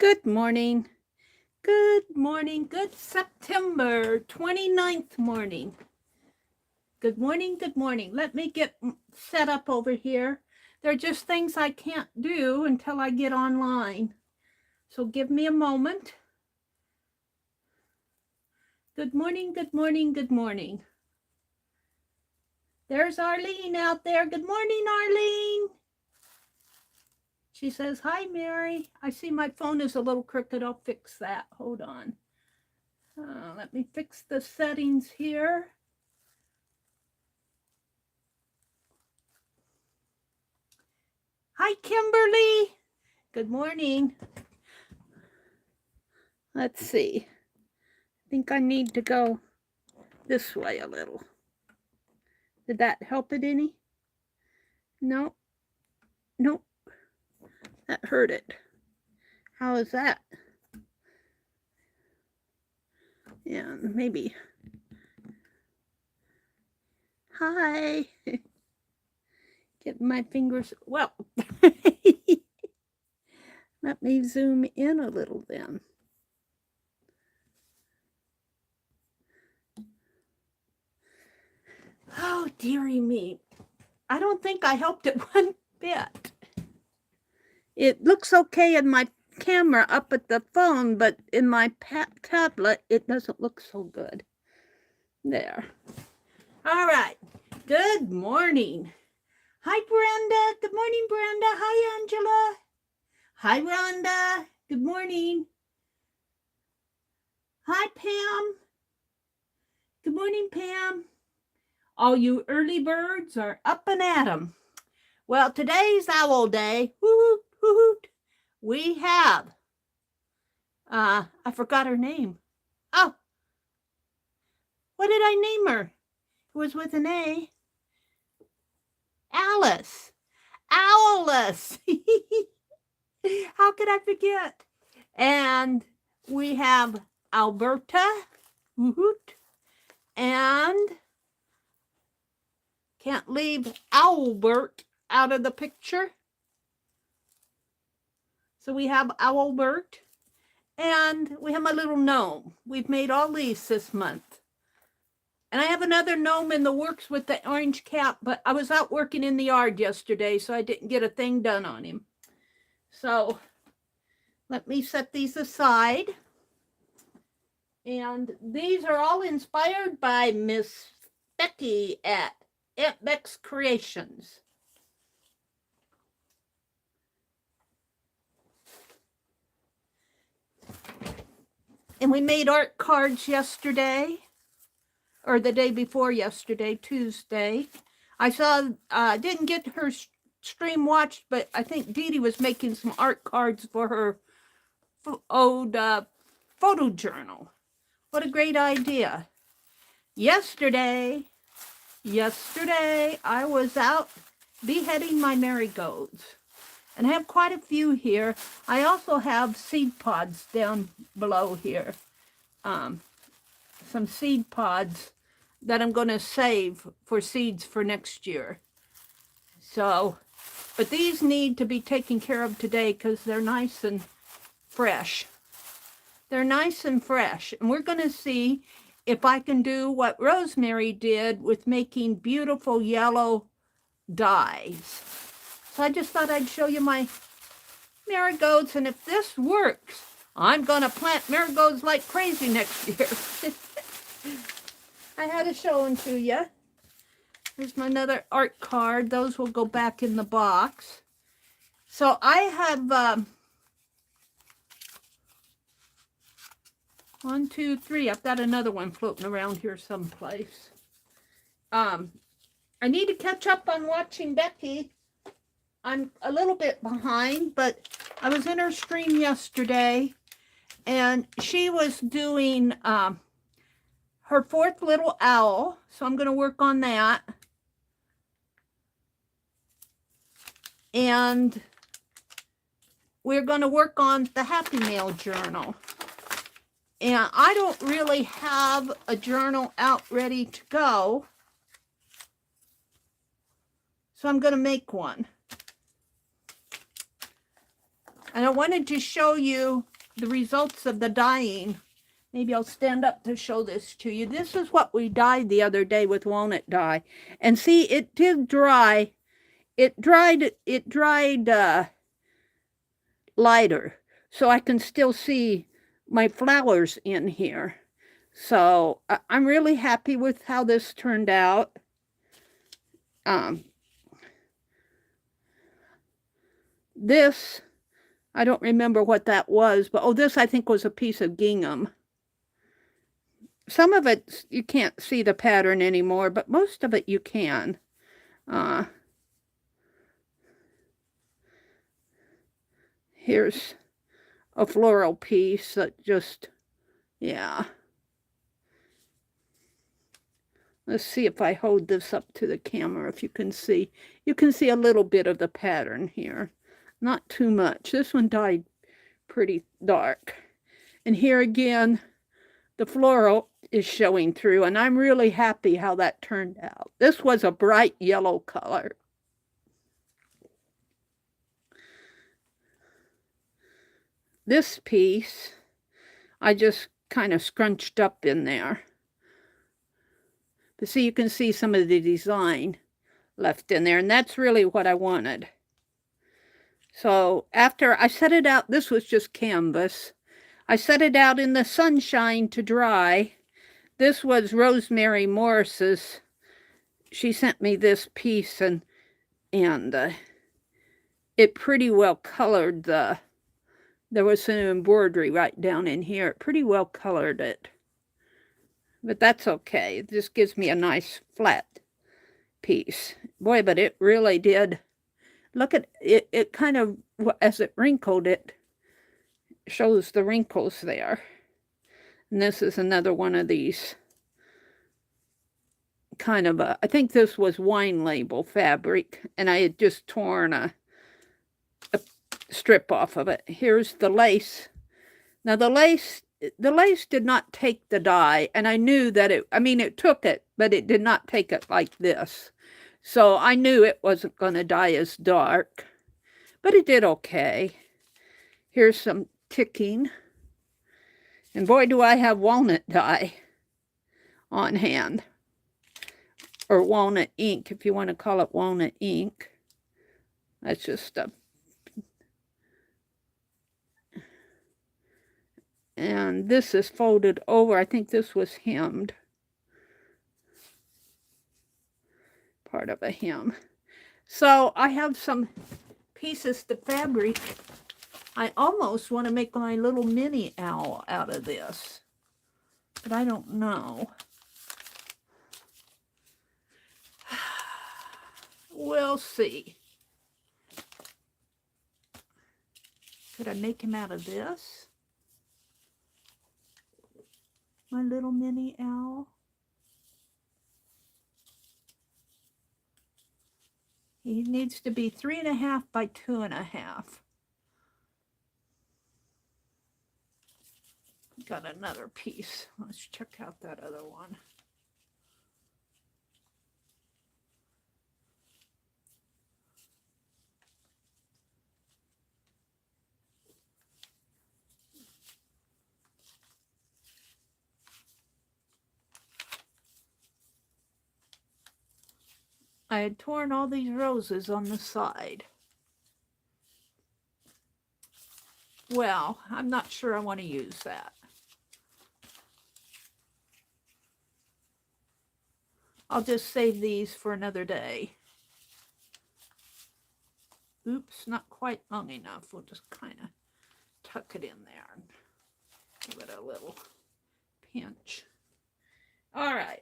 Good morning. Good morning. Good September 29th morning. Good morning. Good morning. Let me get set up over here. There are just things I can't do until I get online. So give me a moment. Good morning. Good morning. Good morning. There's Arlene out there. Good morning, Arlene. She says, hi, Mary. I see my phone is a little crooked. I'll fix that. Hold on. Let me fix the settings here. Hi, Kimberly. Good morning. Let's see. I think I need to go this way a little. Did that help it any? No. Nope. That hurt it. How is that? Yeah, maybe. Hi. Get my fingers. Well, let me zoom in a little then. Oh, dearie me. I don't think I helped it one bit. It looks okay in my camera up at the phone, but in my tablet, it doesn't look so good. There. All right. Good morning. Hi, Brenda. Good morning, Brenda. Hi, Angela. Hi, Rhonda. Good morning. Hi, Pam. Good morning, Pam. All you early birds are up and at 'em. Well, today's Owl Day. Woo-hoot, woo-hoot. We have, I forgot her name. Oh, what did I name her? It was with an A. Alice. Owless. How could I forget? And we have Alberta. Woo-hoot. And can't leave Owlbert out of the picture. So we have Owlbert. And we have my little gnome. We've made all these this month. And I have another gnome in the works with the orange cap, but I was out working in the yard yesterday, so I didn't get a thing done on him. So let me set these aside. And these are all inspired by Miss Becky at Aunt Beck's Creations. And we made art cards yesterday, or the day before yesterday, Tuesday. I saw, didn't get her stream watched, but I think Dee Dee was making some art cards for her old photo journal. What a great idea. Yesterday, I was out beheading my marigolds. And I have quite a few here. I also have seed pods down below here. Some seed pods that I'm going to save for seeds for next year. So, but these need to be taken care of today because they're nice and fresh. They're nice and fresh. And we're going to see if I can do what Rosemary did with making beautiful yellow dyes. So I just thought I'd show you my marigolds. And if this works, I'm going to plant marigolds like crazy next year. I had to show them to you. Here's my another art card. Those will go back in the box. So I have 1, 2, 3. I've got another one floating around here someplace. I need to catch up on watching Becky. I'm a little bit behind, but I was in her stream yesterday, and she was doing her fourth little owl, so I'm going to work on that. And we're going to work on the Happy Mail journal. And I don't really have a journal out ready to go, so I'm going to make one. And I wanted to show you the results of the dyeing. Maybe I'll stand up to show this to you. This is what we dyed the other day with walnut dye. And see, it did dry. It dried lighter. So I can still see my flowers in here. So I'm really happy with how this turned out. This, I don't remember what that was, but oh, this I think was a piece of gingham. Some of it, you can't see the pattern anymore, but most of it you can. Here's a floral piece that just, yeah. Let's see if I hold this up to the camera, if you can see. You can see a little bit of the pattern here. Not too much. This one dyed pretty dark. And here again, the floral is showing through, and I'm really happy how that turned out. This was a bright yellow color. This piece, I just kind of scrunched up in there. But see, you can see some of the design left in there, and that's really what I wanted. So after I set it out, this was just canvas. I set it out in the sunshine to dry. This was Rosemary Morris's. She sent me this piece, and it pretty well colored the, there was some embroidery right down in here. It pretty well colored it. But that's okay. It just gives me a nice flat piece. Boy, but it really did. Look at it. It kind of, as it wrinkled, it shows the wrinkles there. And this is another one of these kind of I think this was wine label fabric, and I had just torn a strip off of it. Here's the lace. Now the lace did not take the dye, and I knew that it took it, but it did not take it like this. So I knew it wasn't going to dye as dark, but it did okay. Here's some ticking. And boy, do I have walnut dye on hand. Or walnut ink, if you want to call it walnut ink. That's just a... And this is folded over. I think this was hemmed. Part of a hem. So I have some pieces to fabric. I almost want to make my little mini owl out of this, but I don't know. We'll see. Could I make him out of this? My little mini owl. He needs to be 3.5 by 2.5. Got another piece. Let's check out that other one. I had torn all these roses on the side. Well, I'm not sure I want to use that. I'll just save these for another day. Oops, not quite long enough. We'll just kind of tuck it in there and give it a little pinch. All right.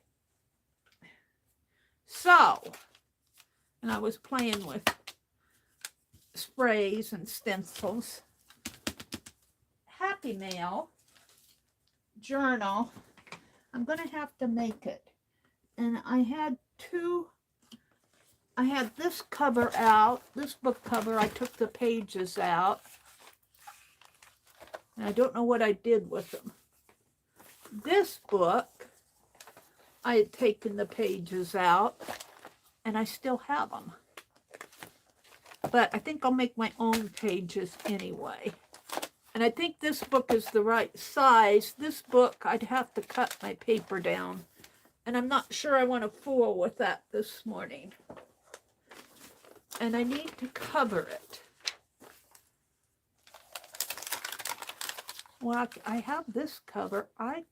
So, and I was playing with sprays and stencils. Happy Mail journal. I'm going to have to make it. And I had this cover out, this book cover. I took the pages out. And I don't know what I did with them. This book, I had taken the pages out, and I still have them. But I think I'll make my own pages anyway. And I think this book is the right size. This book, I'd have to cut my paper down. And I'm not sure I want to fool with that this morning. And I need to cover it. Well, I have this cover. I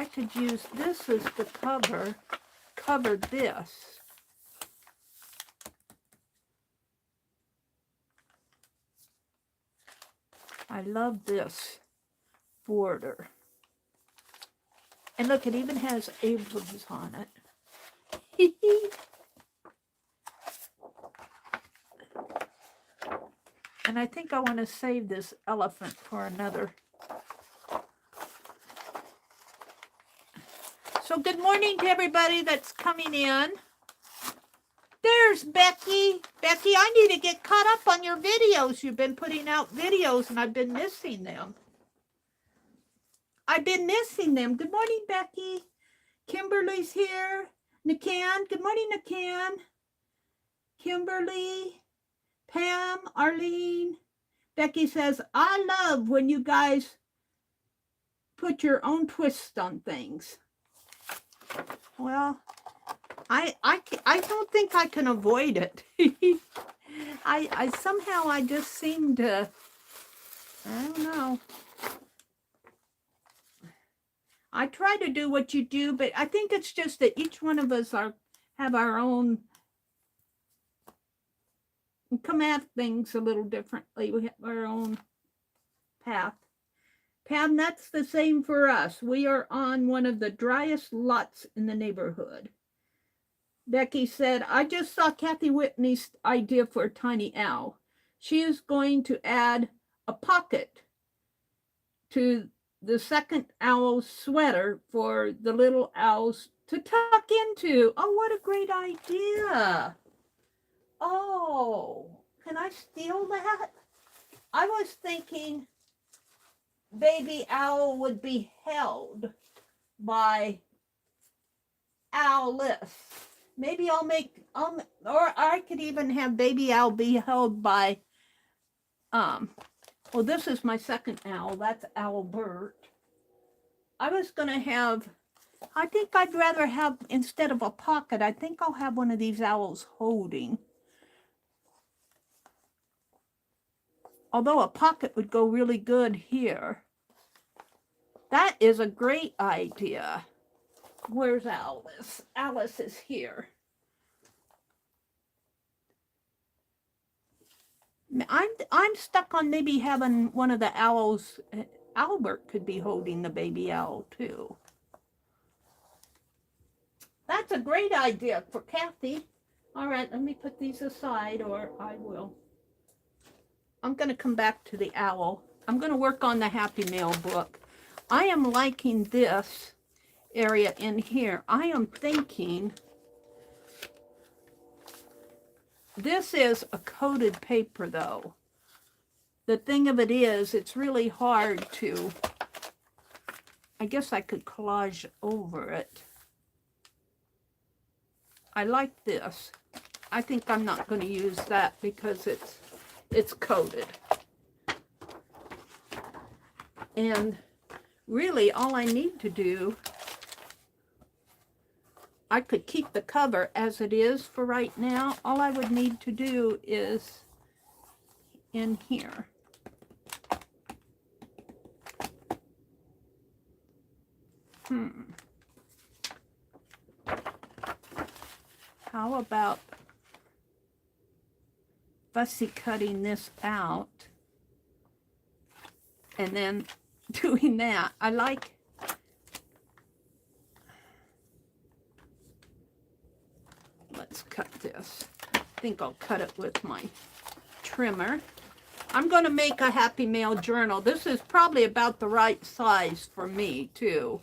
could use this as the cover this. I love this border. And look, it even has Abrams on it. And I think I want to save this elephant for another. So good morning to everybody that's coming in. There's Becky. Becky, I need to get caught up on your videos. You've been putting out videos and I've been missing them. Good morning, Becky. Kimberly's here. Nakan. Good morning, Nakan. Kimberly. Pam. Arlene. Becky says, I love when you guys put your own twist on things. Well, I don't think I can avoid it. I somehow I just seem to, I don't know. I try to do what you do, but I think it's just that each one of us have our own, come at things a little differently. We have our own path. Pam, that's the same for us. We are on one of the driest lots in the neighborhood. Becky said, I just saw Kathy Whitney's idea for a tiny owl. She is going to add a pocket to the second owl's sweater for the little owls to tuck into. Oh, what a great idea. Oh, can I steal that? I was thinking baby owl would be held by owless. Maybe or I could even have baby owl be held by, well, this is my second owl. That's Owlbert. I was going to have, I think I'd rather have, instead of a pocket, I think I'll have one of these owls holding. Although a pocket would go really good here. That is a great idea. Where's Alice? Alice is here. I'm stuck on maybe having one of the owls. Albert could be holding the baby owl too. That's a great idea for Kathy. All right, let me put these aside, or I will. I'm going to come back to the owl. I'm going to work on the Happy Mail book. I am liking this area in here. I am thinking this is a coated paper, though. The thing of it is, it's really hard to, I guess I could collage over it. I like this. I think I'm not going to use that because it's coated. And really, all I need to do, I could keep the cover as it is for right now. All I would need to do is in here. How about fussy cutting this out and then doing that? I like, let's cut this. I think I'll cut it with my trimmer. I'm going to make a Happy Mail journal. This is probably about the right size for me too.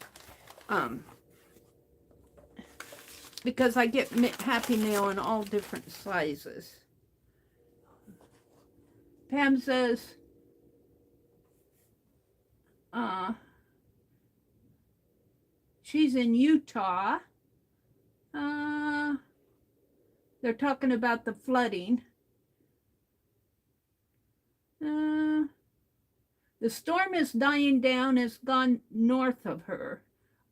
Because I get Happy Mail in all different sizes. Pam says, she's in Utah. They're talking about the flooding. The storm is dying down. It's gone north of her.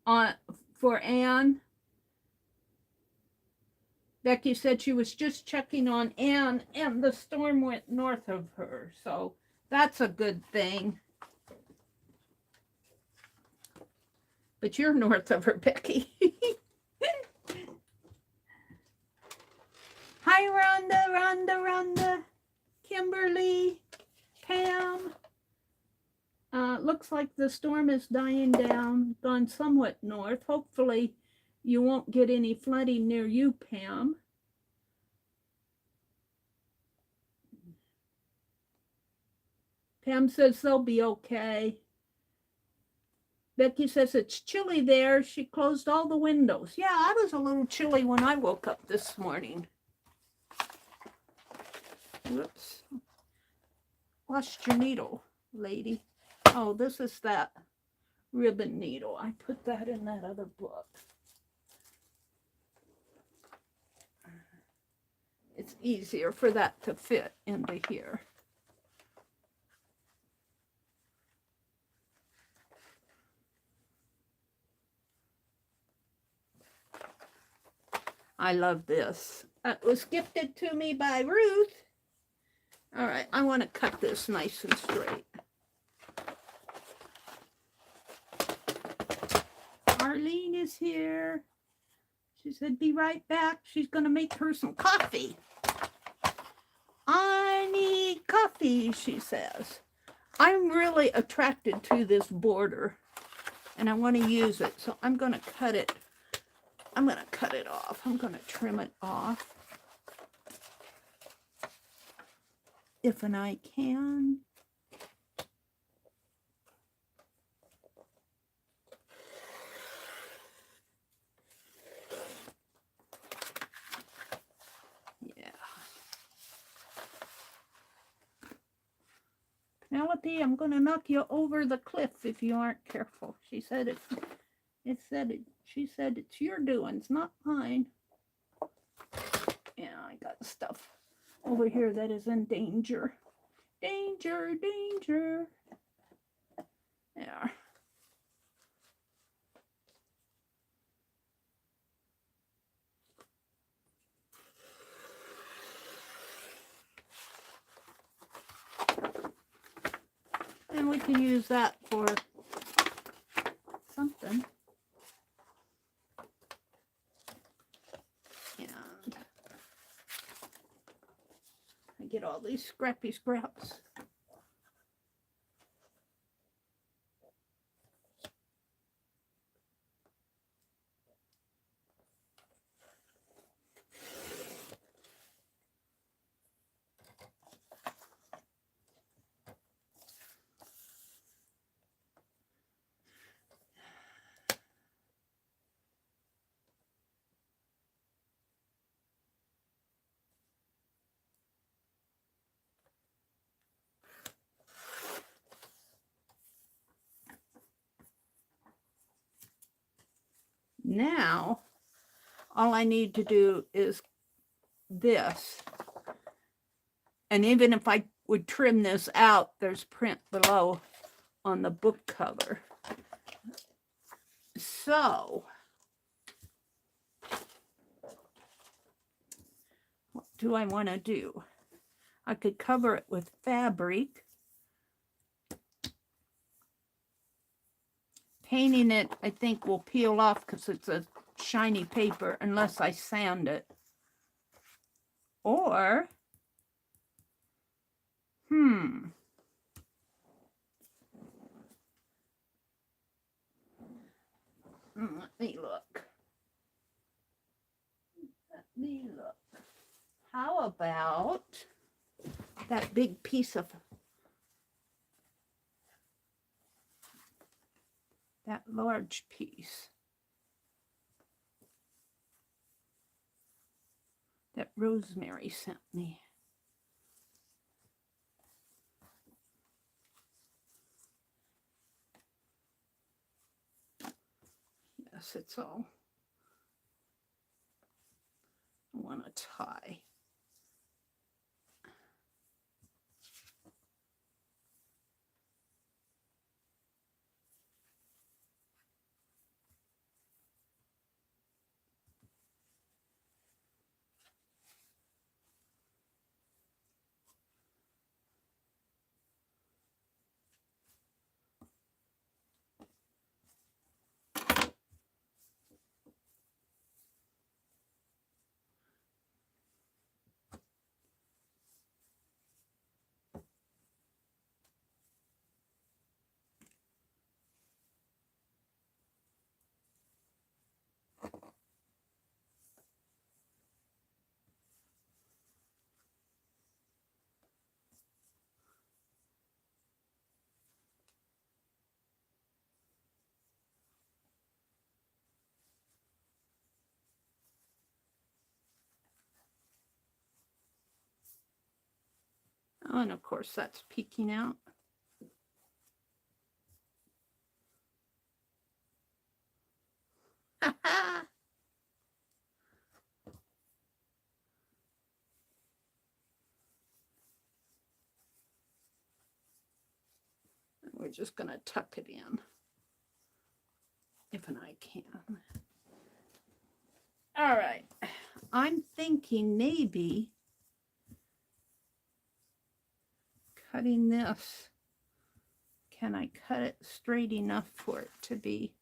For Anne, Becky said she was just checking on Anne, and the storm went north of her. So that's a good thing. But you're north of her, Becky. Hi, Rhonda, Kimberly, Pam. Looks like the storm is dying down, gone somewhat north. Hopefully you won't get any flooding near you, Pam. Pam says they'll be okay. Becky says it's chilly there. She closed all the windows. Yeah, I was a little chilly when I woke up this morning. Whoops. Lost your needle, lady. Oh, this is that ribbon needle. I put that in that other book. It's easier for that to fit into here. I love this. It was gifted to me by Ruth. All right, I want to cut this nice and straight. Arlene is here. She said, be right back. She's going to make her some coffee. I need coffee, she says. I'm really attracted to this border, and I want to use it, so I'm going to cut it. I'm going to cut it off. I'm going to trim it off. If and I can. Yeah. Penelope, I'm going to knock you over the cliff if you aren't careful. She said she said it's your doings, not mine. Yeah, I got stuff over here that is in danger. Danger, danger. There. And we can use that for something. And I get all these scrappy scraps. Now, all I need to do is this. And even if I would trim this out, there's print below on the book cover. So, what do I want to do? I could cover it with fabric. Painting it, I think, will peel off because it's a shiny paper unless I sand it. Or, let me look. How about that big piece of that large piece that Rosemary sent me? Yes, it's all. I want to tie. Oh, and of course that's peeking out. We're just going to tuck it in, if and I can. All right. I'm thinking maybe cutting this. Can I cut it straight enough for it to be?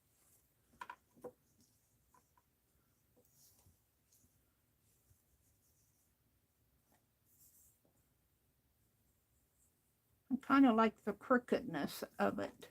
I kind of like the crookedness of it.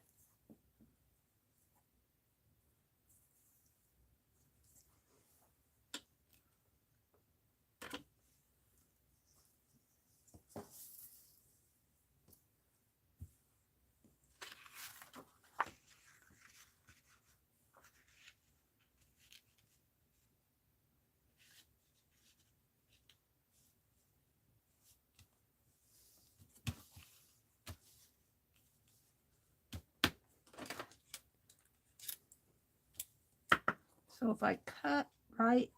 So if I cut right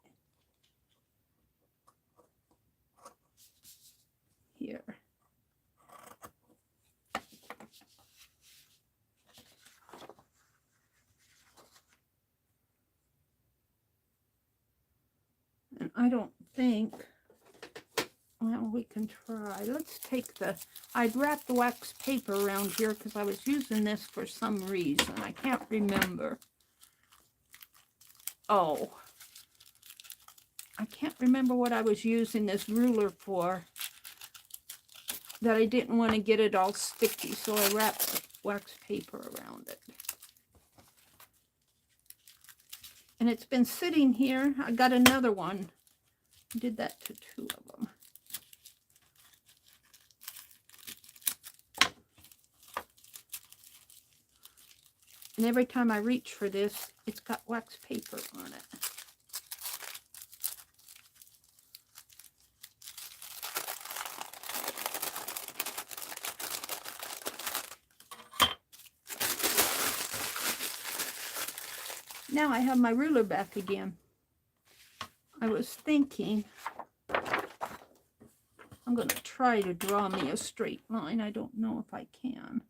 here, and I don't think, well, we can try. Let's take the, I'd wrap the wax paper around here because I was using this for some reason. I can't remember. Oh, I can't remember what I was using this ruler for, that I didn't want to get it all sticky, so I wrapped the wax paper around it. And it's been sitting here. I got another one. I did that to 2 of them. And every time I reach for this, it's got wax paper on it. Now I have my ruler back again. I was thinking, I'm going to try to draw me a straight line. I don't know if I can.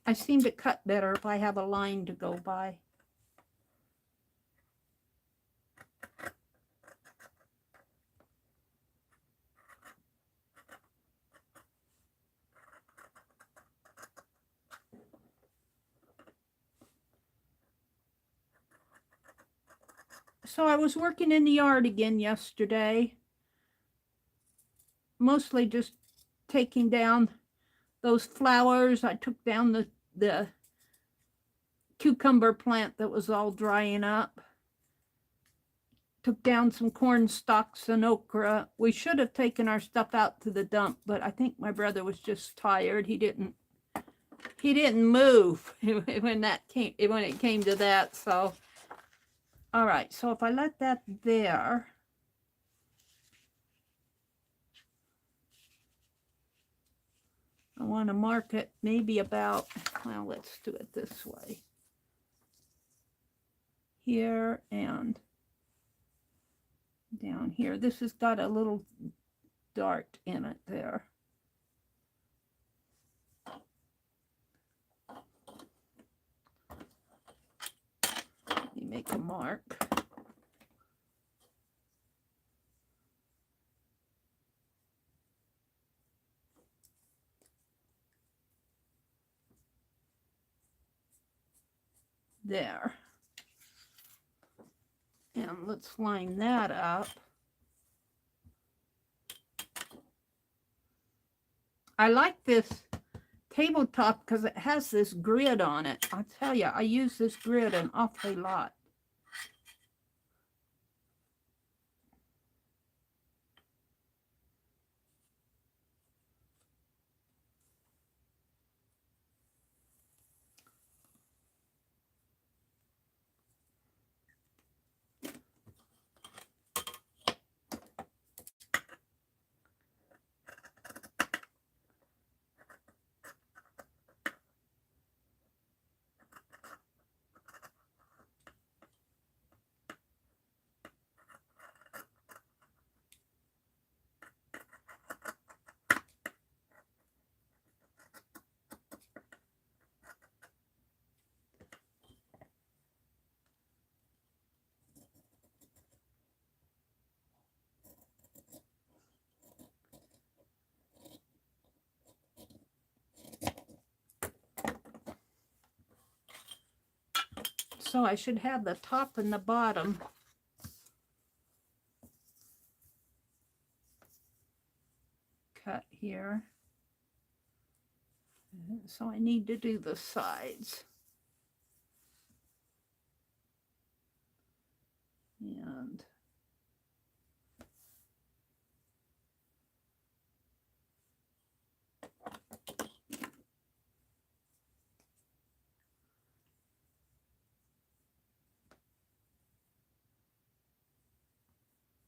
I seem to cut better if I have a line to go by. So I was working in the yard again yesterday, mostly just taking down those flowers. I took down the cucumber plant that was all drying up. Took down some corn stalks and okra. We should have taken our stuff out to the dump, but I think my brother was just tired. He didn't move when it came to that. So all right, so if I let that there, I want to mark it maybe about, well, let's do it this way. Here and down here. This has got a little dart in it there. Let me make a mark. There. And let's line that up. I like this tabletop because it has this grid on it. I'll tell you, I use this grid an awfully lot. So I should have the top and the bottom cut here. So I need to do the sides. And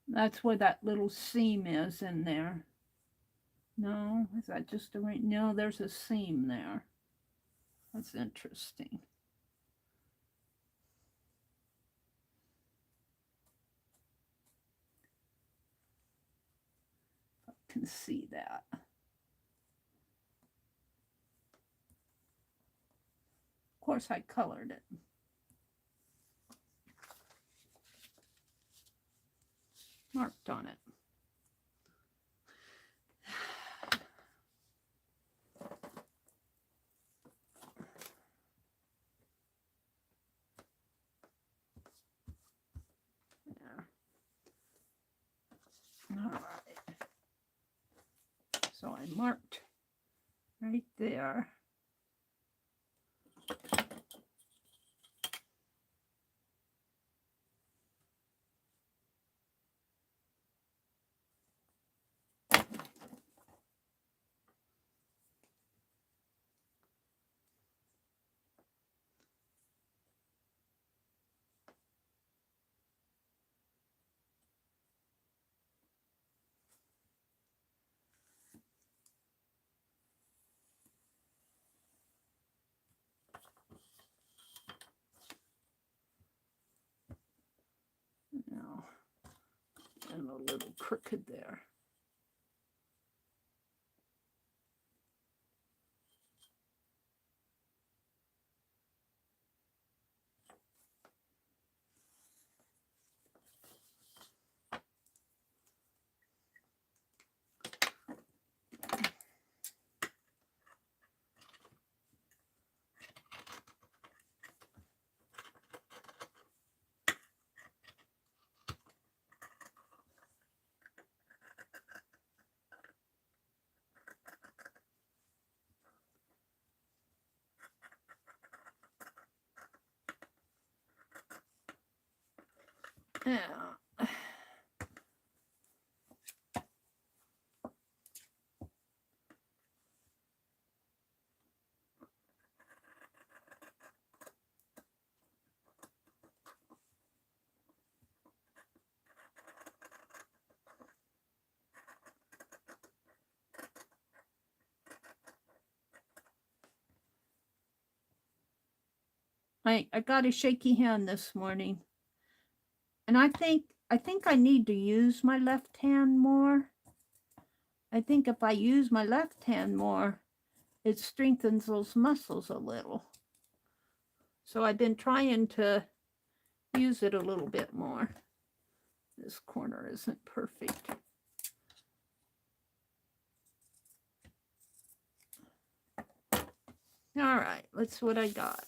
that's where that little seam is in there. No, is that just a right? No, there's a seam there. That's interesting. I can see that. Of course, I colored it. Marked on it. There. All right. So I marked right there. Now, and a little crooked there. Yeah. I got a shaky hand this morning. And I think I need to use my left hand more. I think if I use my left hand more, it strengthens those muscles a little. So I've been trying to use it a little bit more. This corner isn't perfect. All right, let's see what I got.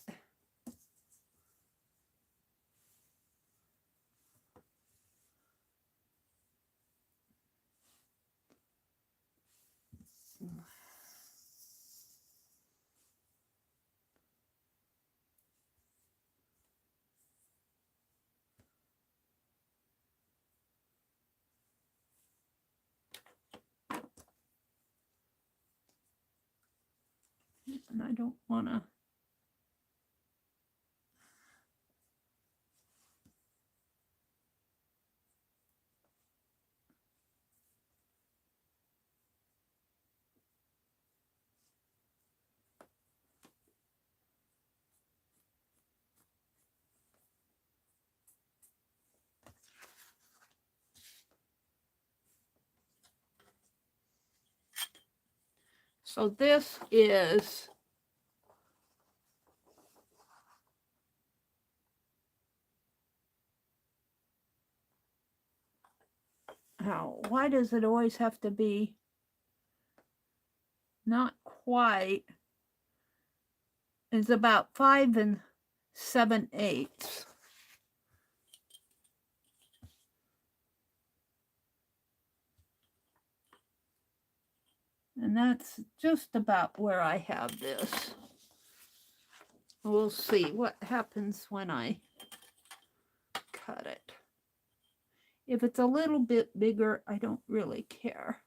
And I don't want to. So this is why does it always have to be not quite? It's about 5 7/8. And that's just about where I have this. We'll see what happens when I cut it. If it's a little bit bigger, I don't really care.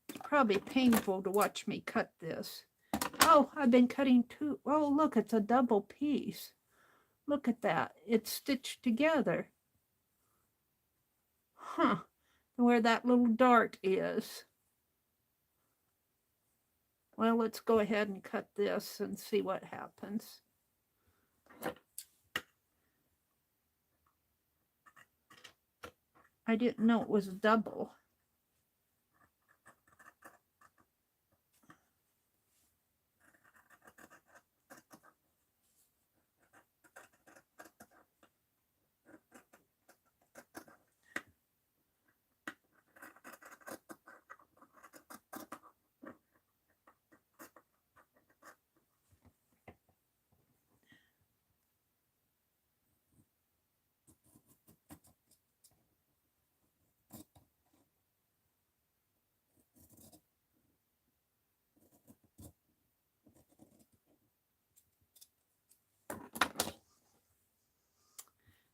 It's probably painful to watch me cut this. Oh, I've been cutting two. Oh, look, it's a double piece. Look at that. It's stitched together. Huh. Where that little dart is. Well, let's go ahead and cut this and see what happens. I didn't know it was double.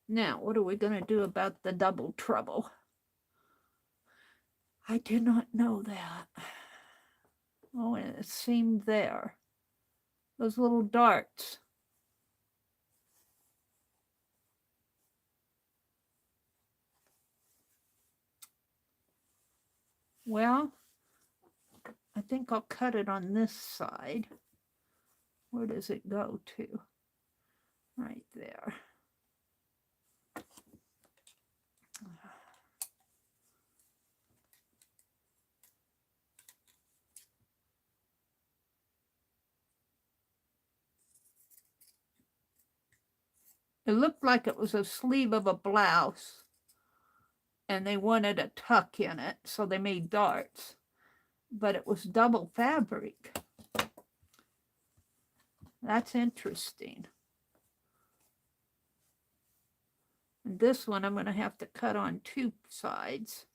Now, what are we going to do about the double trouble? I did not know that. Oh, and it seemed there. Those little darts. Well, I think I'll cut it on this side. Where does it go to? Right there. It looked like it was a sleeve of a blouse, and they wanted a tuck in it, so they made darts. But it was double fabric. That's interesting. And this one I'm going to have to cut on 2 sides.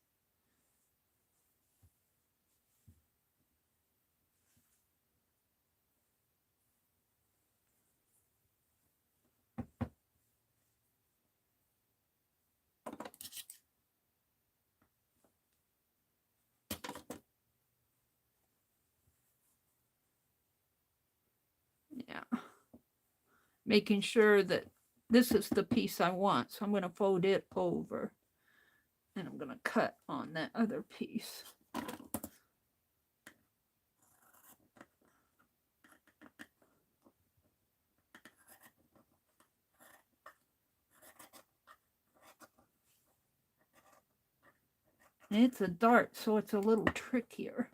Yeah. Making sure that this is the piece I want. So I'm going to fold it over. And I'm going to cut on that other piece. And it's a dart, so it's a little trickier.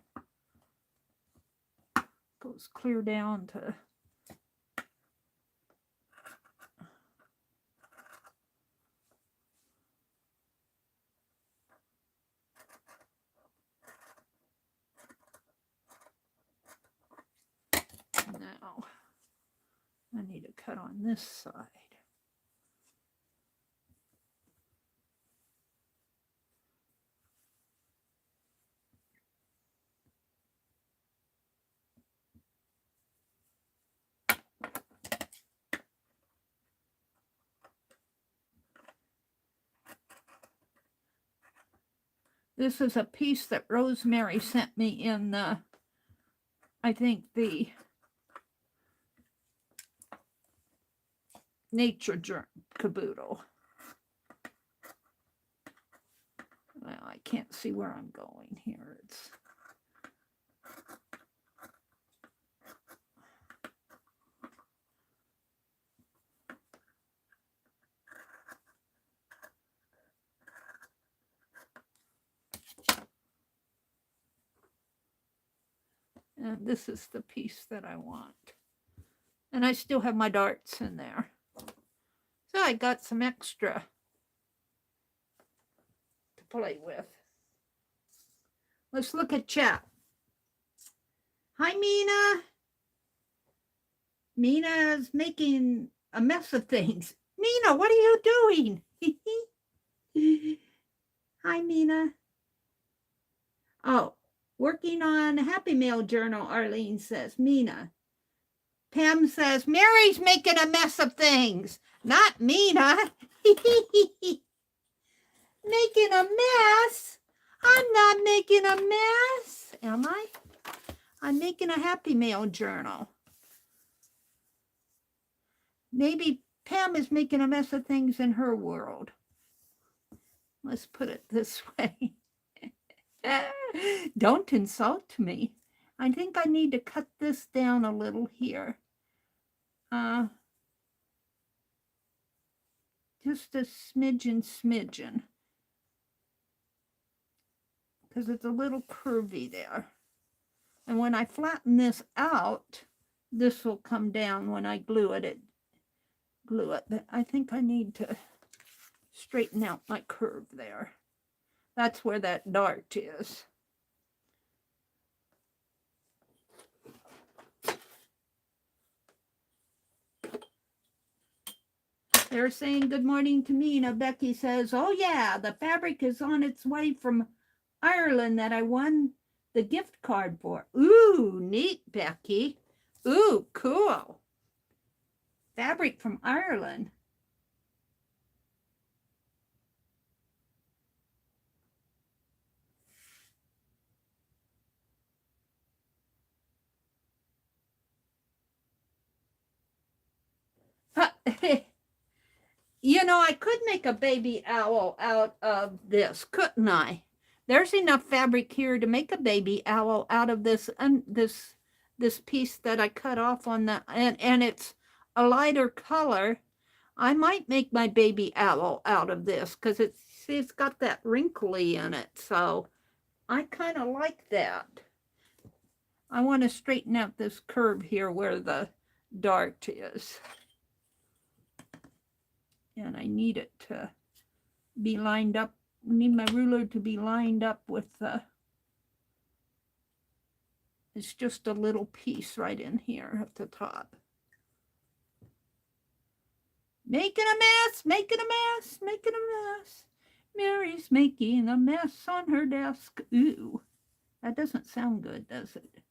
Goes clear down to... Now, I need to cut on this side. This is a piece that Rosemary sent me in the, I think, the Nature Caboodle. Well, I can't see where I'm going here. It's and this is the piece that I want. And I still have my darts in there. So I got some extra to play with. Let's look at chat. Hi, Mina. Mina's making a mess of things. Mina, what are you doing? Hi, Mina. Oh, working on a Happy Mail journal, Arlene says. Mina. Pam says, Mary's making a mess of things. Not Mina. Making a mess? I'm not making a mess. Am I? I'm making a Happy Mail journal. Maybe Pam is making a mess of things in her world. Let's put it this way. Don't insult me. I think I need to cut this down a little here. Just a smidgen. Because it's a little curvy there. And when I flatten this out, this will come down when I glue it. But I think I need to straighten out my curve there. That's where that dart is. They're saying good morning to me. Now Becky says, oh yeah, the fabric is on its way from Ireland that I won the gift card for. Ooh, neat, Becky. Ooh, cool. Fabric from Ireland. You know, I could make a baby owl out of this, couldn't I? There's enough fabric here to make a baby owl out of this this piece that I cut off on the, and it's a lighter color. I might make my baby owl out of this because it's got that wrinkly in it. So I kind of like that. I want to straighten out this curve here where the dart is. And I need it to be lined up. I need my ruler to be lined up with the, it's just a little piece right in here at the top. Making a mess, making a mess, making a mess. Meri's making a mess on her desk. Ooh, that doesn't sound good, does it?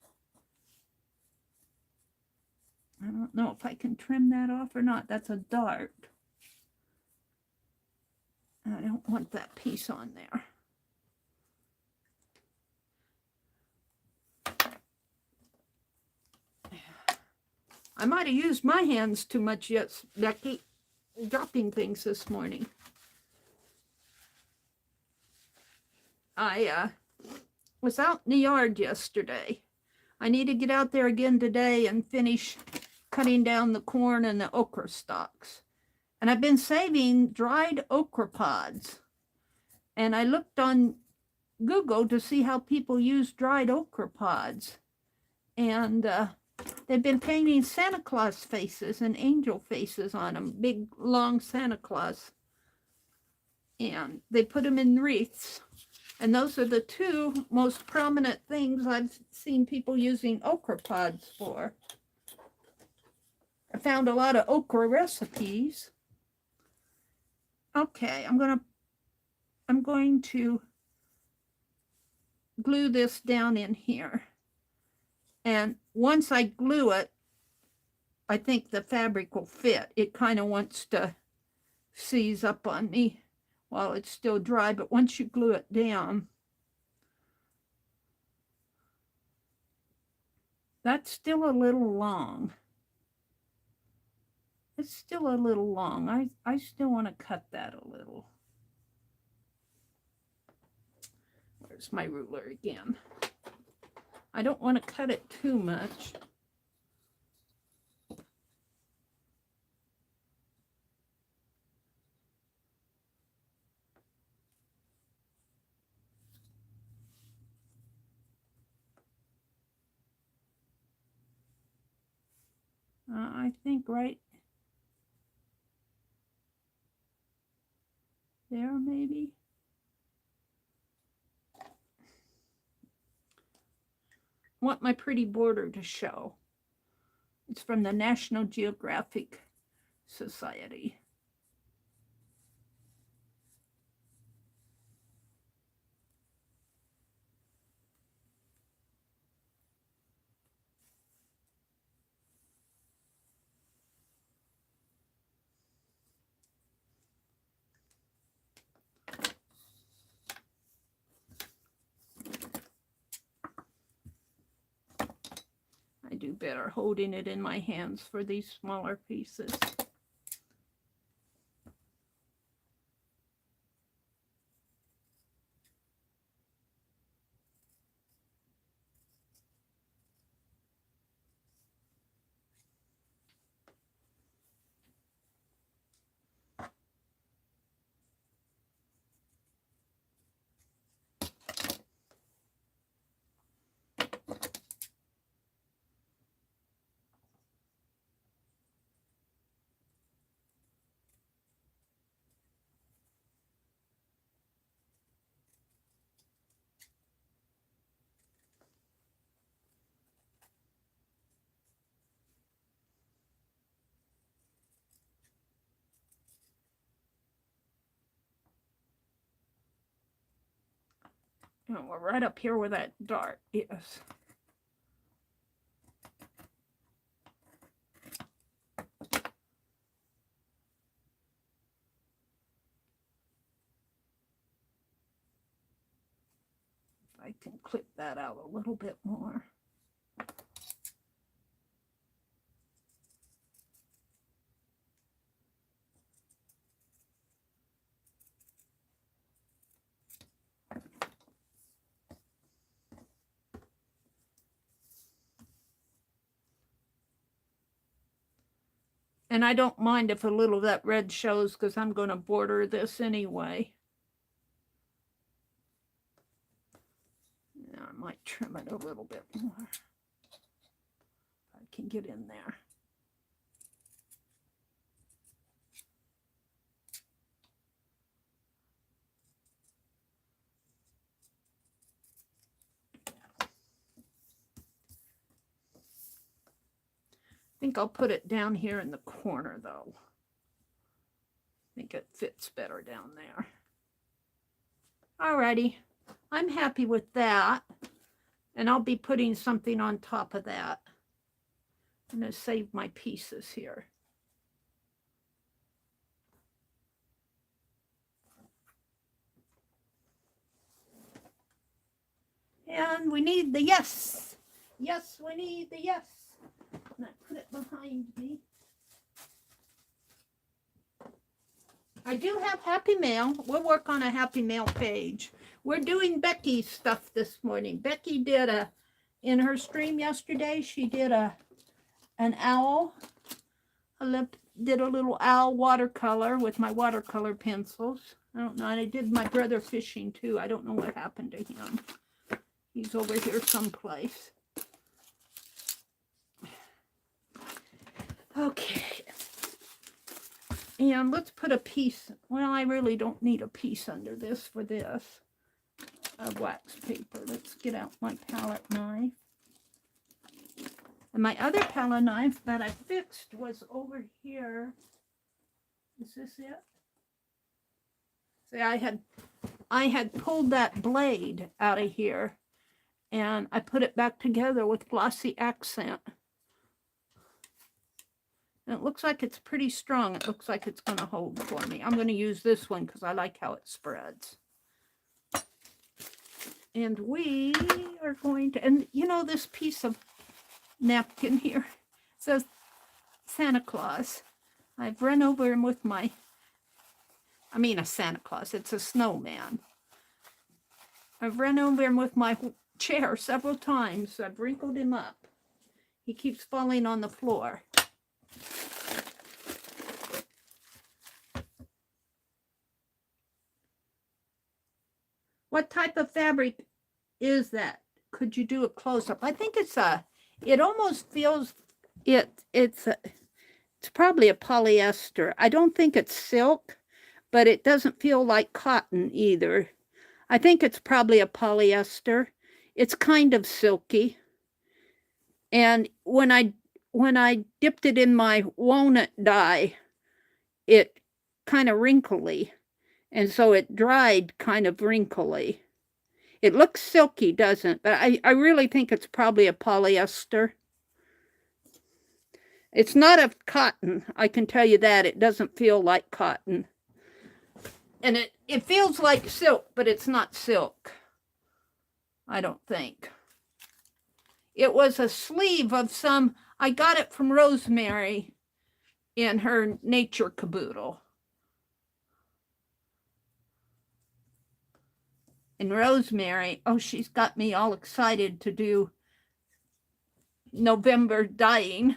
I don't know if I can trim that off or not. That's a dart. I don't want that piece on there. I might have used my hands too much yet, Becky, dropping things this morning. I was out in the yard yesterday. I need to get out there again today and finish cutting down the corn and the okra stalks. And I've been saving dried okra pods. And I looked on Google to see how people use dried okra pods. And they've been painting Santa Claus faces and angel faces on them, big, long Santa Claus. And they put them in wreaths. And those are the two most prominent things I've seen people using okra pods for. I found a lot of okra recipes. Okay, I'm going to glue this down in here. And once I glue it, I think the fabric will fit. It kind of wants to seize up on me while it's still dry, but once you glue it down, that's still a little long. It's still a little long. I still want to cut that a little. Where's my ruler again? I don't want to cut it too much. I think right there, maybe. I want my pretty border to show. It's from the National Geographic Society. I do better holding it in my hands for these smaller pieces. Oh, we're right up here where that dart is. I can clip that out a little bit more. And I don't mind if a little of that red shows because I'm going to border this anyway. Now I might trim it a little bit more. If I can get in there. I think I'll put it down here in the corner though. think it fits better down there. Alrighty, I'm happy with that. And I'll be putting something on top of that. I'm going to save my pieces here. And we need the yes. Yes, we need the yes. And I put it behind me. I do have Happy Mail. We'll work on a Happy Mail page. We're doing Becky's stuff this morning. Becky did in her stream yesterday, she did an owl. Did a little owl watercolor with my watercolor pencils. I don't know. And I did my brother fishing too. I don't know what happened to him. He's over here someplace. Okay. And let's put a piece. Well, I really don't need a piece under this for this. Wax paper. Let's get out my palette knife. And my other palette knife that I fixed was over here. Is this it? See, I had pulled that blade out of here and I put it back together with glossy accent. And it looks like it's pretty strong. It looks like it's going to hold for me. I'm going to use this one because I like how it spreads. And we are going to, and you know, this piece of napkin here says Santa Claus. I've run over him with a Santa Claus. It's a snowman. I've run over him with my chair several times. I've wrinkled him up. He keeps falling on the floor. What type of fabric is that? Could you do a close-up? I think it almost feels, it's probably a polyester. I don't think it's silk, but it doesn't feel like cotton either. I think it's probably a polyester. It's kind of silky. And when I dipped it in my walnut dye, it kind of wrinkly. And so it dried kind of wrinkly. It looks silky, doesn't it? But I really think it's probably a polyester. It's not a cotton, I can tell you that. It doesn't feel like cotton. And it feels like silk, but it's not silk. I don't think. It was a sleeve of some, I got it from Rosemary in her nature caboodle. And Rosemary, oh, she's got me all excited to do November dyeing.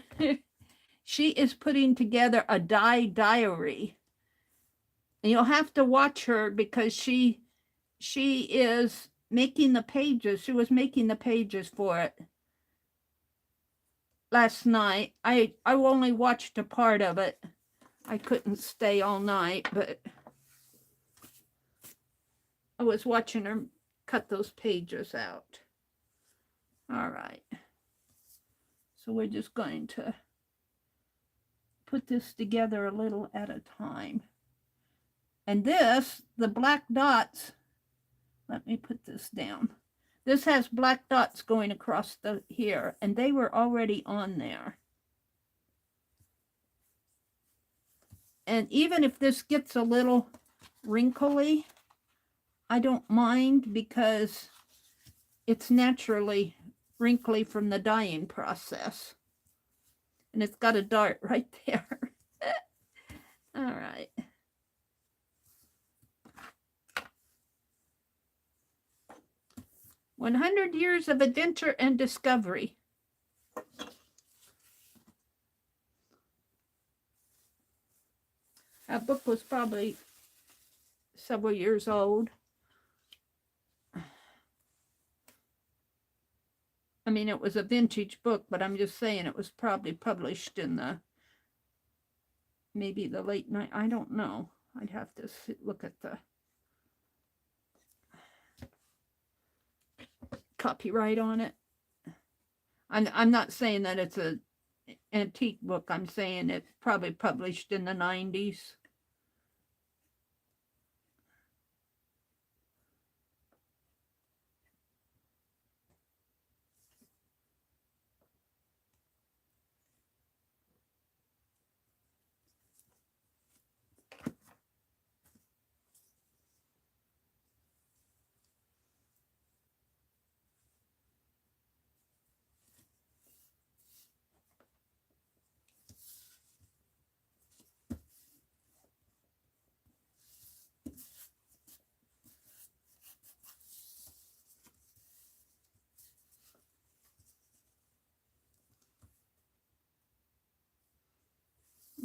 She is putting together a dye diary. And you'll have to watch her because she is making the pages. She was making the pages for it last night. I only watched a part of it. I couldn't stay all night, but I was watching her cut those pages out. All right. So we're just going to put this together a little at a time. And this, the black dots, let me put this down. This has black dots going across here, and they were already on there. And even if this gets a little wrinkly, I don't mind because it's naturally wrinkly from the dyeing process. And it's got a dart right there. All right. "100 Years of Adventure and Discovery." That book was probably several years old. I mean, it was a vintage book, but I'm just saying it was probably published in maybe the late night. I don't know. I'd have to look at the copyright on it. I'm not saying that it's an antique book. I'm saying it's probably published in the 90s.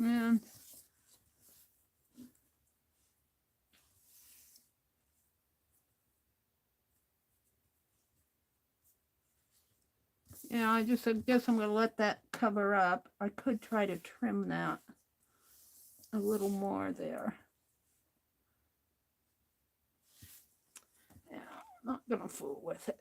And yeah, I guess I'm going to let that cover up. I could try to trim that a little more there. Yeah, not going to fool with it.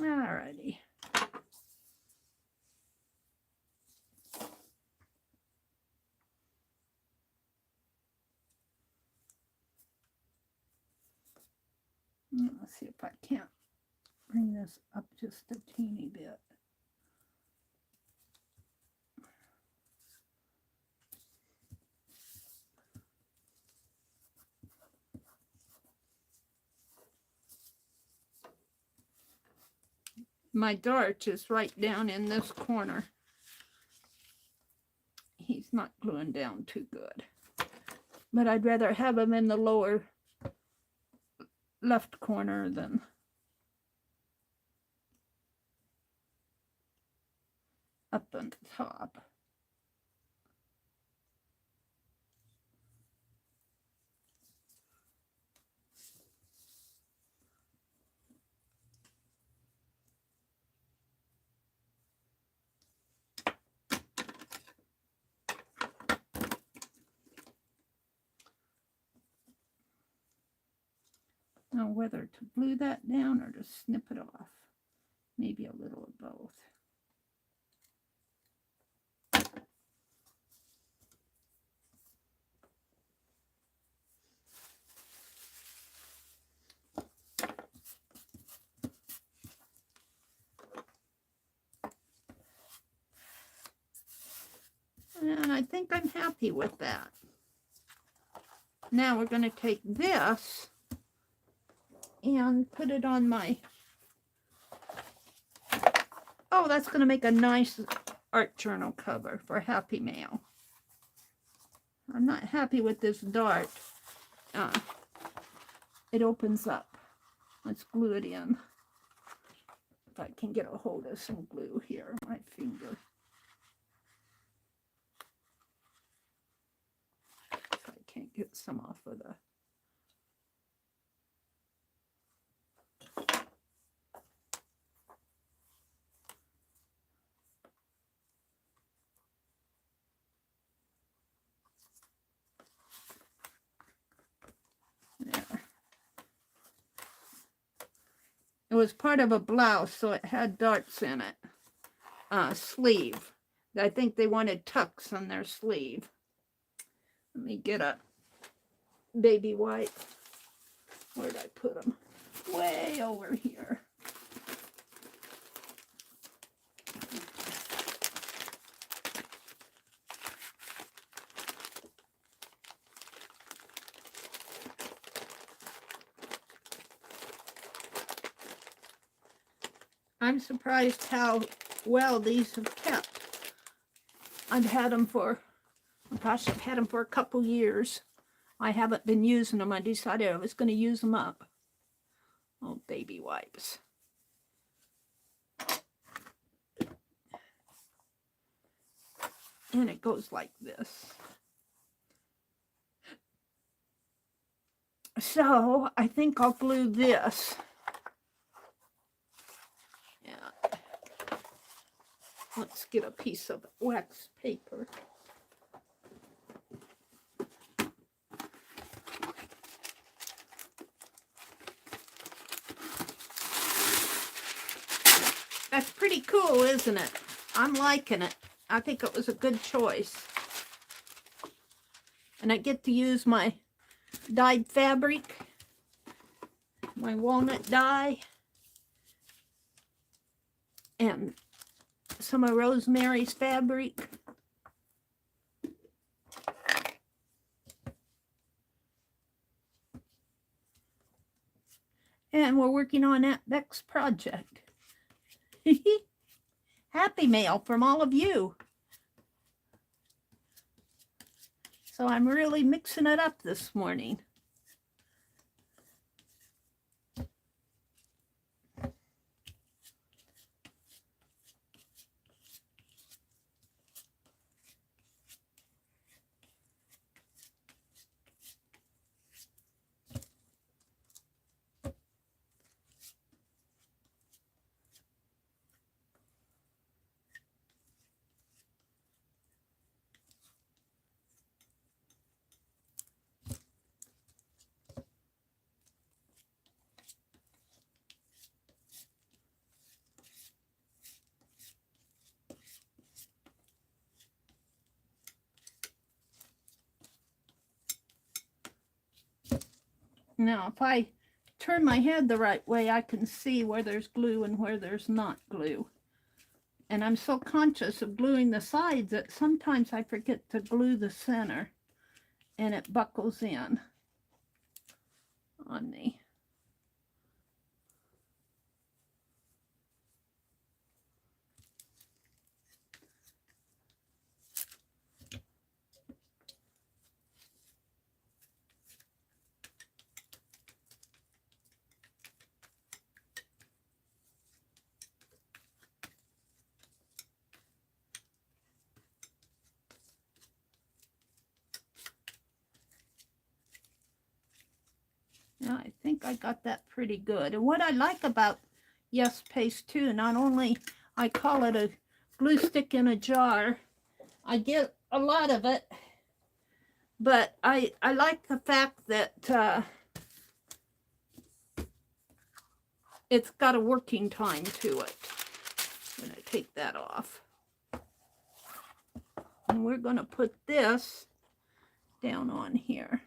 Alrighty. Let's see if I can't bring this up just a teeny bit. My dart is right down in this corner. He's not gluing down too good. But I'd rather have him in the lower left corner than up on the top. Now whether to glue that down or to snip it off. Maybe a little of both. And I think I'm happy with that. Now we're going to take this and put it on my... Oh, that's going to make a nice art journal cover for Happy Mail. I'm not happy with this dart. It opens up. Let's glue it in. If I can get a hold of some glue here, my finger. If I can't get some off of the... There. It was part of a blouse, so it had darts in it. Sleeve. I think they wanted tucks on their sleeve. Let me get a baby wipe. Where did I put them? Way over here. I'm surprised how well these have kept. I've had them for, gosh, I've had them for a couple years. I haven't been using them. I decided I was going to use them up. Oh, baby wipes. And it goes like this. So I think I'll glue this. Yeah, Let's get a piece of wax paper. That's pretty cool, isn't it? I'm liking it. I think it was a good choice. And I get to use my dyed fabric, my walnut dye, and some of Rosemary's fabric. And we're working on that next project. Happy mail from all of you. So I'm really mixing it up this morning. Now, if I turn my head the right way, I can see where there's glue and where there's not glue. And I'm so conscious of gluing the sides that sometimes I forget to glue the center and it buckles in on me. Now, I think I got that pretty good. And what I like about Yes Paste too, not only I call it a glue stick in a jar, I get a lot of it, but I like the fact that it's got a working time to it. I'm going to take that off. And we're going to put this down on here.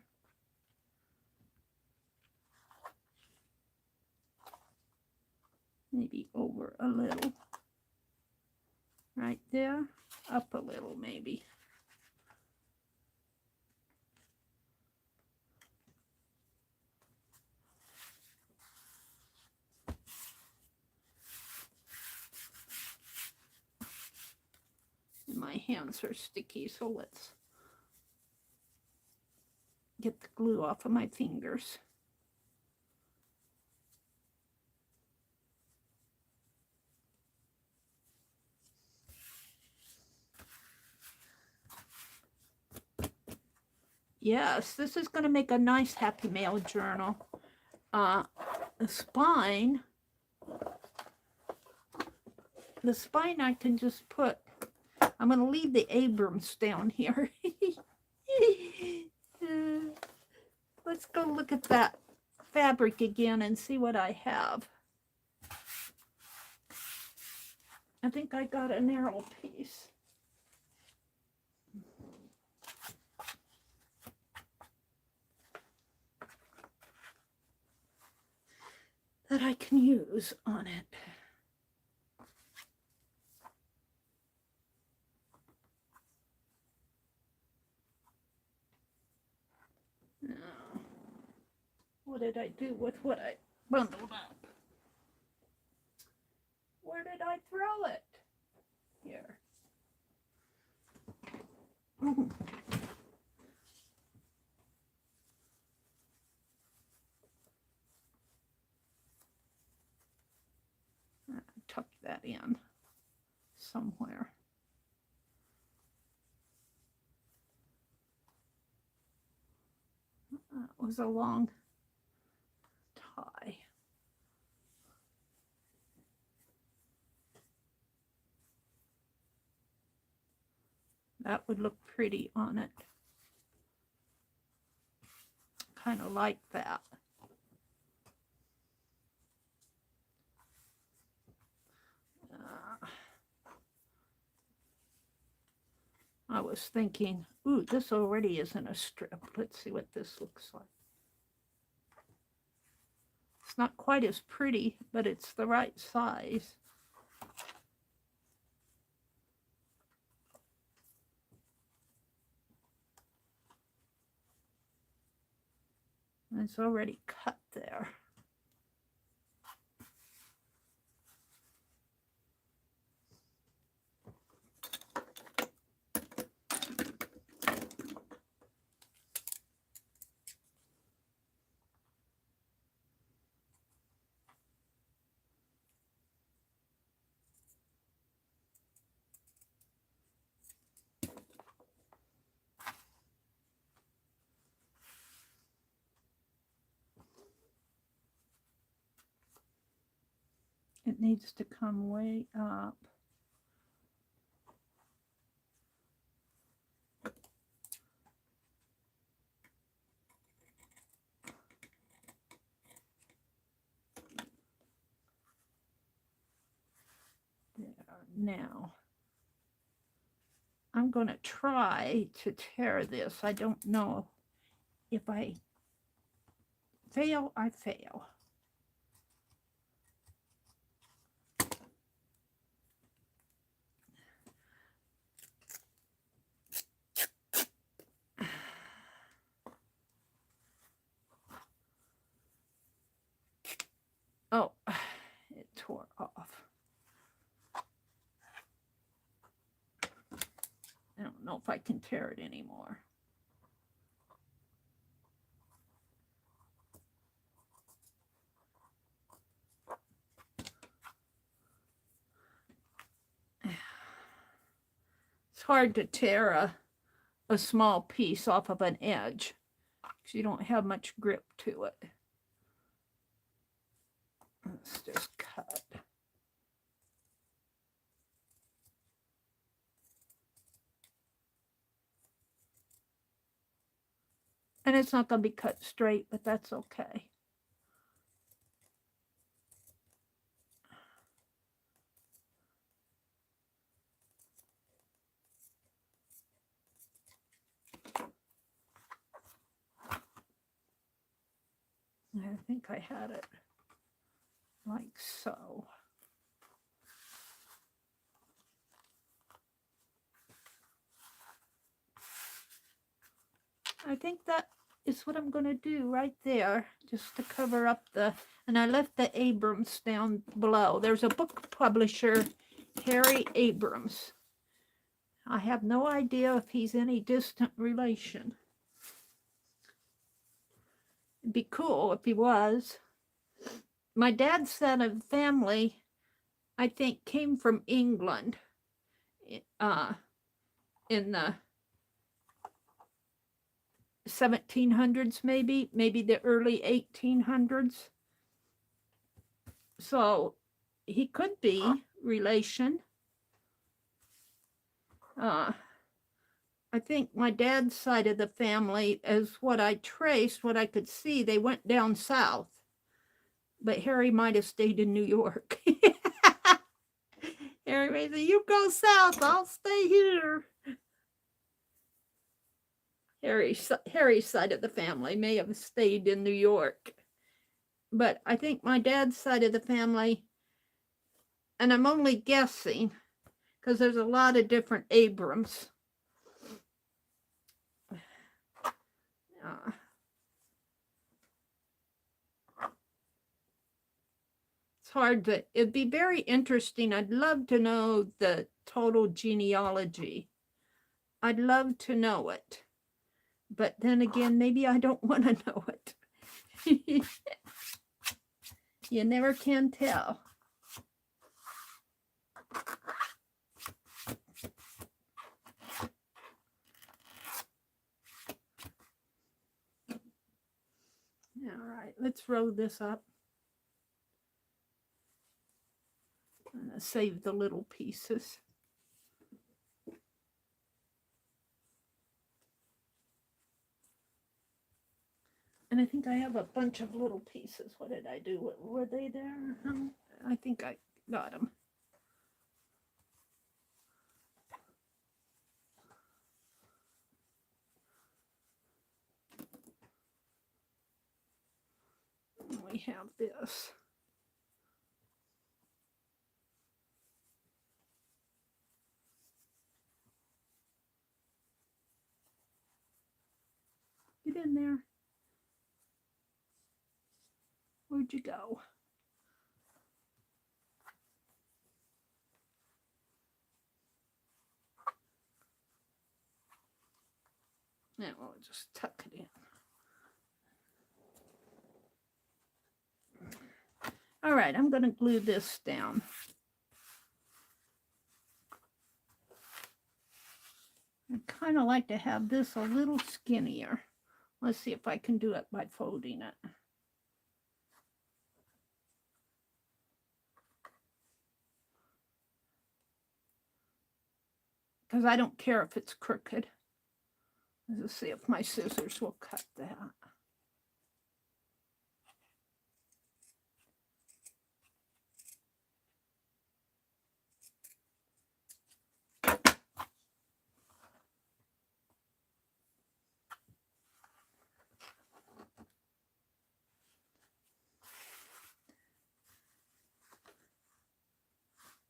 Maybe over a little. Right there. Up a little maybe. My hands are sticky, so let's get the glue off of my fingers. Yes, this is going to make a nice Happy Mail journal. The spine I can just put, I'm going to leave the Abrams down here. Let's go look at that fabric again and see what I have. I think I got a narrow piece. That I can use on it. Now, what did I do with what I bundled up? Where did I throw it? Here. Tuck that in somewhere. That was a long tie. That would look pretty on it. Kind of like that. I was thinking, ooh, this already isn't a strip. Let's see what this looks like. It's not quite as pretty, but it's the right size. It's already cut there. It needs to come way up. There. Now, I'm going to try to tear this. I don't know if I fail, I fail. Oh, it tore off. I don't know if I can tear it anymore. It's hard to tear a small piece off of an edge because you don't have much grip to it. Let's just cut. And it's not going to be cut straight, but that's okay. I think I had it like so. I think that is what I'm going to do right there, just to cover up the, and I left the Abrams down below. There's a book publisher, Meri Abrams. I have no idea if he's any distant relation. It'd be cool if he was. My dad's side of the family, I think, came from England in the 1700s, maybe the early 1800s. So he could be relation. I think my dad's side of the family, as what I traced, what I could see, they went down south. But Harry might have stayed in New York. Harry may say, you go south, I'll stay here. Harry's side of the family may have stayed in New York. But I think my dad's side of the family, and I'm only guessing, because there's a lot of different Abrams. It's hard to, it'd be very interesting. I'd love to know the total genealogy. I'd love to know it. But then again, maybe I don't want to know it. You never can tell. All right, let's roll this up. I'm going to save the little pieces. And I think I have a bunch of little pieces. What did I do? Were they there? I think I got them. We have this. Get in there. Where'd you go? Now we'll just tuck it in. All right, I'm going to glue this down. I kind of like to have this a little skinnier. Let's see if I can do it by folding it. Because I don't care if it's crooked. Let's see if my scissors will cut that.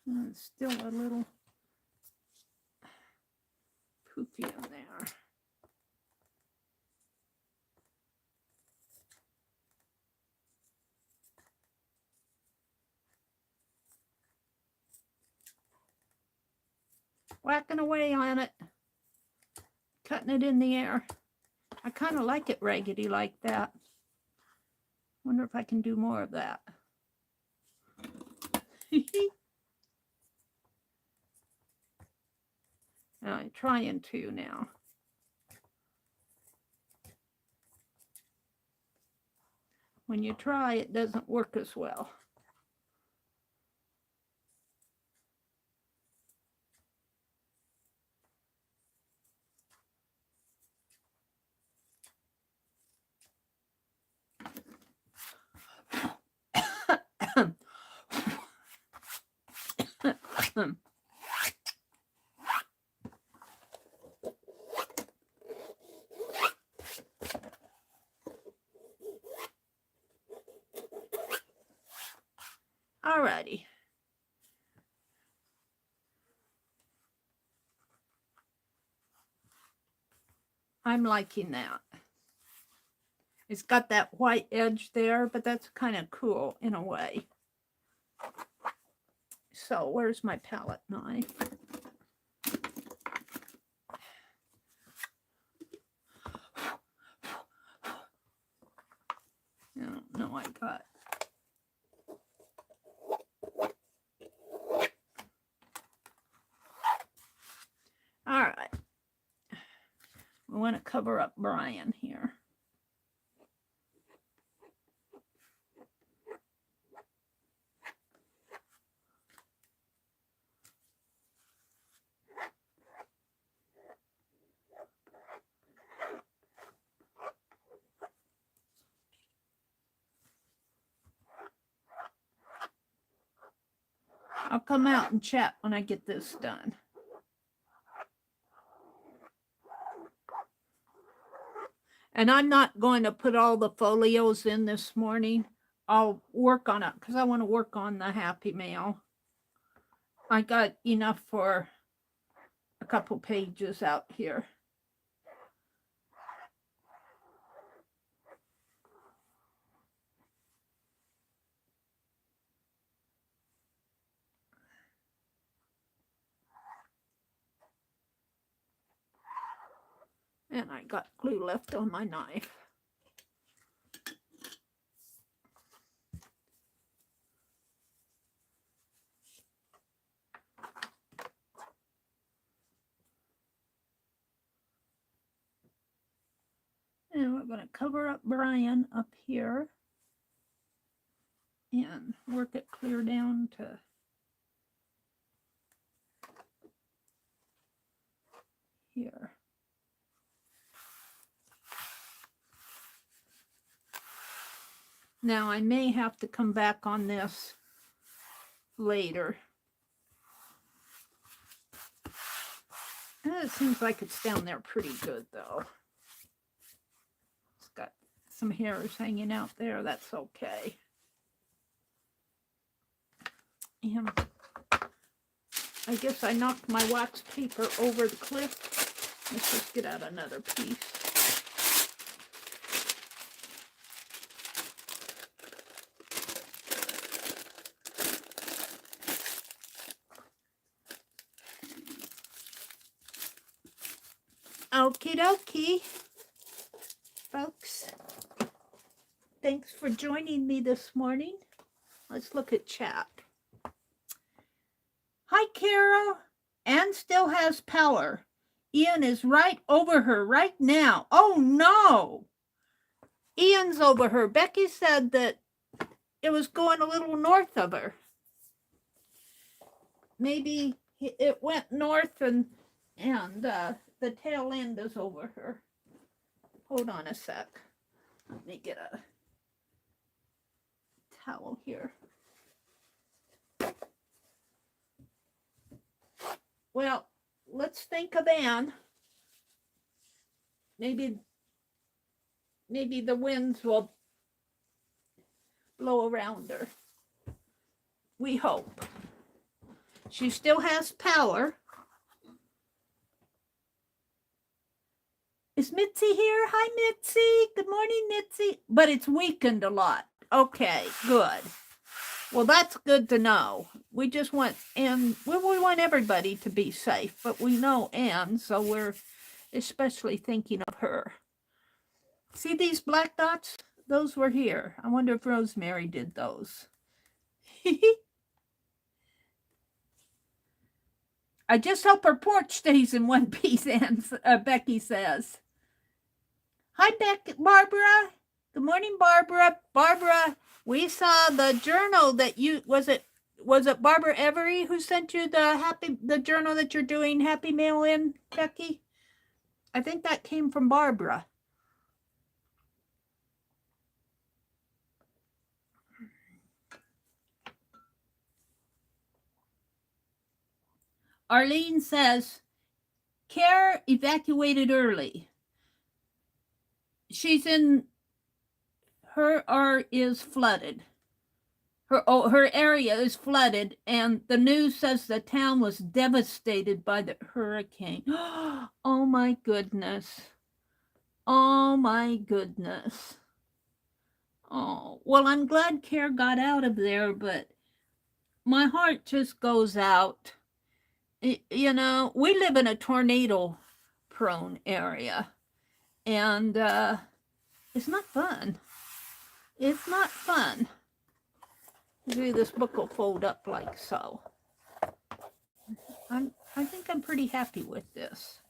And it's still a little poofy in there. Whacking away on it, cutting it in the air. I kind of like it raggedy like that. Wonder if I can do more of that. I'm trying to now. When you try, it doesn't work as well. Alrighty. I'm liking that. It's got that white edge there, but that's kind of cool in a way. So where's my palette knife? No, I got. All right. We want to cover up Brian here. I'll come out and chat when I get this done. And I'm not going to put all the folios in this morning. I'll work on it because I want to work on the Happy Mail. I got enough for a couple pages out here. And I got glue left on my knife. And we're going to cover up Brian up here and work it clear down to here. Now, I may have to come back on this later. It seems like it's down there pretty good, though. It's got some hairs hanging out there. That's okay. And I guess I knocked my wax paper over the cliff. Let's just get out another piece. Okie dokie, folks. Thanks for joining me this morning. Let's look at chat. Hi, Carol. Anne still has power. Ian is right over her right now. Oh, no. Ian's over her. Becky said that it was going a little north of her. Maybe it went north and the tail end is over her. Hold on a sec. Let me get a towel here. Well, let's think of Anne. Maybe the winds will blow around her. We hope. She still has power. Is Mitzi here? Hi, Mitzi. Good morning, Mitzi. But it's weakened a lot. Okay, good. Well, that's good to know. We just want Anne, we want everybody to be safe, but we know Anne, so we're especially thinking of her. See these black dots? Those were here. I wonder if Rosemary did those. I just hope her porch stays in one piece, Becky says. Hi, Barbara. Good morning, Barbara. Barbara, we saw the journal that you, was it Barbara Every who sent you the journal that you're doing Happy Mail in, Becky? I think that came from Barbara. Arlene says, Care evacuated early. She's in, her is flooded. Her area is flooded, and the news says the town was devastated by the hurricane. Oh my goodness. Oh my goodness. Oh, well, I'm glad Care got out of there, but my heart just goes out. You know, we live in a tornado-prone area, and it's not fun. It's not fun. Maybe this book will fold up like so. I think I'm pretty happy with this.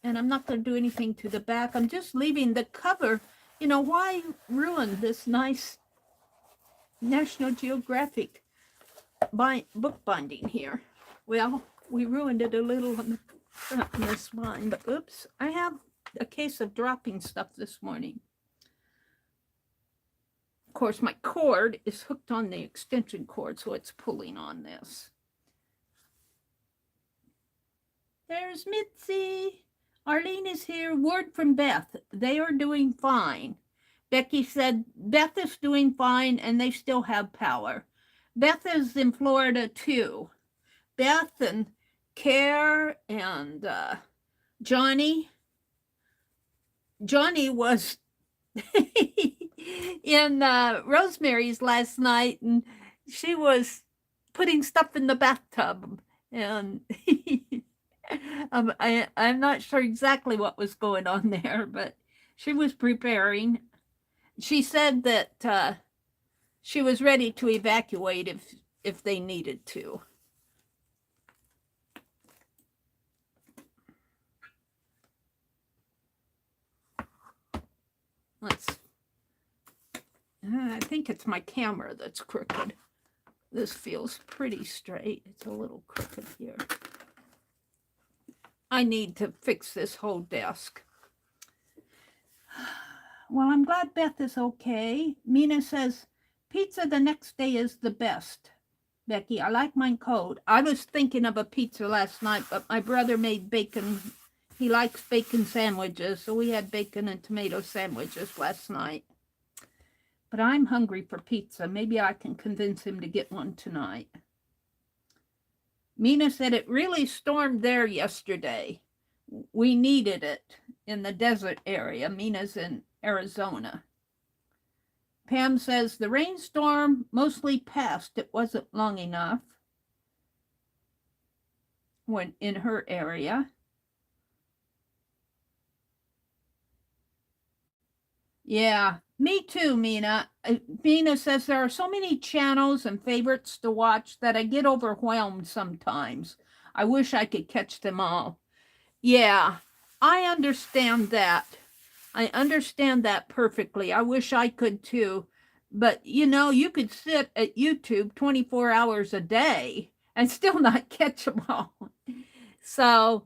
And I'm not going to do anything to the back. I'm just leaving the cover. You know, why ruin this nice National Geographic book binding here? Well, we ruined it a little on the front and the spine, but oops, I have a case of dropping stuff this morning. Of course, my cord is hooked on the extension cord, so it's pulling on this. There's Mitzi. Arlene is here. Word from Beth. They are doing fine. Becky said Beth is doing fine and they still have power. Beth is in Florida too. Beth and Care and Johnny. Johnny was in Rosemary's last night, and she was putting stuff in the bathtub, and I'm not sure exactly what was going on there, but she was preparing. She said that she was ready to evacuate if they needed to. I think it's my camera that's crooked. This feels pretty straight. It's a little crooked here. I need to fix this whole desk. Well, I'm glad Beth is okay. Mina says, pizza the next day is the best. Becky, I like mine cold. I was thinking of a pizza last night, but my brother made bacon. He likes bacon sandwiches, so we had bacon and tomato sandwiches last night. But I'm hungry for pizza. Maybe I can convince him to get one tonight. Mina said it really stormed there yesterday. We needed it in the desert area. Mina's in Arizona. Pam says the rainstorm mostly passed. It wasn't long enough when in her area. Yeah, me too, Mina. Mina says there are so many channels and favorites to watch that I get overwhelmed sometimes. I wish I could catch them all. Yeah, I understand that. I understand that perfectly. I wish I could too. But you know, you could sit at YouTube 24 hours a day and still not catch them all. So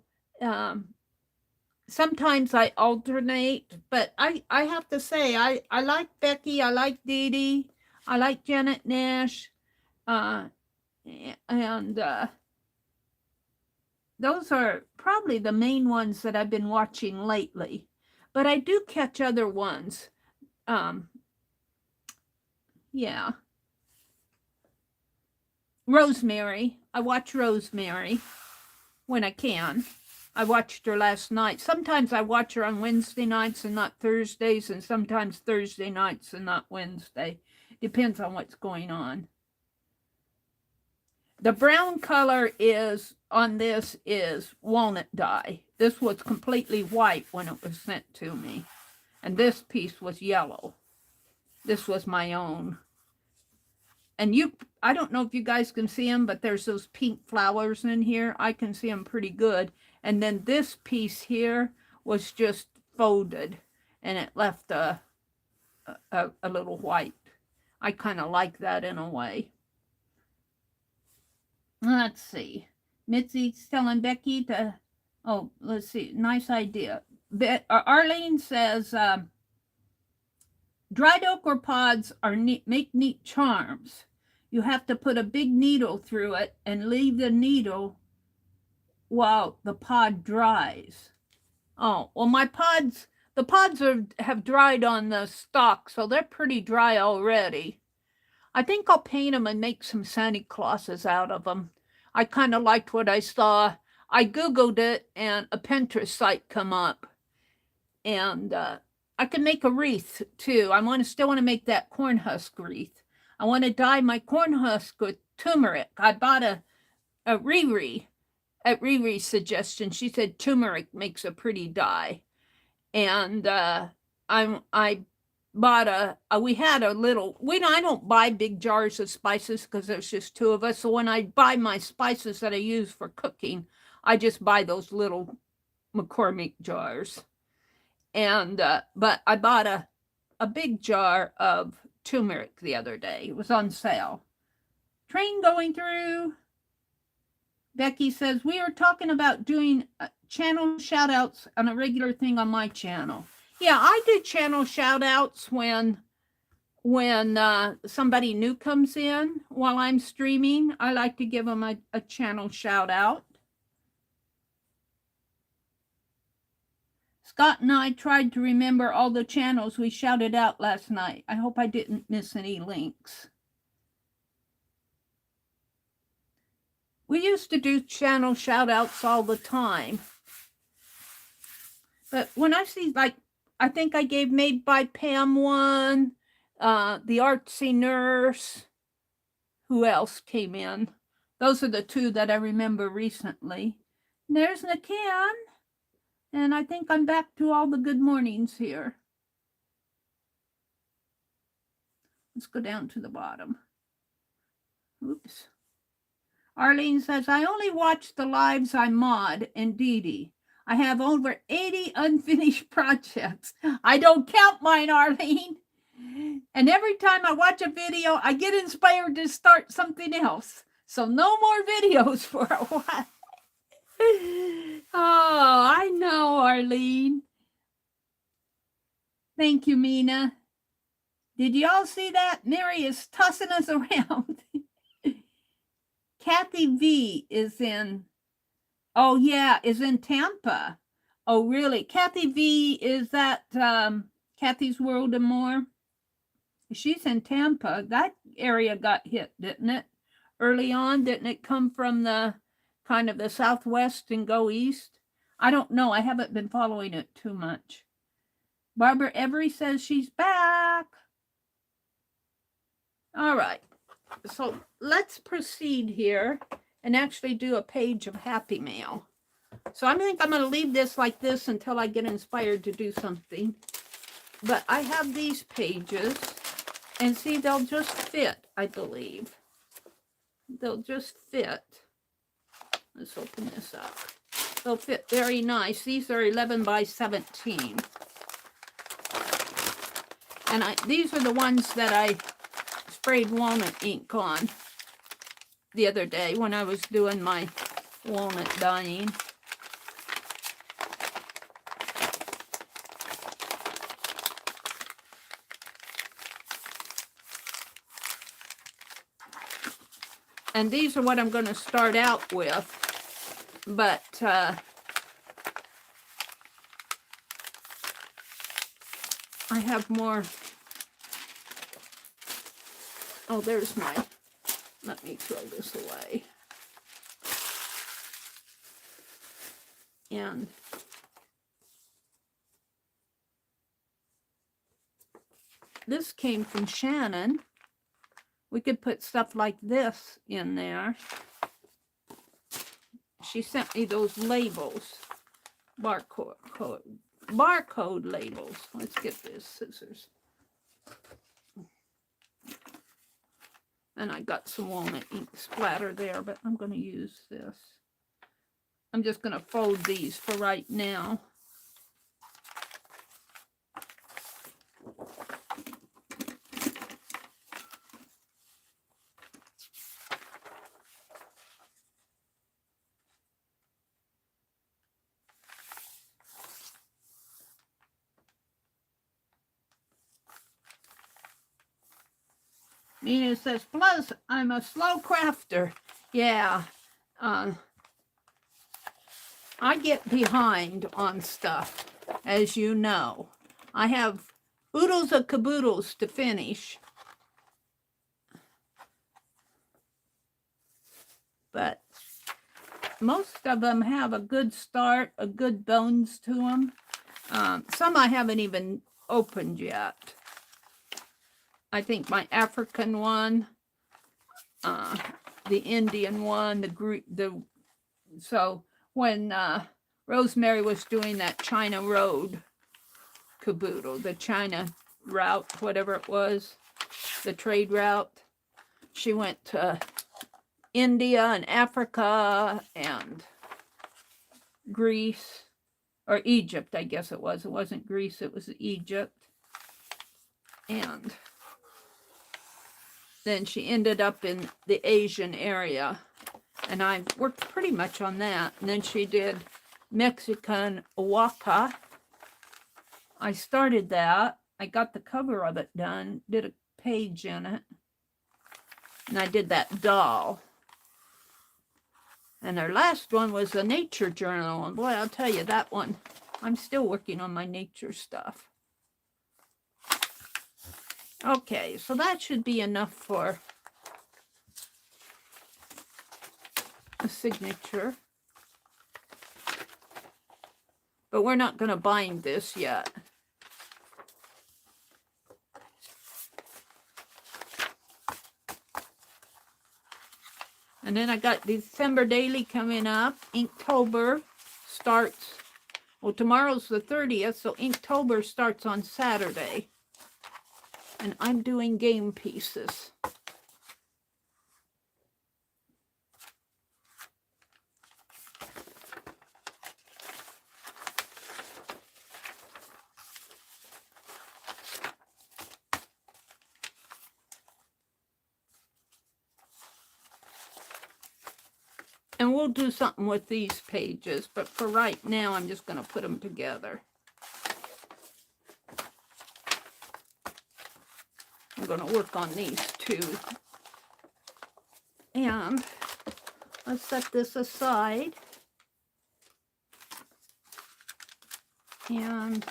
sometimes I alternate, but I have to say, I like Becky, I like Dee Dee, I like Janet Nash, and those are probably the main ones that I've been watching lately. But I do catch other ones. Yeah. Rosemary. I watch Rosemary when I can. I watched her last night. Sometimes I watch her on Wednesday nights and not Thursdays, and sometimes Thursday nights and not Wednesday. Depends on what's going on. The brown color is on this is walnut dye. This was completely white when it was sent to me. And this piece was yellow. This was my own. And I don't know if you guys can see them, but there's those pink flowers in here. I can see them pretty good. And then this piece here was just folded, and it left a little white. I kind of like that in a way. Let's see. Mitzi's telling Becky to, oh, let's see, nice idea. Arlene says, dried okra pods are make neat charms. You have to put a big needle through it and leave the needle while the pod dries. Oh, well, the pods have dried on the stalk, so they're pretty dry already. I think I'll paint them and make some Santa Clauses out of them. I kind of liked what I saw. I Googled it, and a Pinterest site come up. And I can make a wreath, too. I still want to make that corn husk wreath. I want to dye my corn husk with turmeric. I bought a Riri. At Riri's suggestion, she said turmeric makes a pretty dye. And I bought we had a little, I don't buy big jars of spices because there's just two of us. So when I buy my spices that I use for cooking, I just buy those little McCormick jars. And, but I bought a big jar of turmeric the other day. It was on sale. Train going through. Becky says, we are talking about doing channel shout outs on a regular thing on my channel. Yeah, I do channel shout outs when somebody new comes in while I'm streaming. I like to give them a channel shout out. Scott and I tried to remember all the channels we shouted out last night. I hope I didn't miss any links. We used to do channel shout outs all the time. But when I see, like, I think I gave Made by Pam one, the Artsy Nurse. Who else came in? Those are the two that I remember recently. And there's Nakan. And I think I'm back to all the good mornings here. Let's go down to the bottom. Oops. Arlene says, I only watch the lives I mod and Dee Dee. I have over 80 unfinished projects. I don't count mine, Arlene. And every time I watch a video, I get inspired to start something else. So no more videos for a while. Oh, I know, Arlene. Thank you, Mina. Did y'all see that? Meri is tossing us around. Kathy V is in, oh yeah, is in Tampa. Oh, really? Kathy V, is that Kathy's World and More? She's in Tampa. That area got hit, didn't it? Early on, didn't it come from the kind of the southwest and go east? I don't know. I haven't been following it too much. Barbara Every says she's back. All right. So let's proceed here and actually do a page of Happy Mail. So I think I'm going to leave this like this until I get inspired to do something. But I have these pages, and see, they'll just fit, I believe. They'll just fit. Let's open this up. They'll fit very nice. These are 11 by 17. And these are the ones that I sprayed walnut ink on the other day when I was doing my walnut dyeing. And these are what I'm going to start out with, but I have more. Oh, there's my, let me throw this away. And this came from Shannon. We could put stuff like this in there. She sent me those labels, barcode labels. Let's get this scissors. And I got some walnut ink splatter there, but I'm going to use this. I'm just going to fold these for right now. Nina says, plus, I'm a slow crafter. Yeah. I get behind on stuff, as you know. I have oodles of caboodles to finish. But most of them have a good start, a good bones to them. Some I haven't even opened yet. I think my African one, the Indian one, so when Rosemary was doing that China Road caboodle, the China route, whatever it was, the trade route, she went to India and Africa and Greece, or Egypt, I guess it was. It wasn't Greece, it was Egypt. And then she ended up in the Asian area. And I worked pretty much on that. And then she did Mexican Oaxaca. I started that. I got the cover of it done, did a page in it. And I did that doll. And her last one was a nature journal. And boy, I'll tell you, that one, I'm still working on my nature stuff. Okay, so that should be enough for a signature. But we're not going to bind this yet. And then I got December Daily coming up. Inktober starts, well, tomorrow's the 30th, so Inktober starts on Saturday. And I'm doing game pieces. And we'll do something with these pages, but for right now, I'm just going to put them together. going to work on these two. And let's set this aside. And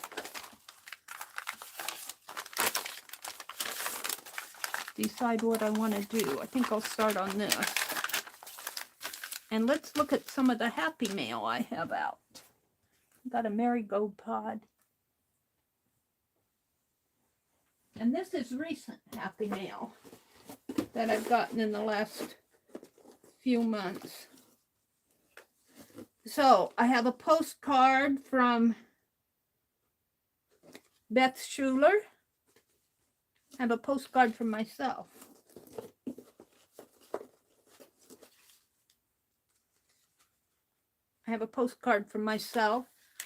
decide what I want to do. I think I'll start on this. And let's look at some of the happy mail I have out. Got a marigold pod. And this is recent happy mail that I've gotten in the last few months. So I have a postcard from Beth Schuler. I have a postcard from myself. I have a postcard from myself.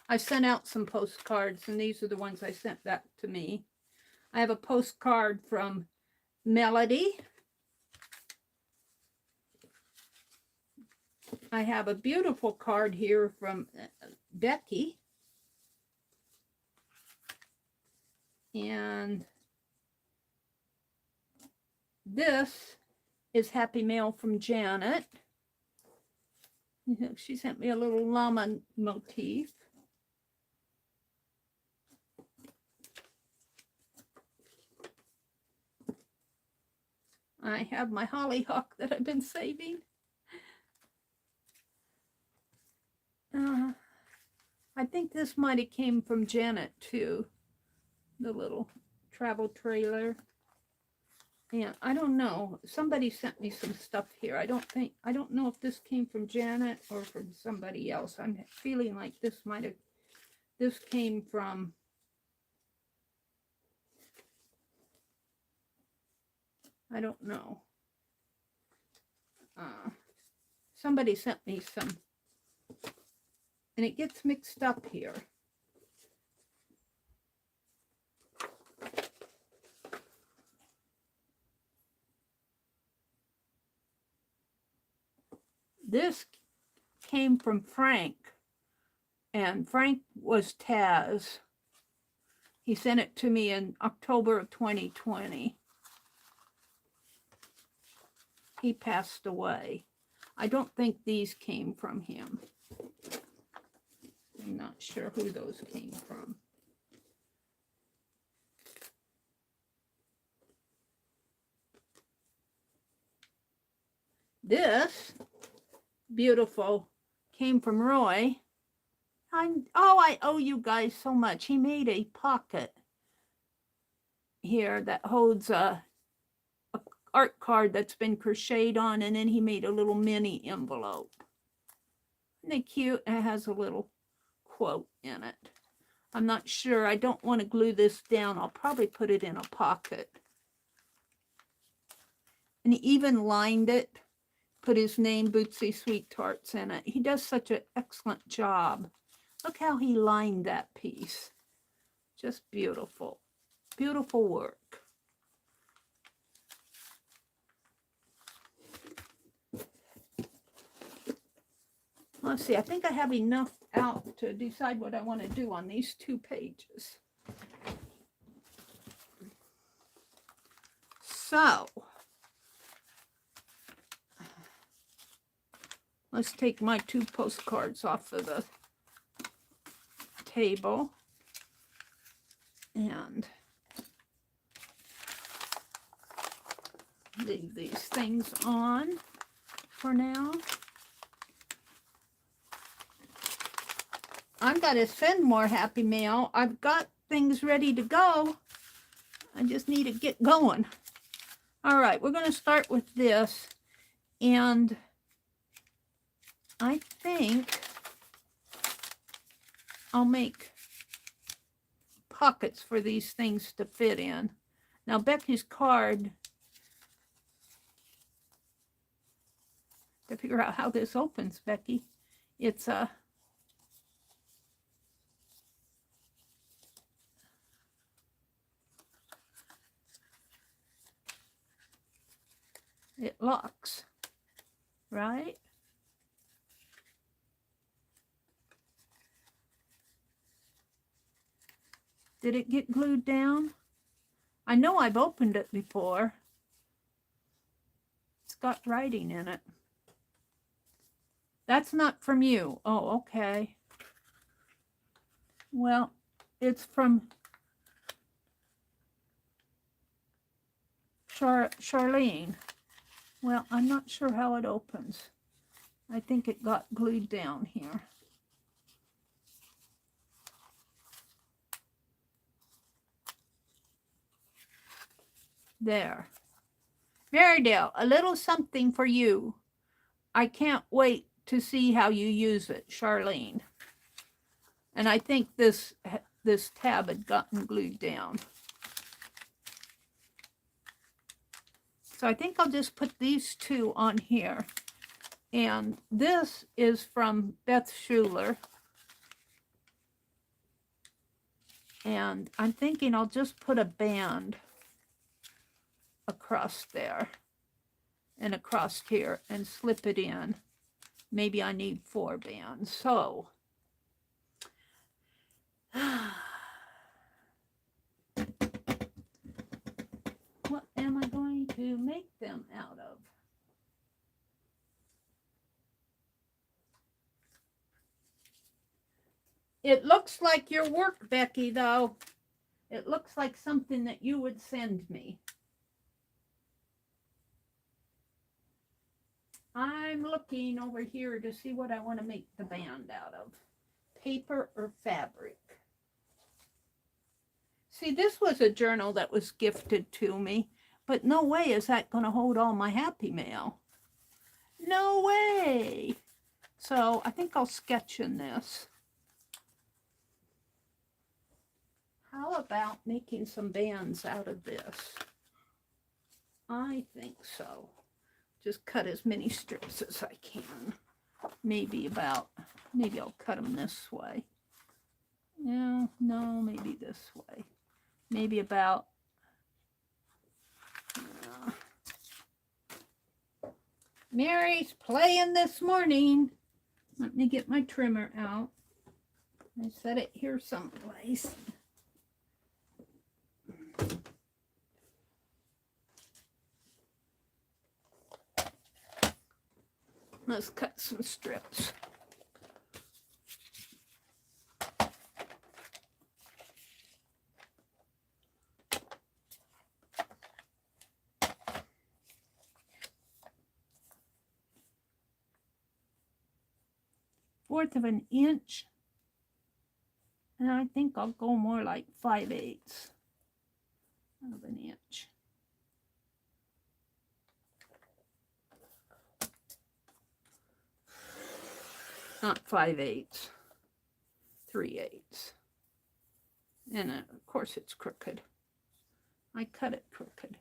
I sent out some postcards, and these are the ones I sent back to me. I have a postcard from Melody. I have a beautiful card here from Becky. And this is happy mail from Janet. She sent me a little llama motif. I have my hollyhock that I've been saving. I think this might have came from Janet too. The little travel trailer. And I don't know. Somebody sent me some stuff here. I don't know if this came from Janet or from somebody else. I'm feeling like this came from I don't know. Somebody sent me some, and it gets mixed up here. This came from Frank, and Frank was Taz. He sent it to me in October of 2020. He passed away. I don't think these came from him. I'm not sure who those came from. This beautiful came from Roy. I owe you guys so much. He made a pocket here that holds a art card that's been crocheted on, and then he made a little mini envelope. Isn't it cute? It has a little quote in it. I'm not sure. I don't want to glue this down. I'll probably put it in a pocket. And he even lined it, put his name, Bootsy Sweet Tarts, in it. He does such an excellent job. Look how he lined that piece. Just beautiful. Beautiful work. Let's see, I think I have enough out to decide what I want to do on these 2 pages. So, let's take my 2 postcards off of the table and leave these things on for now. I've got to send more happy mail. I've got things ready to go. I just need to get going. All right, we're going to start with this. And I think I'll make pockets for these things to fit in. Now, Becky's card, to figure out how this opens, Becky. It's a it locks, right? Did it get glued down? I know I've opened it before. It's got writing in it. That's not from you. Oh, okay. Well, it's from Charlene. Well, I'm not sure how it opens. I think it got glued down here. There. Meridel, a little something for you. I can't wait to see how you use it, Charlene. And I think this tab had gotten glued down. So I think I'll just put these two on here. And this is from Beth Schuler. And I'm thinking I'll just put a band across there and across here and slip it in. Maybe I need 4 bands. So what am I going to make them out of? It looks like your work, Becky, though. It looks like something that you would send me. I'm looking over here to see what I want to make the band out of. Paper or fabric. See, this was a journal that was gifted to me, but no way is that going to hold all my happy mail. No way. So I think I'll sketch in this. How about making some bands out of this? I think so. Just cut as many strips as I can. Maybe I'll cut them this way. No, maybe this way. Maybe about, Mary's playing this morning. Let me get my trimmer out. I set it here someplace. Let's cut some strips. Fourth of an inch. And I think I'll go more like 5/8 of an inch. Not 5/8, 3/8. And of course it's crooked. I cut it crooked.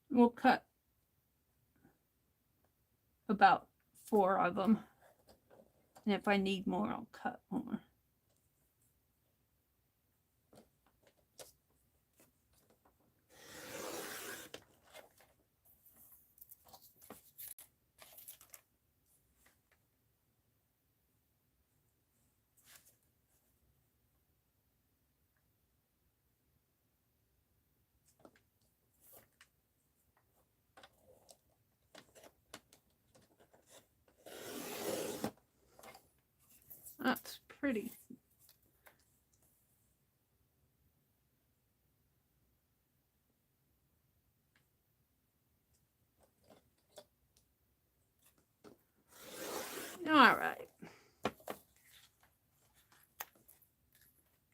We'll cut about 4 of them. And if I need more, I'll cut more. That's pretty. All right.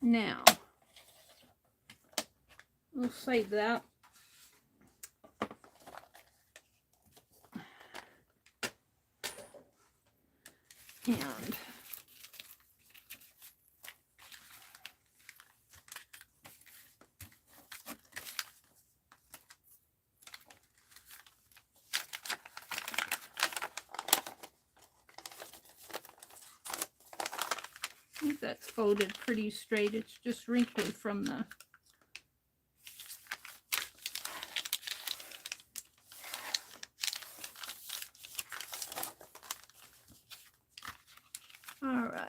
Now, we'll save that. And I think that's folded pretty straight. It's just wrinkly from the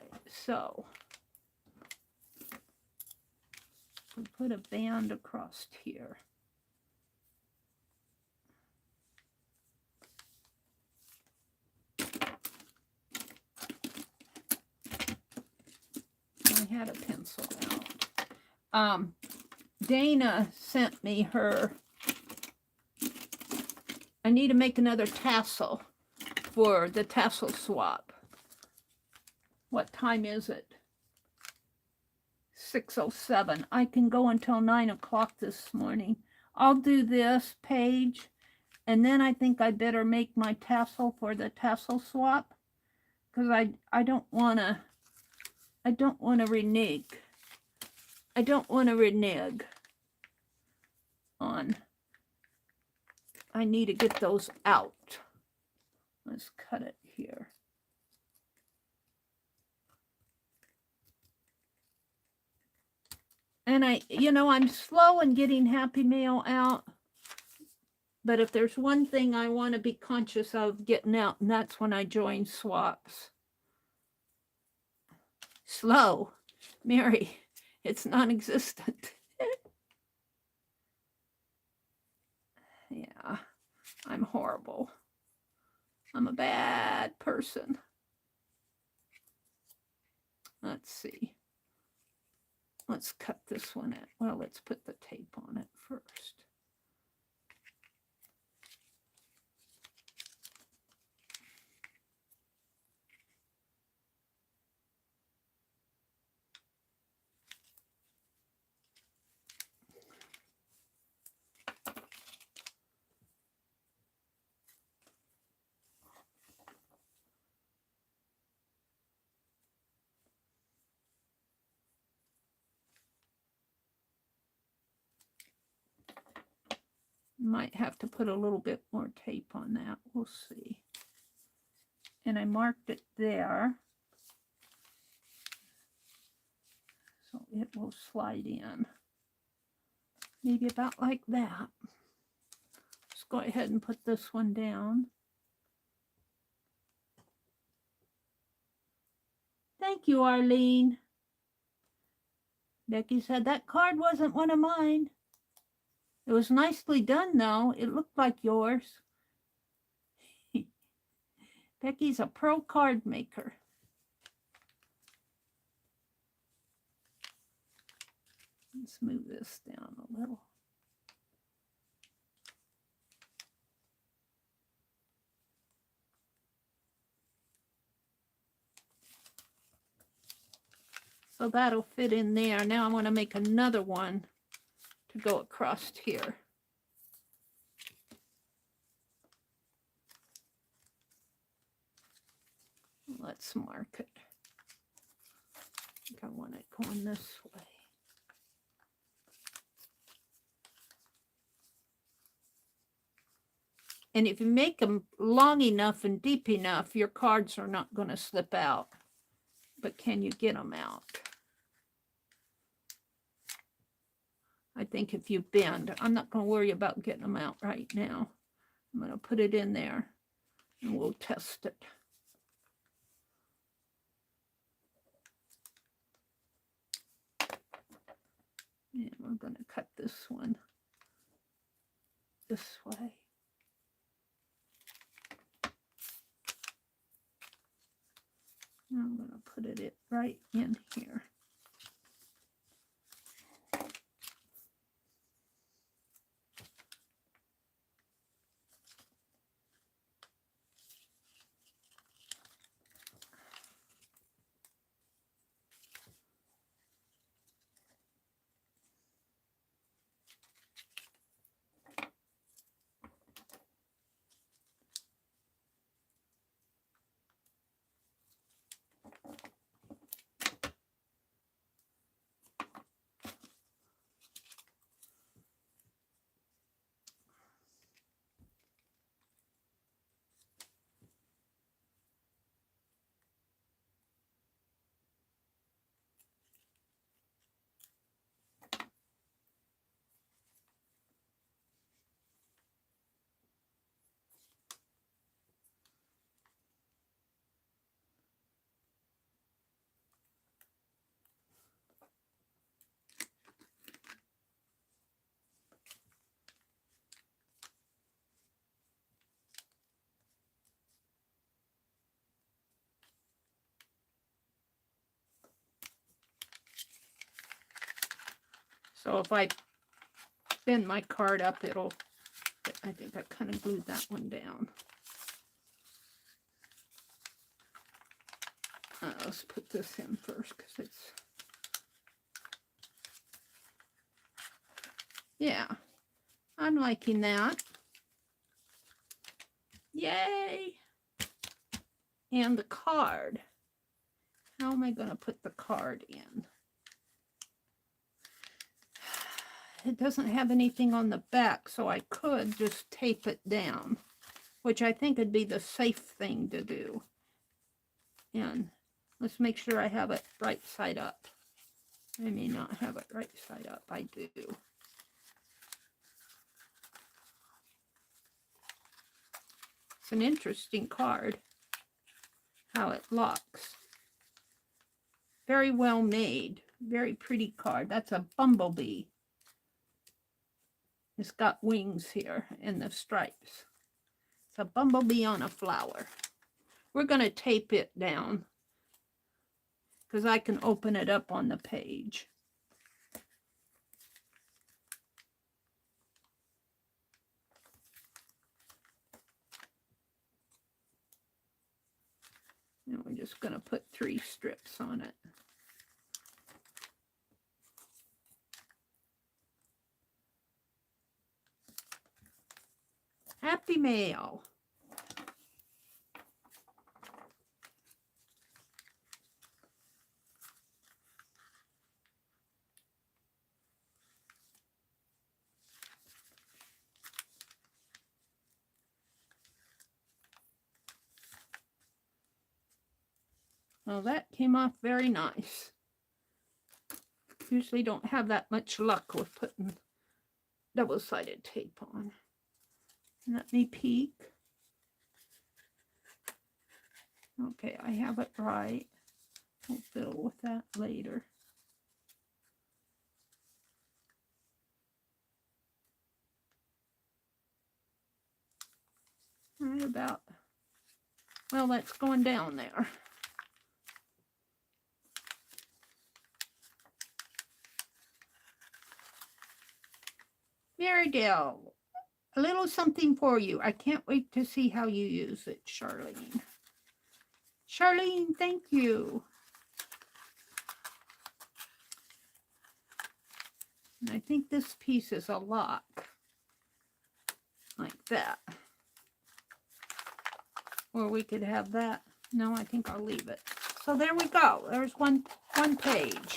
right, so we put a band across here. I had a pencil out. Dana sent me her. I need to make another tassel for the tassel swap. What time is it? 6:07. I can go until 9 o'clock this morning. I'll do this page, and then I think I better make my tassel for the tassel swap, because I don't want to renege. I don't want to renege on. I need to get those out. Let's cut it here. And I'm slow in getting Happy Mail out. But if there's one thing I want to be conscious of getting out, and that's when I join swaps. Slow. Meri, it's non-existent. Yeah, I'm horrible. I'm a bad person. Let's see. Let's cut this one out. Well, let's put the tape on it first. Might have to put a little bit more tape on that. We'll see. And I marked it there, so it will slide in. Maybe about like that. Let's go ahead and put this one down. Thank you, Arlene. Becky said that card wasn't one of mine. It was nicely done, though. It looked like yours. Becky's a pro card maker. Let's move this down a little. So that'll fit in there. Now I want to make another one to go across here. Let's mark it. I think I want it going this way. And if you make them long enough and deep enough, your cards are not going to slip out. But can you get them out? I think if you bend, I'm not going to worry about getting them out right now. I'm going to put it in there and we'll test it. And we're going to cut this one this way. I'm going to put it right in here. So if I bend my card up, it'll, I think I kind of glued that one down. Let's put this in first because it's, yeah, I'm liking that. Yay! And the card. How am I going to put the card in? It doesn't have anything on the back, so I could just tape it down, which I think would be the safe thing to do. And let's make sure I have it right side up. I may not have it right side up. I do. It's an interesting card, how it locks. Very well made. Very pretty card. That's a bumblebee. It's got wings here and the stripes. It's a bumblebee on a flower. We're going to tape it down because I can open it up on the page. And we're just going to put 3 strips on it. Happy Mail. Well, that came off very nice. Usually don't have that much luck with putting double-sided tape on. Let me peek. Okay, I have it right. We'll fiddle with that later. Right about, well, that's going down there. Meridel, a little something for you. I can't wait to see how you use it, Charlene. Charlene, thank you. And I think this piece is a lock, like that. Or we could have that. No, I think I'll leave it. So there we go. There's one page.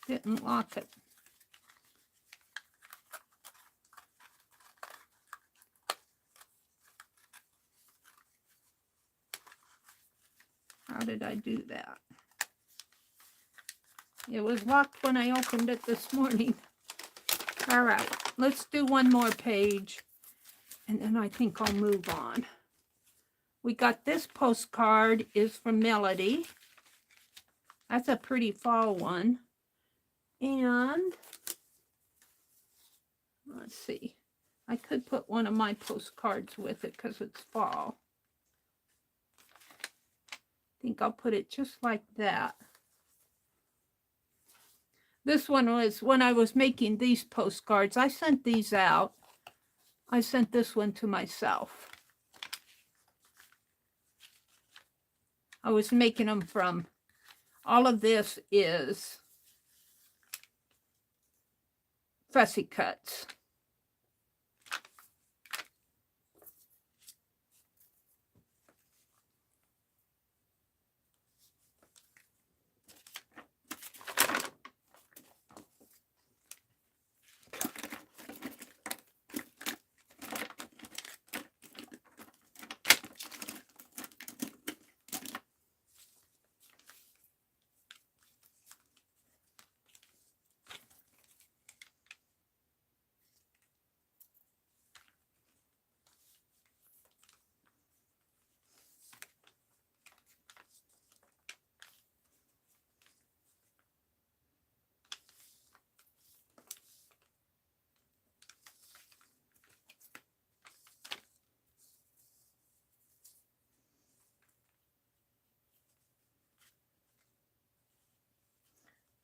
Didn't lock it. How did I do that? It was locked when I opened it this morning. All right, let's do one more page, and then I think I'll move on. We got this postcard is from Melody. That's a pretty fall one. And let's see. I could put one of my postcards with it because it's fall. I think I'll put it just like that. This one was when I was making these postcards. I sent these out. I sent this one to myself. I was making them from, all of this is fussy cuts.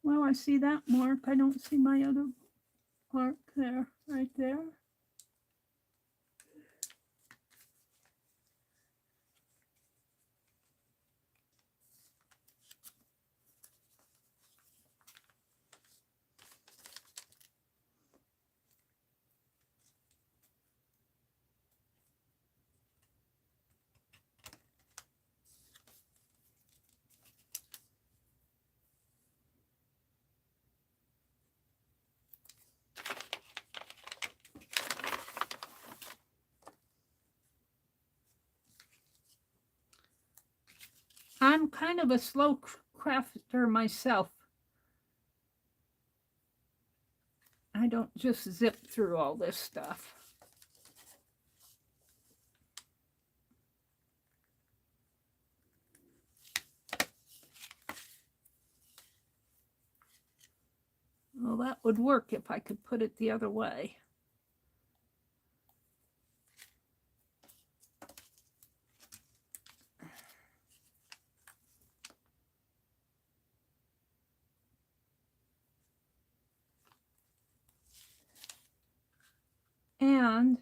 Well, I see that mark. I don't see my other mark there, right there. I'm kind of a slow crafter myself. I don't just zip through all this stuff. Well, that would work if I could put it the other way. And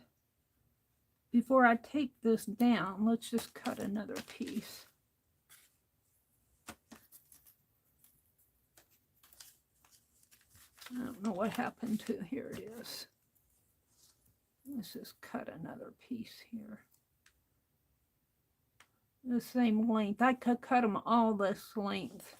before I take this down, let's just cut another piece. I don't know what happened to, here it is. Let's just cut another piece here. The same length. I could cut them all this length.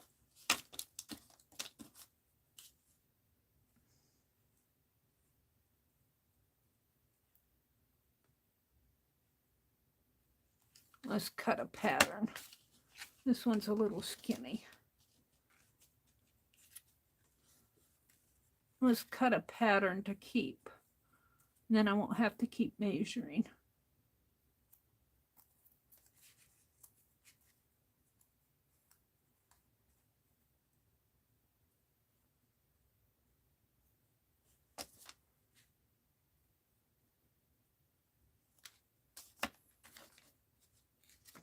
Let's cut a pattern. This one's a little skinny. Let's cut a pattern to keep. And then I won't have to keep measuring.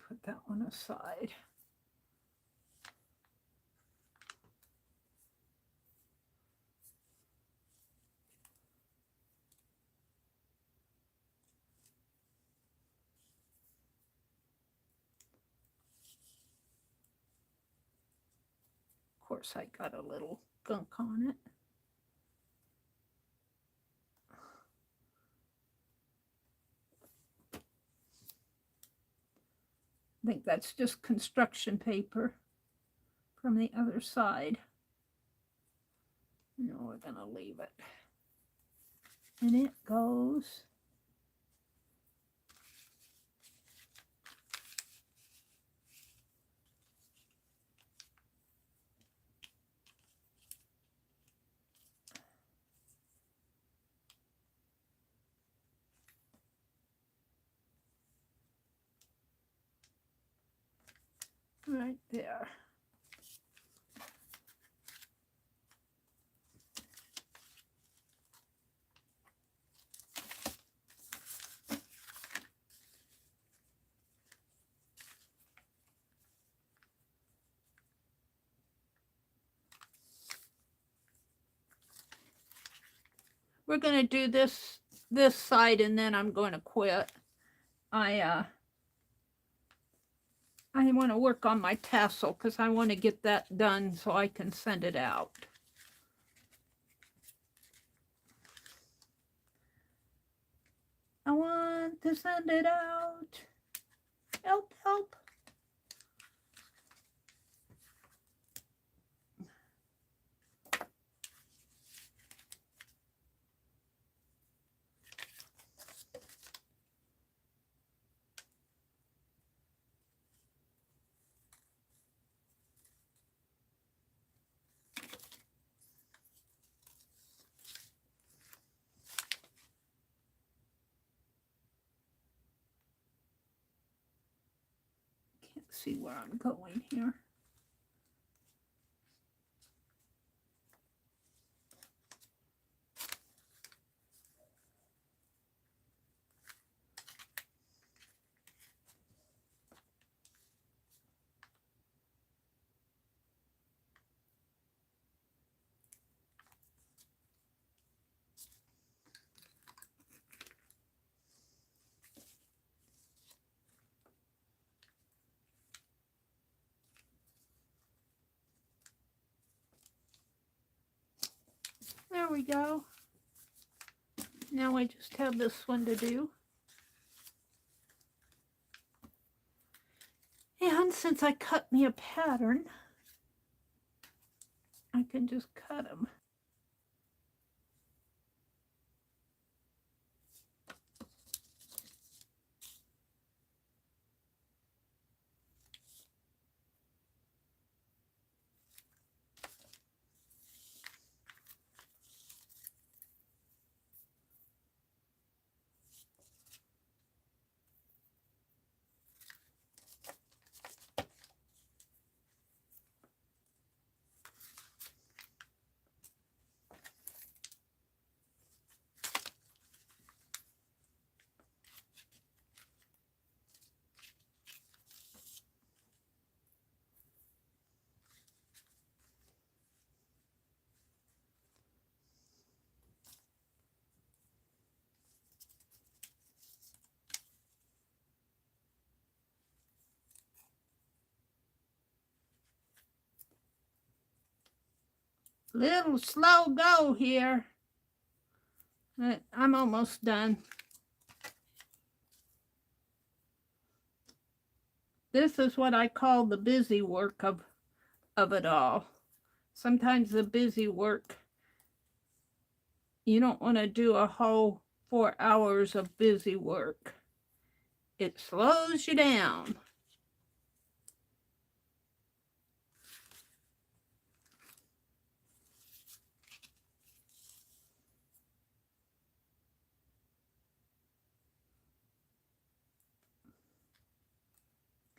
Put that one aside. Of course, I got a little gunk on it. I think that's just construction paper from the other side. No, we're gonna leave it. And it goes right there. We're going to do this side and then I'm going to quit. I want to work on my tassel because I want to get that done so I can send it out. I want to send it out. Help, help. Can't see where I'm going here. There we go. Now I just have this one to do. And since I cut me a pattern, I can just cut them. Little slow go here. I'm almost done. This is what I call the busy work of it all. Sometimes the busy work, you don't want to do a whole 4 hours of busy work. It slows you down.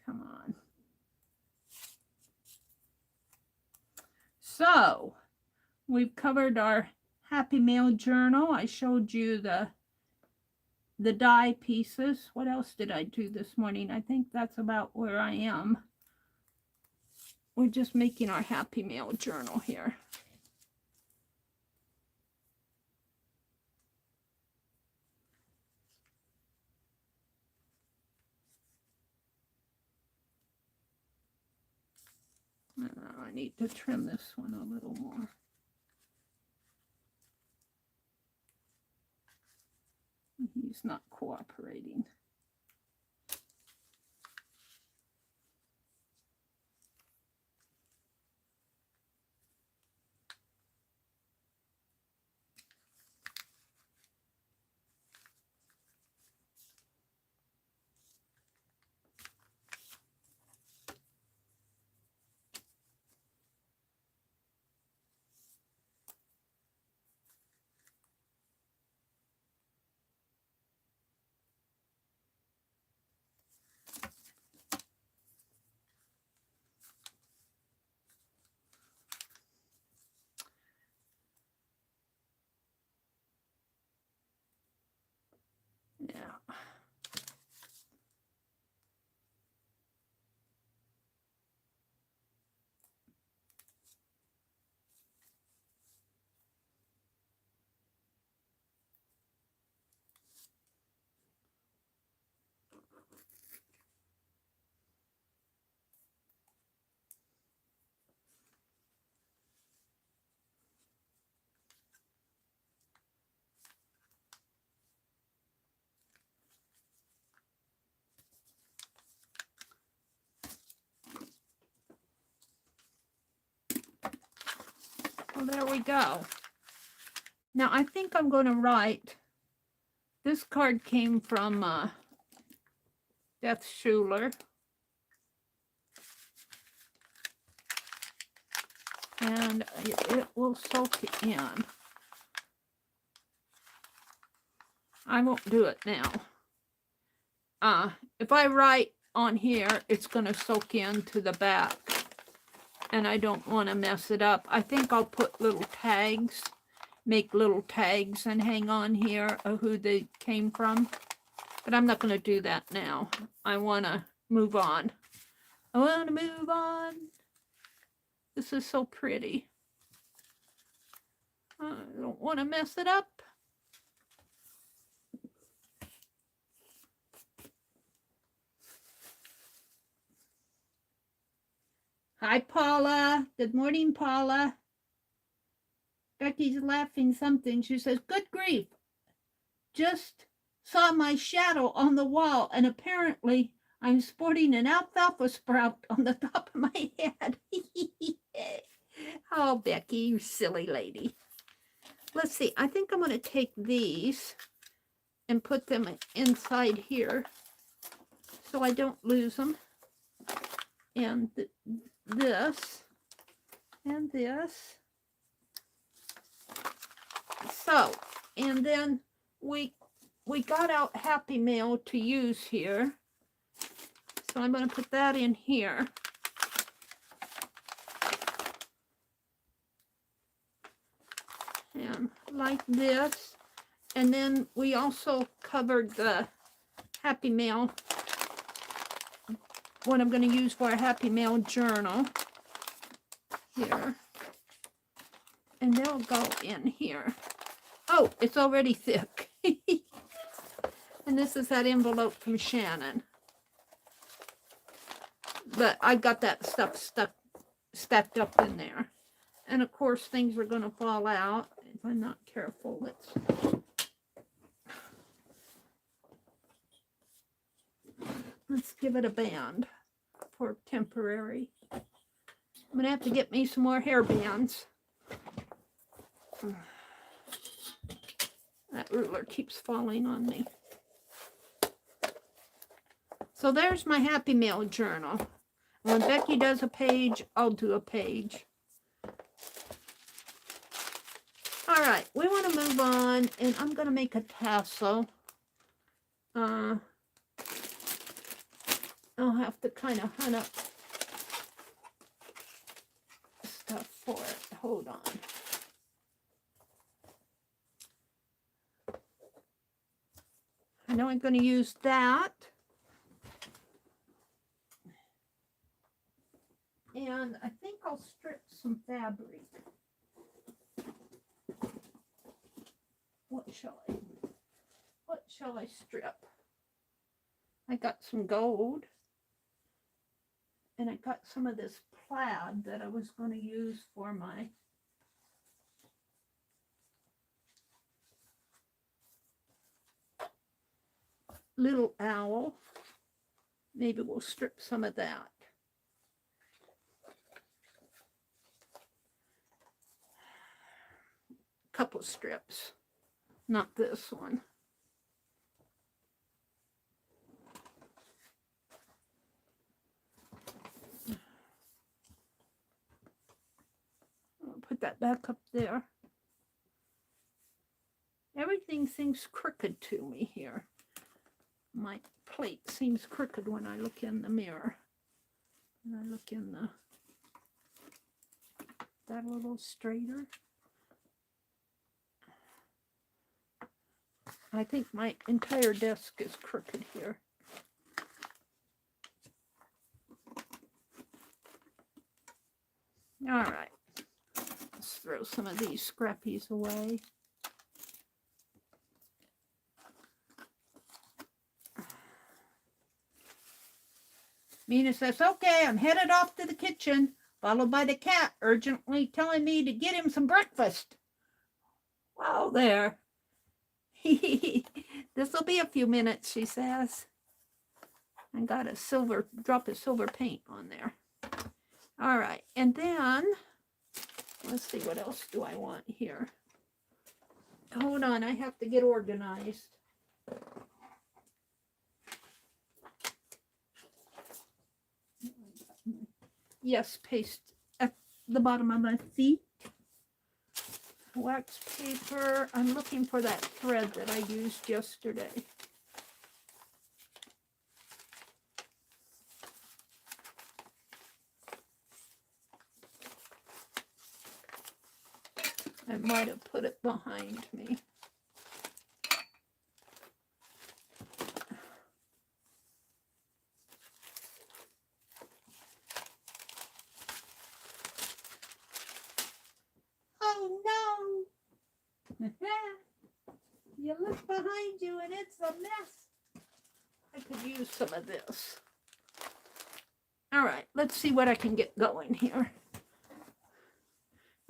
Come on. So, we've covered our Happy Mail journal. I showed you the die pieces. What else did I do this morning? I think that's about where I am. We're just making our Happy Mail journal here. I need to trim this one a little more. He's not cooperating. Yeah. Well, there we go. Now, I think I'm going to write, this card came from Death Schuler. And it will soak in. I won't do it now. If I write on here, it's going to soak into the back. And I don't want to mess it up. I think I'll put little tags, make little tags and hang on here of who they came from. But I'm not going to do that now. I want to move on. I want to move on. This is so pretty. I don't want to mess it up. Hi, Paula. Good morning, Paula. Becky's laughing something. She says, good grief. Just saw my shadow on the wall, and apparently I'm sporting an alfalfa sprout on the top of my head. Oh, Becky, you silly lady. Let's see. I think I'm going to take these and put them inside here so I don't lose them. And this and this. So, and then we got out Happy Mail to use here. So I'm going to put that in here. And like this. And then we also covered the Happy Mail, what I'm going to use for a Happy Mail journal here. And they'll go in here. Oh, it's already thick. And this is that envelope from Shannon. But I got that stuff stacked up in there. And of course, things are going to fall out if I'm not careful. Let's give it a band for temporary. I'm going to have to get me some more hair bands. That ruler keeps falling on me. So there's my Happy Mail journal. When Becky does a page, I'll do a page. All right, we want to move on, and I'm going to make a tassel. I'll have to kind of hunt up stuff for it. Hold on. I know I'm going to use that. And I think I'll strip some fabric. What shall I strip? I got some gold. And I got some of this plaid that I was going to use for my little owl. Maybe we'll strip some of that. Couple strips, not this one. I'll put that back up there. Everything seems crooked to me here. My plate seems crooked when I look in the mirror. And I look in that a little straighter. I think my entire desk is crooked here. All right. Let's throw some of these scrappies away. Mina says, okay, I'm headed off to the kitchen, followed by the cat urgently telling me to get him some breakfast. Wow, there. This will be a few minutes, she says. I got a drop of silver paint on there. All right, and then, let's see, what else do I want here? Hold on, I have to get organized. Yes, paste at the bottom of my feet. Wax paper. I'm looking for that thread that I used yesterday. I might have put it behind me. Oh no! You look behind you and it's a mess. I could use some of this. All right, let's see what I can get going here.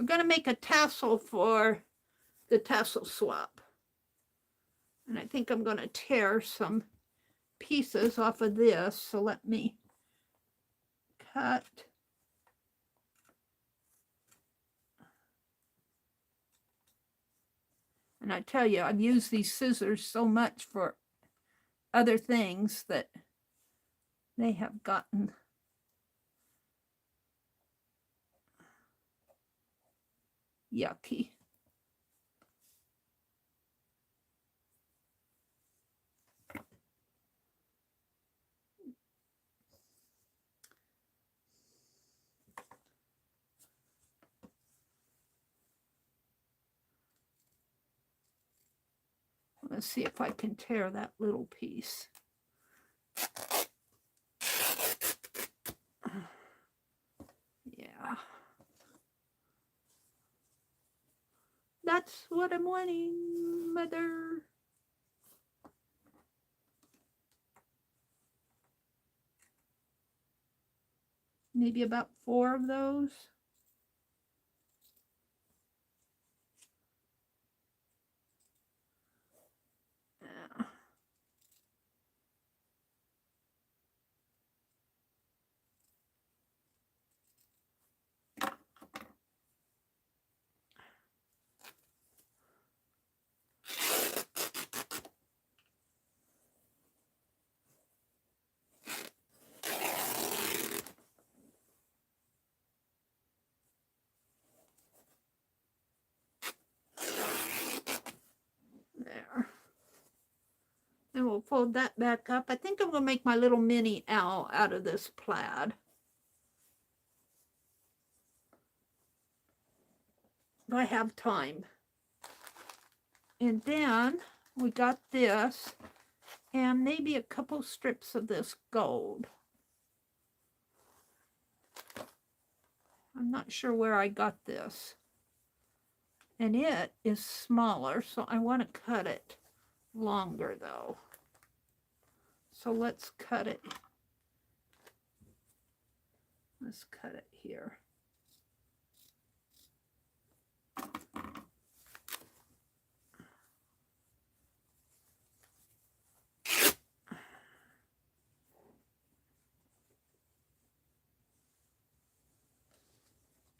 We're going to make a tassel for the tassel swap. And I think I'm going to tear some pieces off of this. So let me cut. And I tell you, I've used these scissors so much for other things that they have gotten yucky. Let's see if I can tear that little piece. Yeah. That's what I'm wanting, Mother. Maybe about 4 of those. Yeah. There. And we'll fold that back up. I think I'm going to make my little mini owl out of this plaid. If I have time. And then we got this and maybe a couple strips of this gold. I'm not sure where I got this. And it is smaller, so I want to cut it longer though. So let's cut it. Let's cut it here.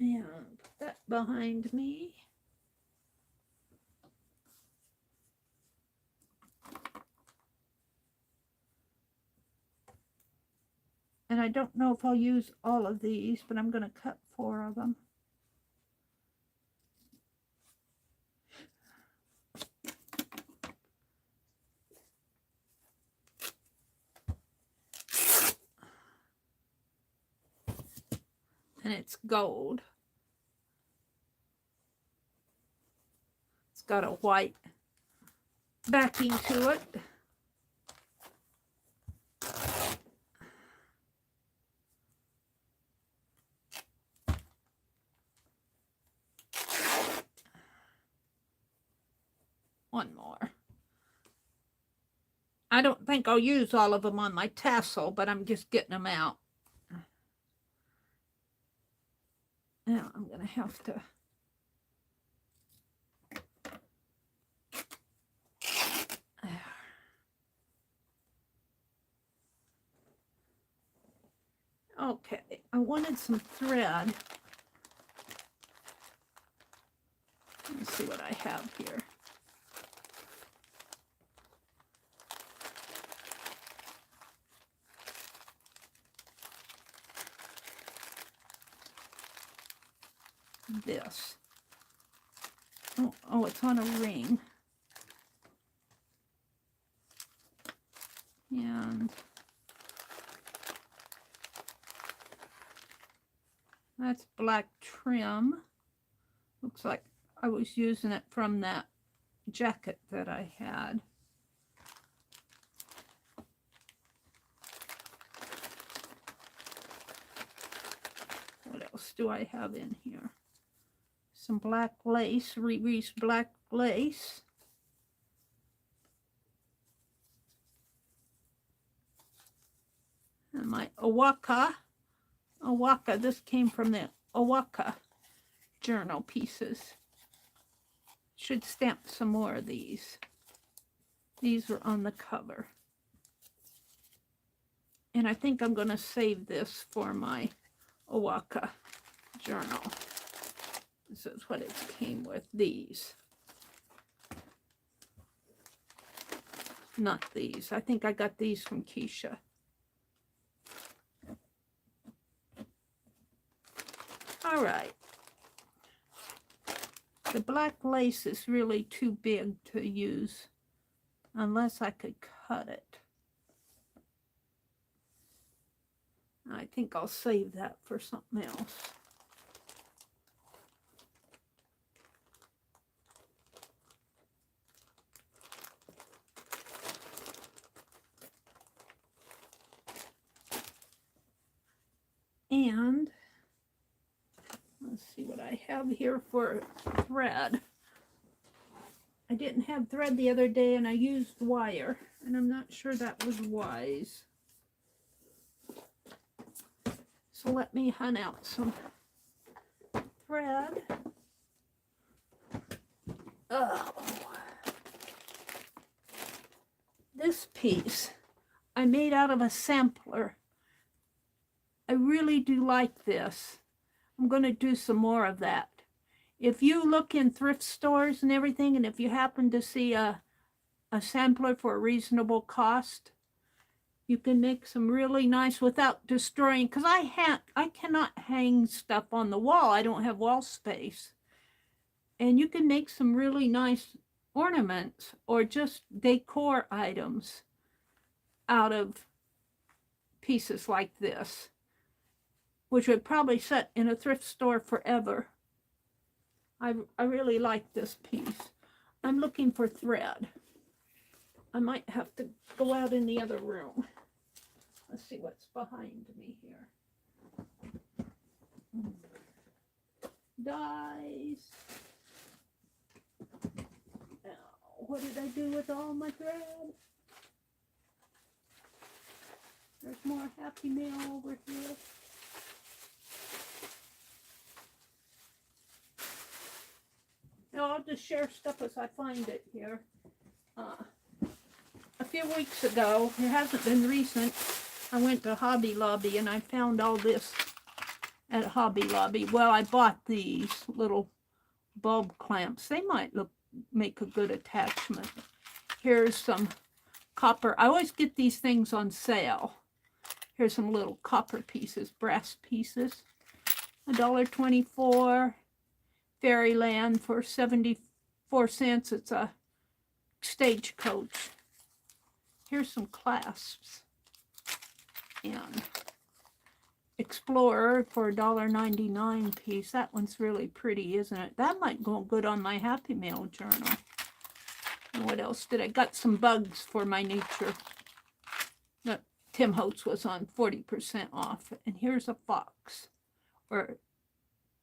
And put that behind me. And I don't know if I'll use all of these, but I'm going to cut 4 of them. And it's gold. It's got a white backing to it. One more. I don't think I'll use all of them on my tassel, but I'm just getting them out. Now I'm going to have to okay, I wanted some thread. Let's see what I have here. This. Oh, it's on a ring. And that's black trim. Looks like I was using it from that jacket that I had. What else do I have in here? Some black lace, Riri's black lace. And my Awaka. This came from the Awaka journal pieces. Should stamp some more of these. These are on the cover. And I think I'm going to save this for my Owaka journal. This is what it came with, these. Not these. I think I got these from Keisha. All right. The black lace is really too big to use unless I could cut it. I think I'll save that for something else. And let's see what I have here for thread. I didn't have thread the other day and I used wire, and I'm not sure that was wise. So let me hunt out some thread. Oh. This piece I made out of a sampler. I really do like this. I'm going to do some more of that. If you look in thrift stores and everything, and if you happen to see a sampler for a reasonable cost, you can make some really nice without destroying, because I cannot hang stuff on the wall. I don't have wall space. And you can make some really nice ornaments or just decor items out of pieces like this, which would probably sit in a thrift store forever. I really like this piece. I'm looking for thread. I might have to go out in the other room. Let's see what's behind me here. Dies. Now, what did I do with all my thread? There's more Happy Mail over here. Now I'll just share stuff as I find it here. A few weeks ago, it hasn't been recent, I went to Hobby Lobby and I found all this at Hobby Lobby. Well, I bought these little bulb clamps. They might make a good attachment. Here's some copper. I always get these things on sale. Here's some little copper pieces, brass pieces. $1.24. Fairyland for 74 cents. It's a stagecoach. Here's some clasps. And Explorer for $1.99 piece. That one's really pretty, isn't it? That might go good on my Happy Mail journal. And what else did I got? Some bugs for my nature. No, Tim Holtz was on 40% off. And here's a fox. Or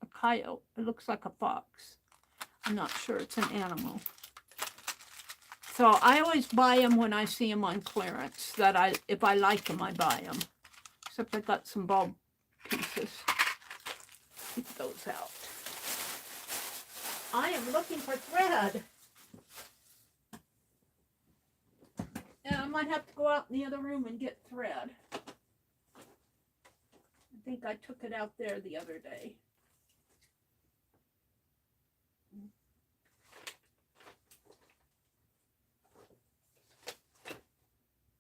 a coyote. It looks like a fox. I'm not sure it's an animal. So I always buy them when I see them on clearance. If I like them, I buy them. Except I got some bulb pieces. Keep those out. I am looking for thread. And I might have to go out in the other room and get thread. I think I took it out there the other day.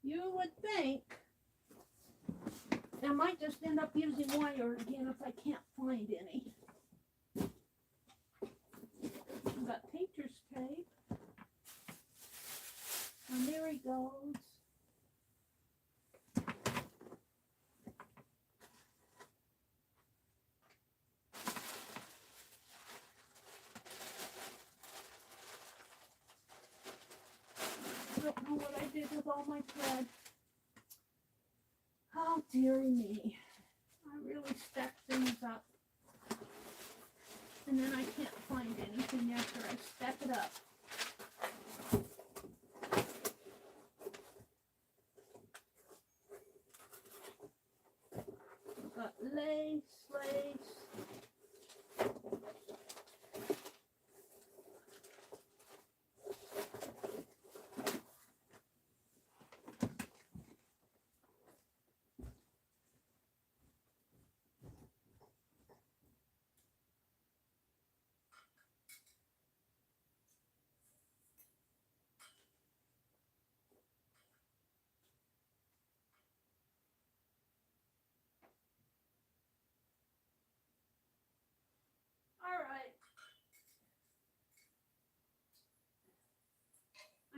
You would think I might just end up using wire again if I can't find any. I've got painter's tape. And there he goes. I don't know what I did with all my thread. Oh, dearie me. I really stacked things up. And then I can't find anything after I stack it up. I've got lace.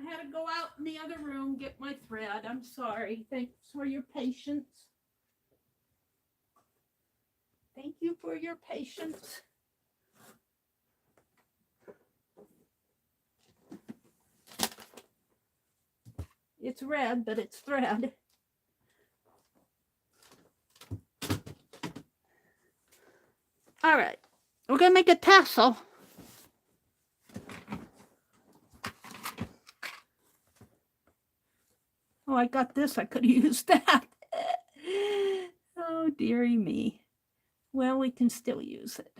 I had to go out in the other room, get my thread. I'm sorry. Thanks for your patience. Thank you for your patience. It's red, but it's thread. All right, we're gonna make a tassel. Oh, I got this. I could have used that. Oh, dearie me. Well, we can still use it.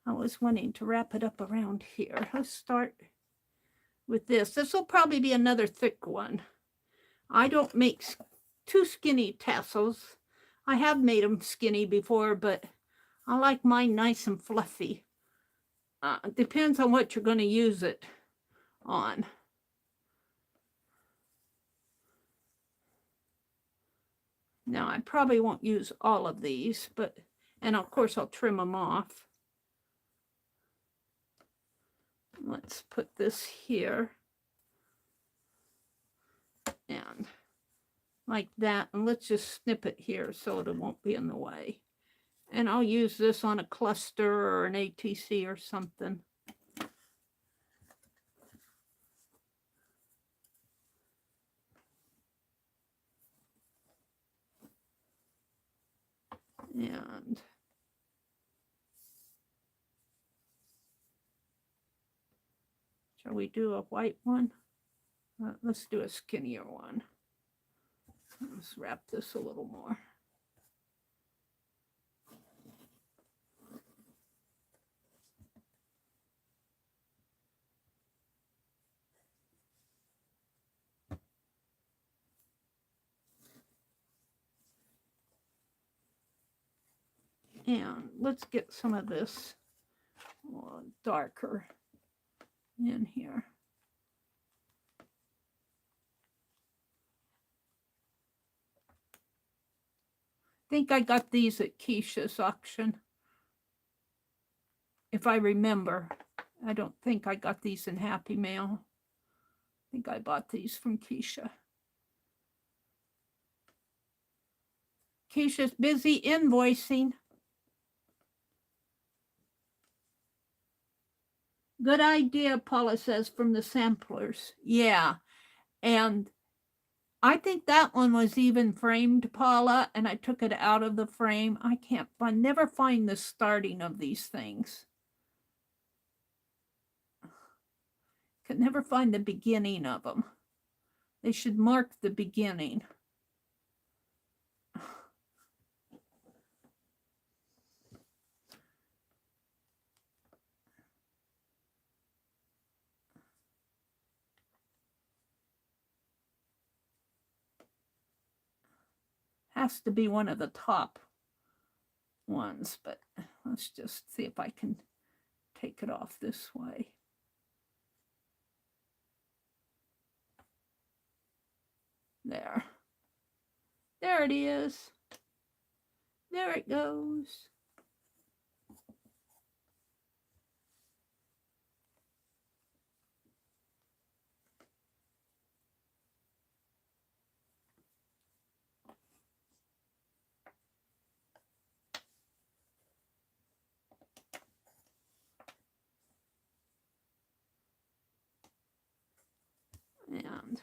I was wanting to wrap it up around here. Let's start with this. This will probably be another thick one. I don't make too skinny tassels. I have made them skinny before, but I like mine nice and fluffy. It depends on what you're going to use it on. Now, I probably won't use all of these, but, and of course I'll trim them off. Let's put this here. And like that, and let's just snip it here so it won't be in the way. And I'll use this on a cluster or an ATC or something. And shall we do a white one? Let's do a skinnier one. Let's wrap this a little more. And let's get some of this darker in here. I think I got these at Keisha's auction. If I remember. I don't think I got these in Happy Mail. I think I bought these from Keisha. Keisha's busy invoicing. Good idea, Paula says, from the samplers. Yeah. And I think that one was even framed, Paula, and I took it out of the frame. I never find the starting of these things. Could never find the beginning of them. They should mark the beginning. Has to be one of the top ones, but let's just see if I can take it off this way. There. There it is. There it goes. And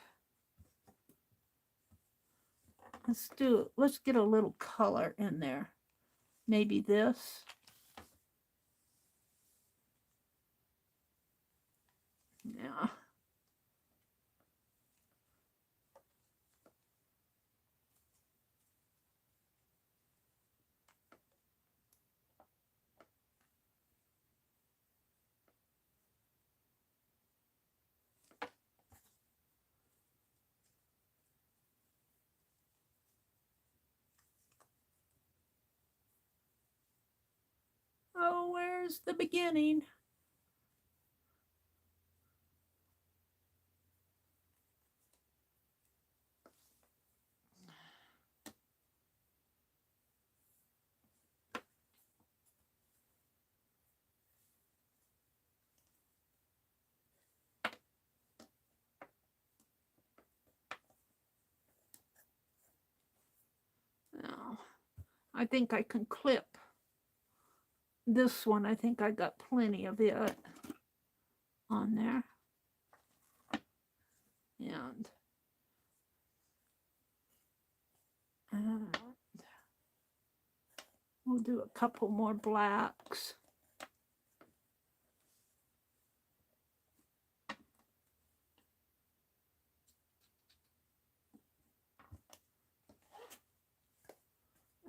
let's get a little color in there. Maybe this. Yeah. Oh, where's the beginning? I think I can clip this one. I think I got plenty of it on there. And we'll do a couple more blacks.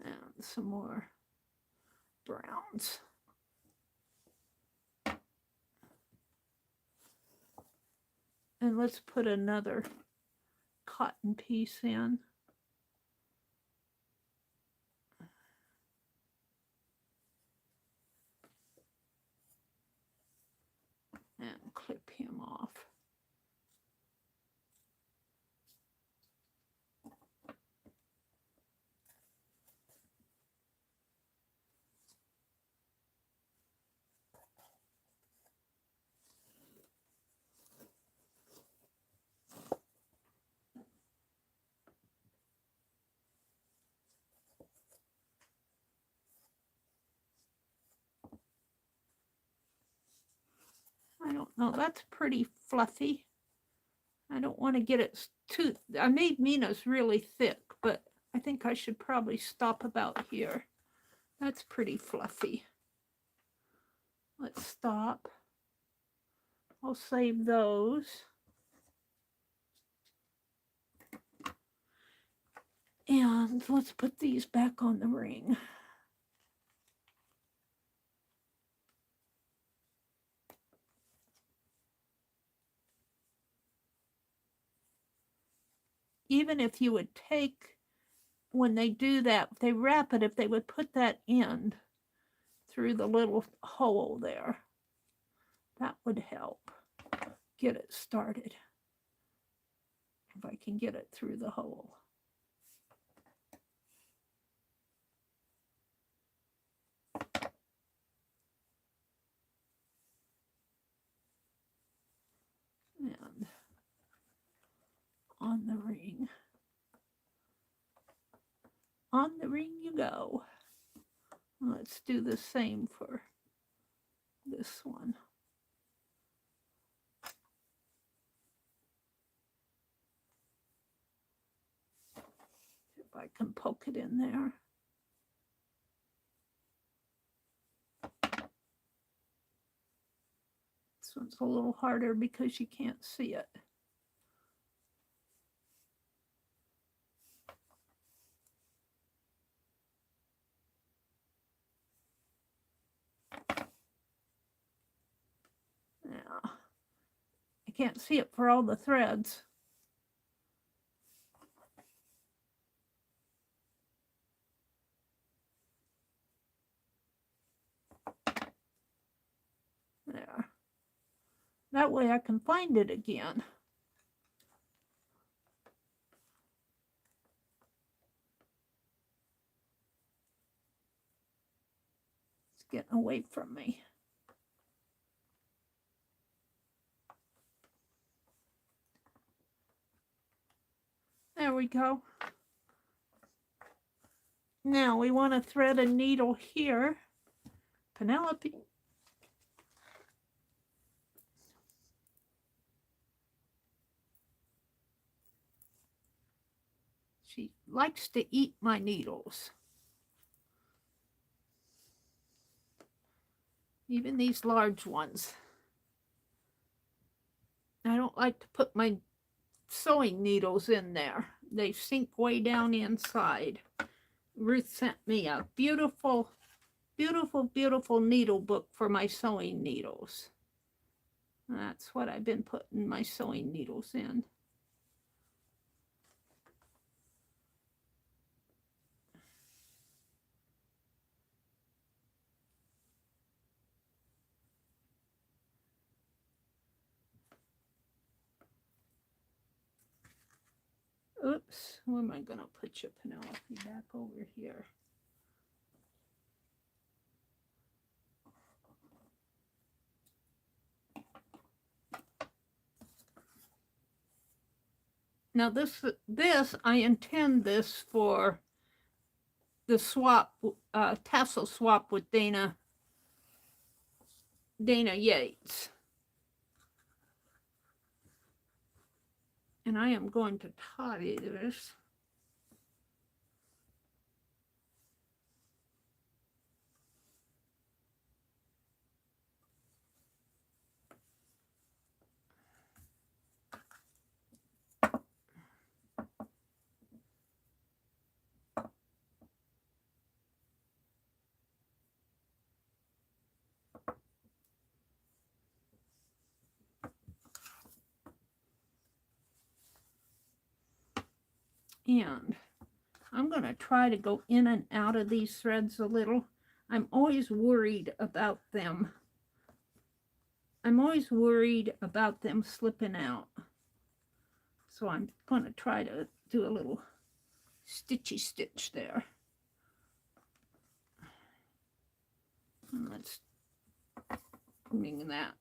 And some more browns. And let's put another cotton piece in. And clip him off. I don't know, that's pretty fluffy. I don't want to get it too, I made Mina's really thick, but I think I should probably stop about here. That's pretty fluffy. Let's stop. I'll save those. And let's put these back on the ring. Even if you would take, when they do that, if they wrap it, if they would put that end through the little hole there, that would help get it started. If I can get it through the hole. And on the ring. On the ring you go. Let's do the same for this one. If I can poke it in there. This one's a little harder because you can't see it. Yeah, I can't see it for all the threads. There. That way I can find it again. It's getting away from me. There we go. Now we want to thread a needle here. Penelope. She likes to eat my needles. Even these large ones. I don't like to put my sewing needles in there. They sink way down inside. Ruth sent me a beautiful, beautiful, beautiful needle book for my sewing needles. That's what I've been putting my sewing needles in. Oops, where am I going to put you, Penelope? Back over here. Now this I intend this for the swap, tassel swap with Dana Yates. And I am going to tidy this. And I'm going to try to go in and out of these threads a little. I'm always worried about them. I'm always worried about them slipping out. So I'm going to try to do a little stitchy stitch there. And let's bring that.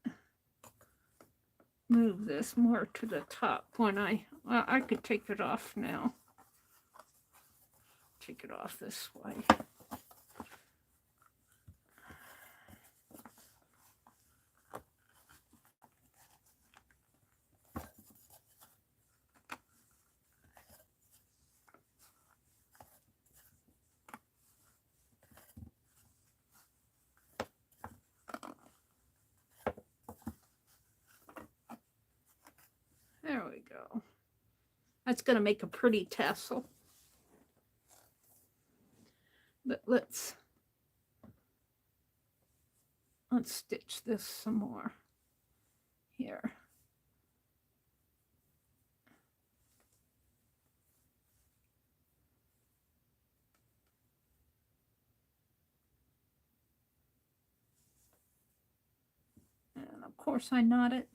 Move this more to the top when I could take it off now. Take it off this way. There we go. That's going to make a pretty tassel. But let's stitch this some more here. And of course I knot it.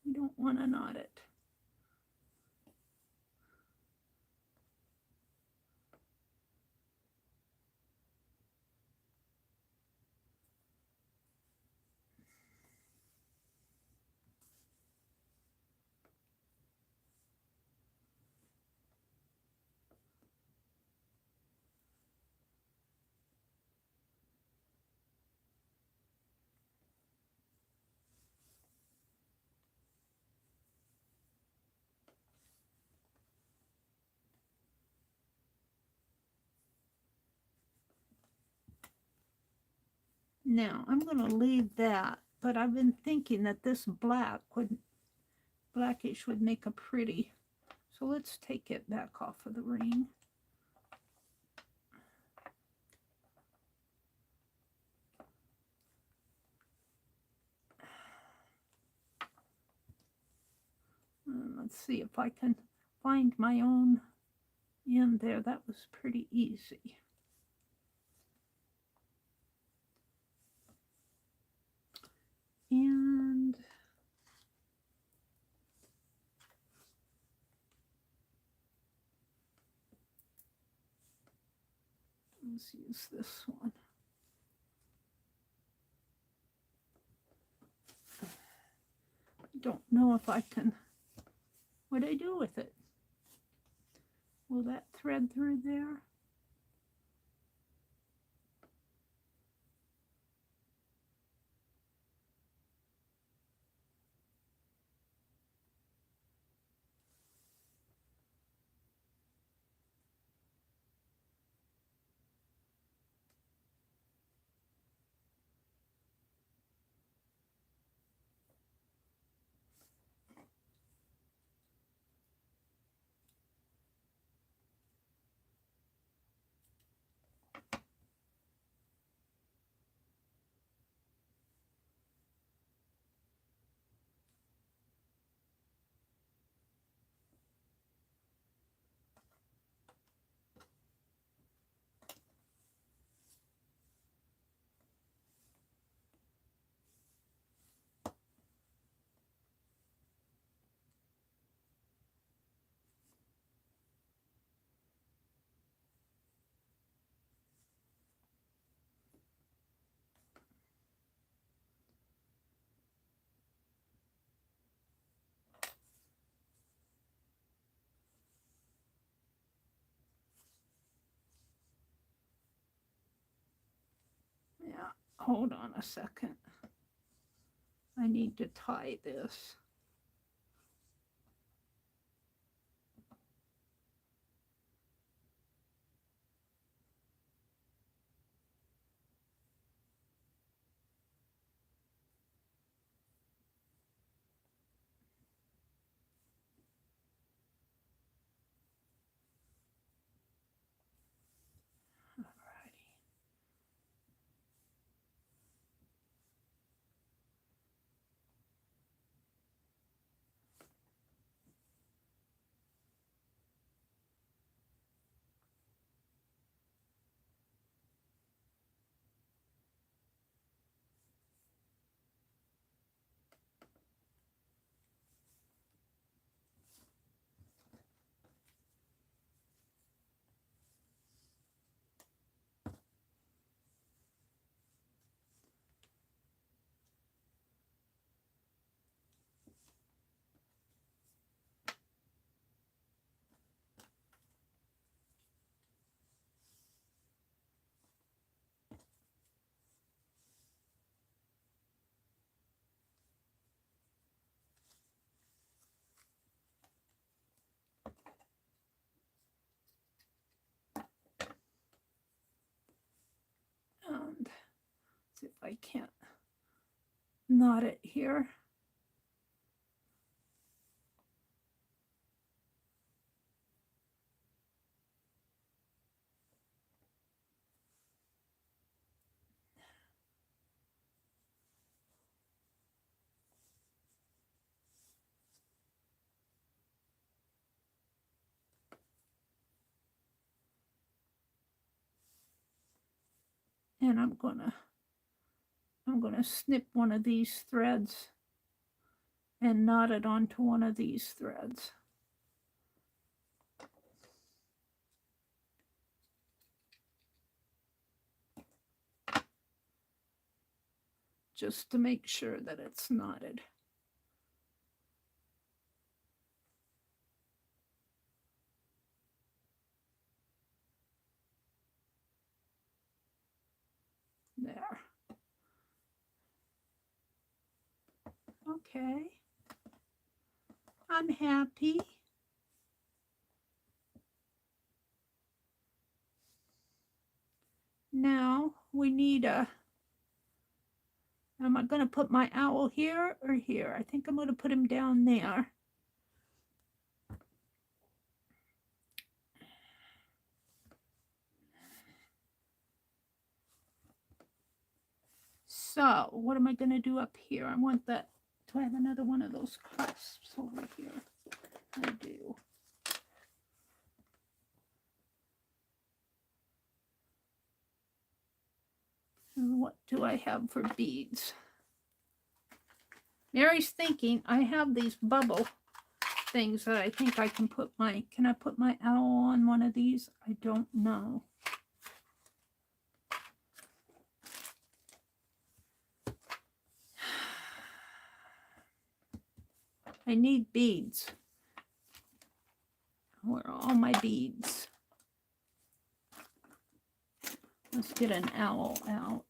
You don't want to knot it. Now I'm going to leave that, but I've been thinking that this blackish would make a pretty. So let's take it back off of the ring. And let's see if I can find my own end there. That was pretty easy. And let's use this one. I don't know if I can, what do I do with it? Will that thread through there? hold on a second. I need to tie this. And see if I can't knot it here. And I'm gonna snip one of these threads and knot it onto one of these threads. Just to make sure that it's knotted. There. Okay. I'm happy. Now we need a, am I going to put my owl here or here? I think I'm going to put him down there. So what am I going to do up here? I want that. Do I have another one of those clasps over here? I do. And what do I have for beads? Mary's thinking I have these bubble things that I think I can put my, can I put my owl on one of these? I don't know. I need beads. Where are all my beads? Let's get an owl out.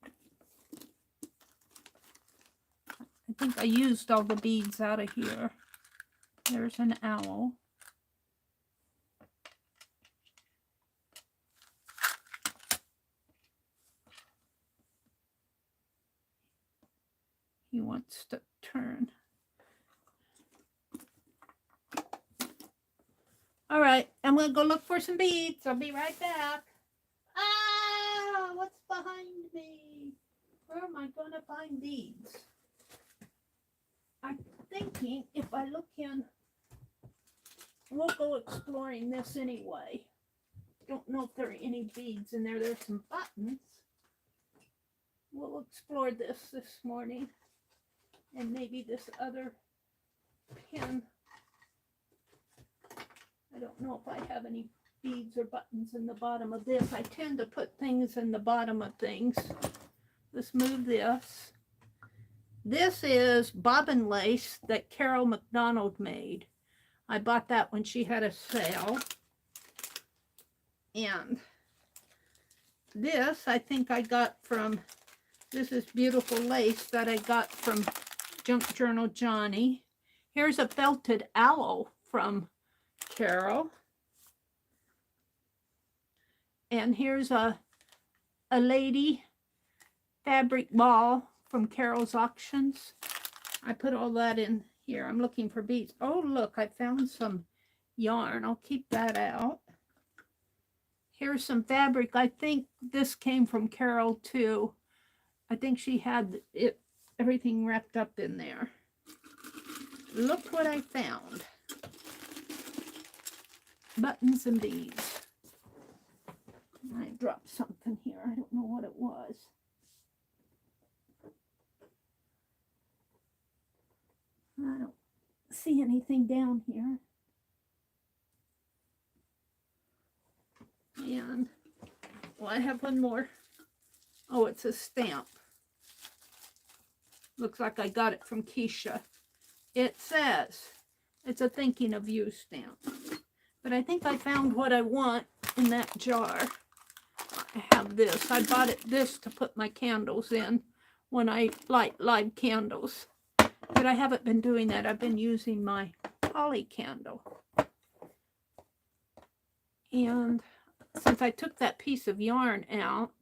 I think I used all the beads out of here. There's an owl. He wants to turn. All right, I'm going to go look for some beads. I'll be right back. Ah, what's behind me? Where am I going to find beads? I'm thinking if I look in, we'll go exploring this anyway. Don't know if there are any beads in there. There's some buttons. We'll explore this morning. And maybe this other pin. I don't know if I have any beads or buttons in the bottom of this. I tend to put things in the bottom of things. Let's move this. This is bobbin lace that Carol McDonald made. I bought that when she had a sale. And this I think I got from This is beautiful lace that I got from Junk Journal Johnny. Here's a felted owl from Carol. And here's a lady fabric ball from Carol's Auctions. I put all that in here. I'm looking for beads. Oh, look, I found some yarn. I'll keep that out. Here's some fabric. I think this came from Carol too. I think she had it, everything wrapped up in there. Look what I found. Buttons and beads. I dropped something here. I don't know what it was. I don't see anything down here. And, well, I have one more. Oh, it's a stamp. Looks like I got it from Keisha. It says, it's a thinking of you stamp. But I think I found what I want in that jar. I have this. I bought this to put my candles in when I light live candles. But I haven't been doing that. I've been using my poly candle. And since I took that piece of yarn out,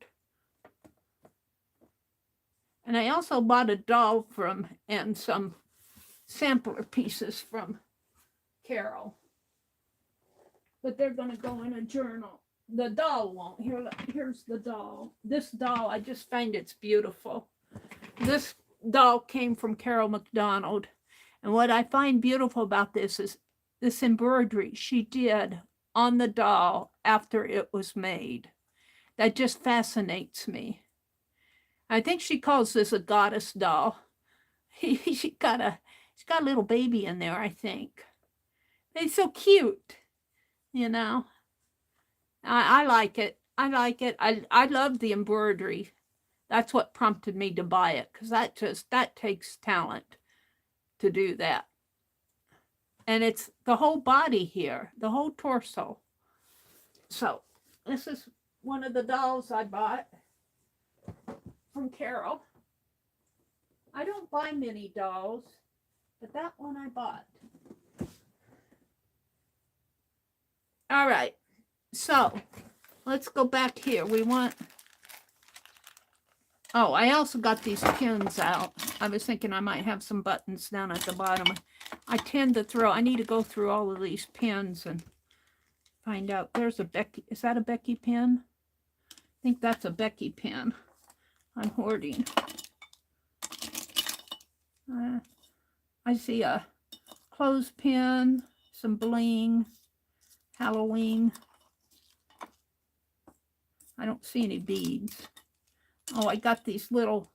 and I also bought a doll from, and some sampler pieces from Carol. But they're going to go in a journal. The doll won't. Here's the doll. This doll, I just find it's beautiful. This doll came from Carol McDonald. And what I find beautiful about this is this embroidery she did on the doll after it was made. That just fascinates me. I think she calls this a goddess doll. She's got a little baby in there, I think. It's so cute, you know. I like it. I like it. I love the embroidery. That's what prompted me to buy it, because that takes talent to do that. And it's the whole body here, the whole torso. So this is one of the dolls I bought from Carol. I don't buy many dolls, but that one I bought. All right, so let's go back here. We want, oh, I also got these pins out. I was thinking I might have some buttons down at the bottom. I tend to throw, I need to go through all of these pins and find out. There's a Becky, is that a Becky pin? I think that's a Becky pin. I'm hoarding. I see a clothespin, some bling, Halloween. I don't see any beads. Oh, I got these little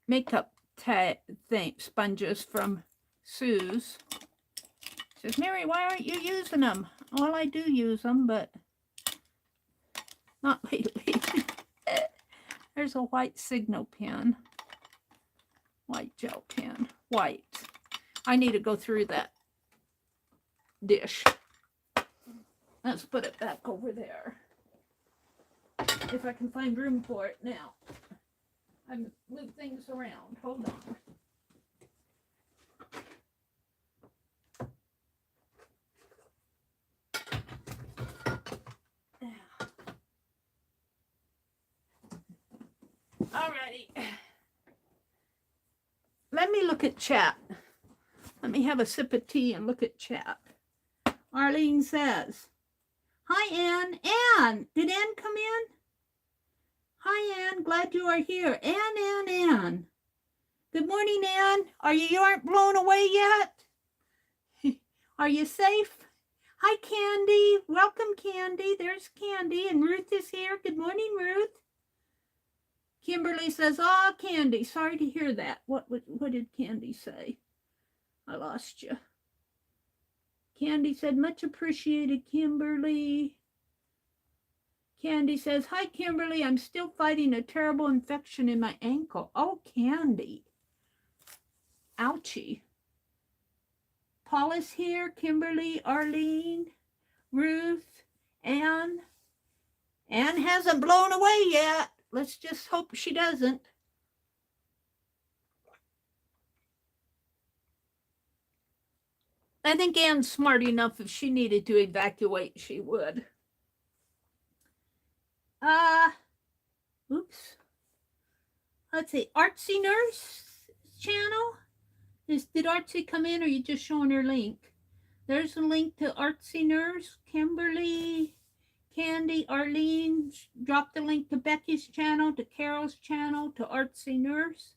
makeup sponges from Sue's. Says, Meri, why aren't you using them? Well, I do use them, but not lately. There's a white signal pen. White gel pen. White. I need to go through that dish. Let's put it back over there. If I can find room for it now. I move things around. Hold on. Alrighty. Let me look at chat. Let me have a sip of tea and look at chat. Arlene says, hi, Anne. Anne, did Anne come in? Hi, Anne. Glad you are here. Anne. Good morning, Anne. You aren't blown away yet? Are you safe? Hi, Candy. Welcome, Candy. There's Candy. And Ruth is here. Good morning, Ruth. Kimberly says, "Ah, Candy, sorry to hear that." What did Candy say? I lost you. Candy said, "Much appreciated, Kimberly." Candy says, "Hi, Kimberly. I'm still fighting a terrible infection in my ankle." Oh, Candy. Ouchie. Paula's here. Kimberly, Arlene, Ruth, Anne. Anne hasn't blown away yet. let's just hope she doesn't. I think Anne's smart enough. If she needed to evacuate, she would. Oops. Let's see. Artsy Nurse channel. Did Artsy come in, or are you just showing her link? There's a link to Artsy Nurse. Kimberly, Candy, Arlene dropped the link to Becky's channel, to Carol's channel, to Artsy Nurse.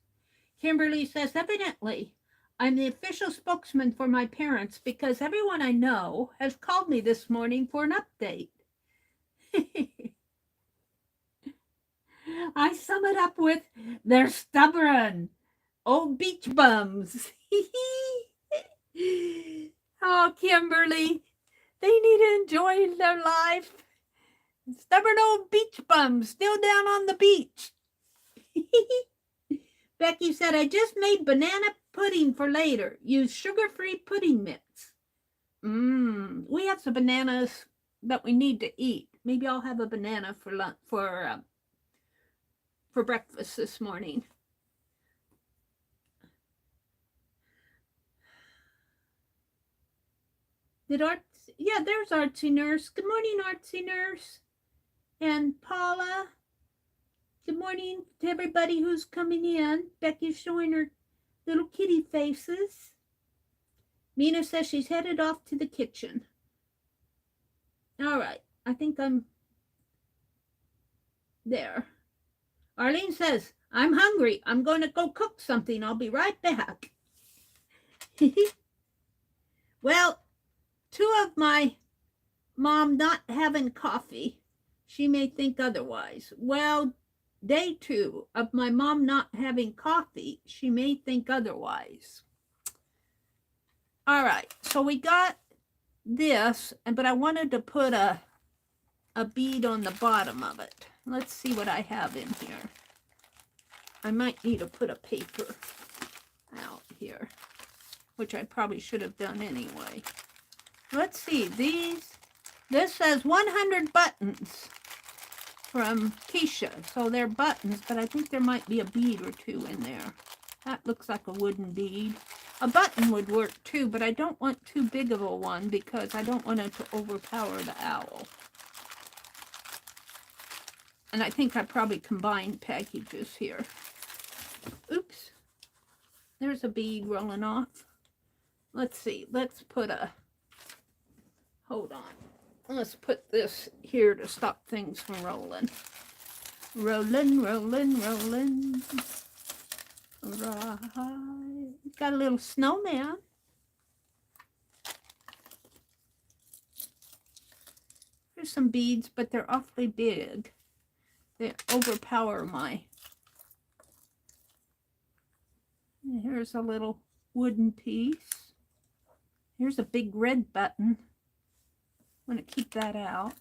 Kimberly says, evidently, I'm the official spokesman for my parents because everyone I know has called me this morning for an update. I sum it up with, they're stubborn, old beach bums. Oh, Kimberly, they need to enjoy their life. Stubborn old beach bums still down on the beach. Becky said, I just made banana pudding for later. Use sugar-free pudding mix. We have some bananas that we need to eat. Maybe I'll have a banana for lunch, for breakfast this morning. Yeah, there's Artsy Nurse. Good morning, Artsy Nurse. And Paula. Good morning to everybody who's coming in. Becky's showing her little kitty faces. Mina says she's headed off to the kitchen. All right, I think I'm there. Arlene says, I'm hungry. I'm going to go cook something. I'll be right back. Well, two of my mom not having coffee, she may think otherwise. Well, day 2 of my mom not having coffee, she may think otherwise. All right, so we got this, but I wanted to put a bead on the bottom of it. Let's see what I have in here. I might need to put a paper out here, which I probably should have done anyway. Let's see, this says 100 buttons from Keisha. So they're buttons, but I think there might be a bead or two in there. That looks like a wooden bead. A button would work too, but I don't want too big of a one because I don't want it to overpower the owl. And I think I probably combined packages here. Oops. There's a bead rolling off. Let's see. Let's put a... Hold on. Let's put this here to stop things from rolling. Rolling, rolling, rolling. Right. Got a little snowman. There's some beads, but they're awfully big. They overpower my... Here's a little wooden piece. Here's a big red button. I'm going to keep that out.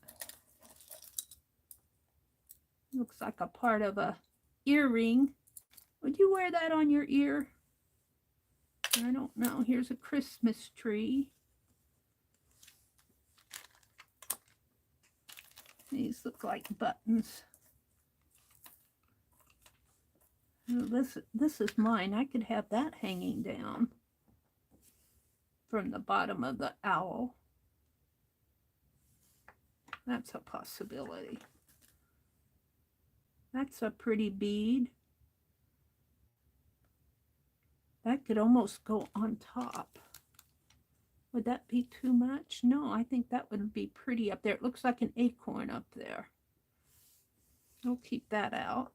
Looks like a part of a earring. Would you wear that on your ear? I don't know. Here's a Christmas tree. These look like buttons. Oh, this is mine. I could have that hanging down from the bottom of the owl. That's a possibility. That's a pretty bead. That could almost go on top. Would that be too much? No, I think that would be pretty up there. It looks like an acorn up there. I'll keep that out.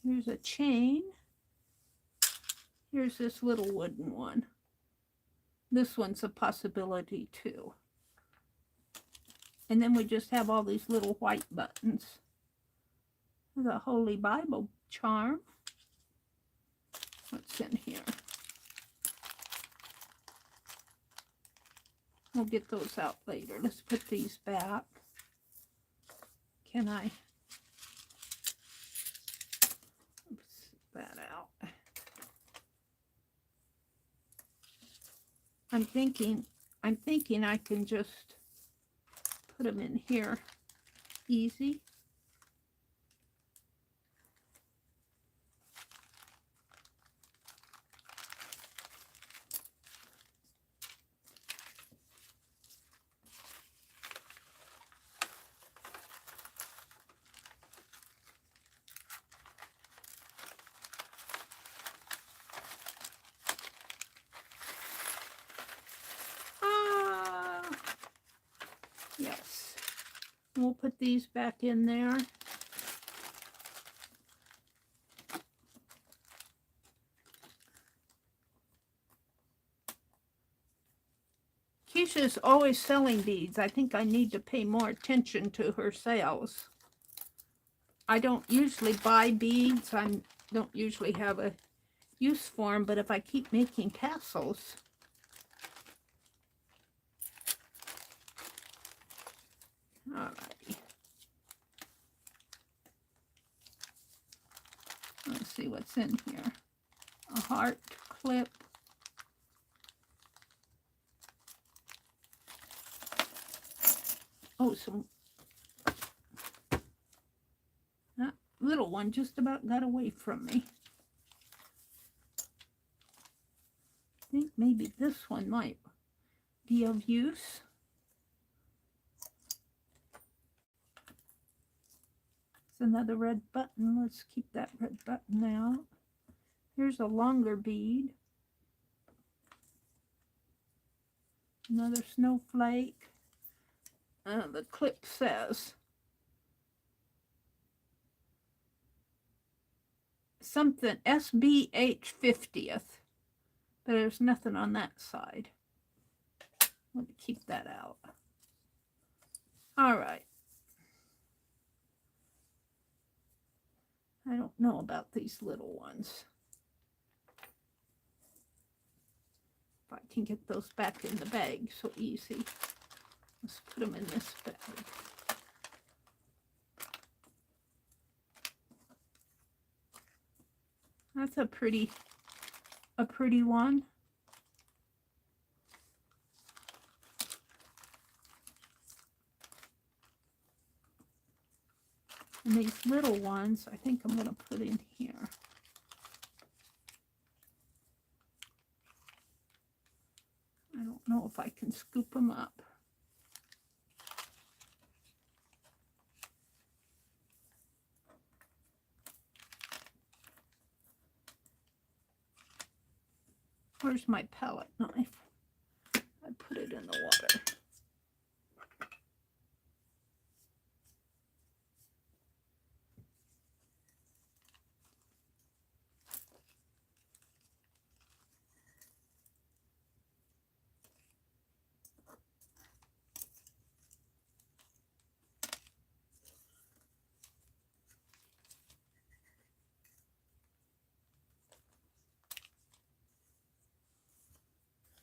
Here's a chain. Here's this little wooden one. This one's a possibility too. And then we just have all these little white buttons. The Holy Bible charm. What's in here? We'll get those out later. Let's put these back. Can I? Oops, that out. I'm thinking I can just put them in here easy. Yes. We'll put these back in there. Keisha's always selling beads. I think I need to pay more attention to her sales. I don't usually buy beads. I don't usually have a use for them, but if I keep making tassels, alrighty. Let's see what's in here. A heart clip. Oh, some that little one just about got away from me. I think maybe this one might be of use. It's another red button. Let's keep that red button out. Here's a longer bead. Another snowflake. The clip says something SBH 50th, but there's nothing on that side. Let me keep that out. All right. I don't know about these little ones. If I can get those back in the bag so easy. Let's put them in this bag. That's a pretty one. And these little ones, I think I'm going to put in here. I don't know if I can scoop them up. Where's my palette knife? I put it in the water.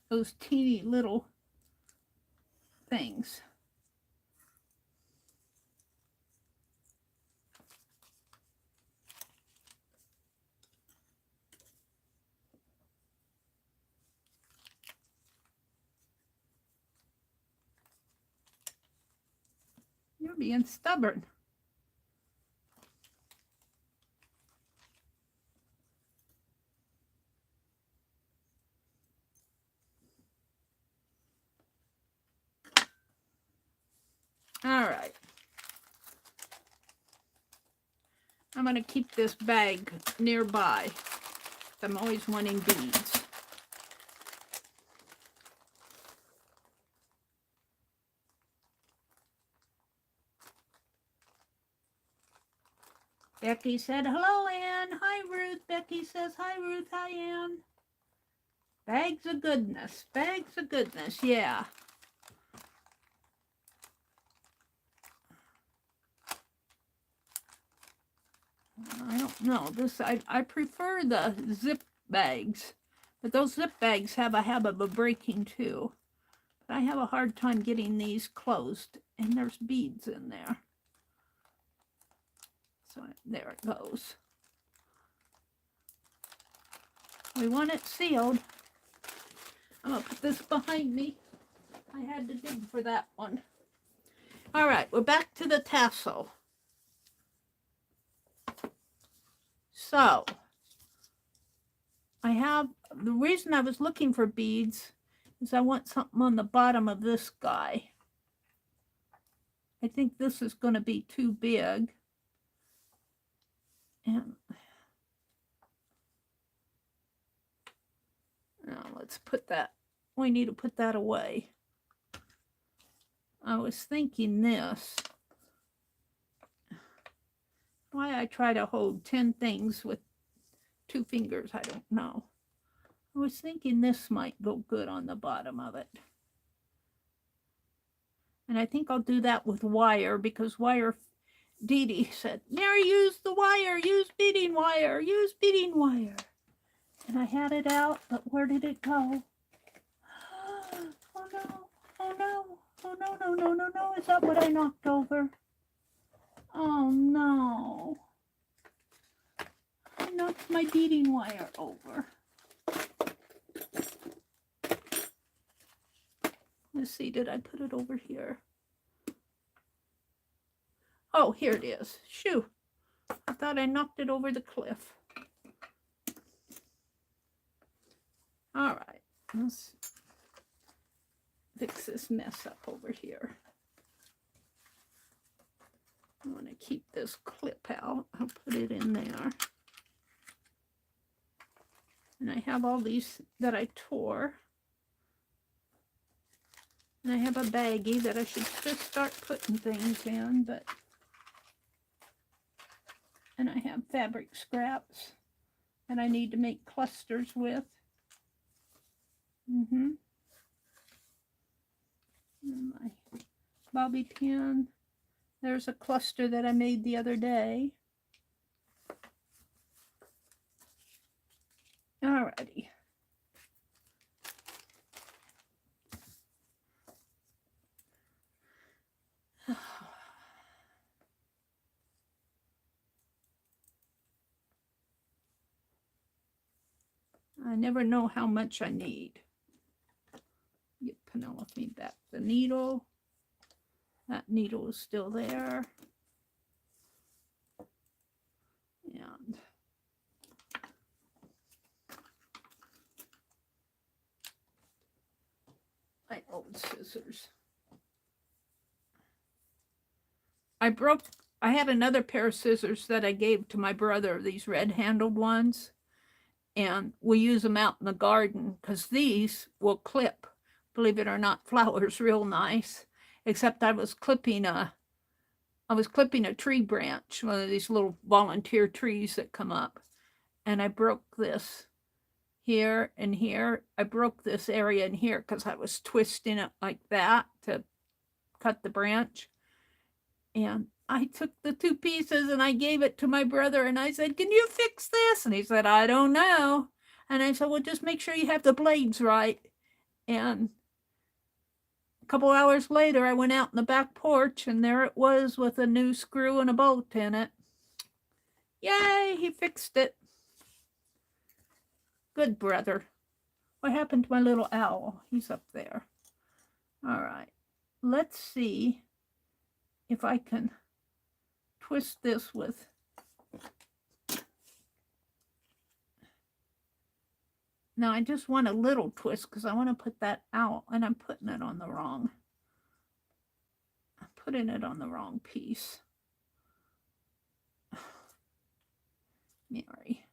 Those teeny little things. You're being stubborn. All right. I'm going to keep this bag nearby. I'm always wanting beads. Becky said, hello, Ann. Hi, Ruth. Becky says, hi, Ruth. Hi, Ann. Bags of goodness. Bags of goodness. Yeah. I don't know. I prefer the zip bags. But those zip bags have a habit of breaking too. But I have a hard time getting these closed. And there's beads in there. So there it goes. We want it sealed. I'm going to put this behind me. I had to dig for that one. All right, we're back to the tassel. So I have, the reason I was looking for beads is I want something on the bottom of this guy. I think this is going to be too big. And now let's put that, we need to put that away. I was thinking this. Why I try to hold 10 things with 2 fingers, I don't know. I was thinking this might go good on the bottom of it. And I think I'll do that with wire, because wire, Dee Dee said, Meri, use the wire, use beading wire, use beading wire. And I had it out, but where did it go? Oh no, oh no, oh no, no, no, no, no. Is that what I knocked over? Oh no. I knocked my beading wire over. Let's see, did I put it over here? Oh, here it is. Shoo. I thought I knocked it over the cliff. All right, let's fix this mess up over here. I want to keep this clip out. I'll put it in there. And I have all these that I tore. And I have a baggie that I should just start putting things in, but... And I have fabric scraps that I need to make clusters with. And my bobby pin. There's a cluster that I made the other day. Alrighty. I never know how much I need. Get Penelope back the needle. That needle is still there. And my old scissors. I had another pair of scissors that I gave to my brother, these red-handled ones. And we use them out in the garden because these will clip, believe it or not, flowers real nice. Except I was clipping a tree branch, one of these little volunteer trees that come up, and I broke this here and here. I broke this area in here because I was twisting it like that to cut the branch. And I took the 2 pieces and I gave it to my brother and I said, can you fix this? And he said, I don't know. And I said, well, just make sure you have the blades right. And a couple hours later, I went out in the back porch and there it was with a new screw and a bolt in it. Yay, he fixed it. Good brother. What happened to my little owl? He's up there. All right, let's see if I can twist this with now. I just want a little twist because I want to put that out and I'm putting it on the wrong. I'm putting it on the wrong piece. Meri.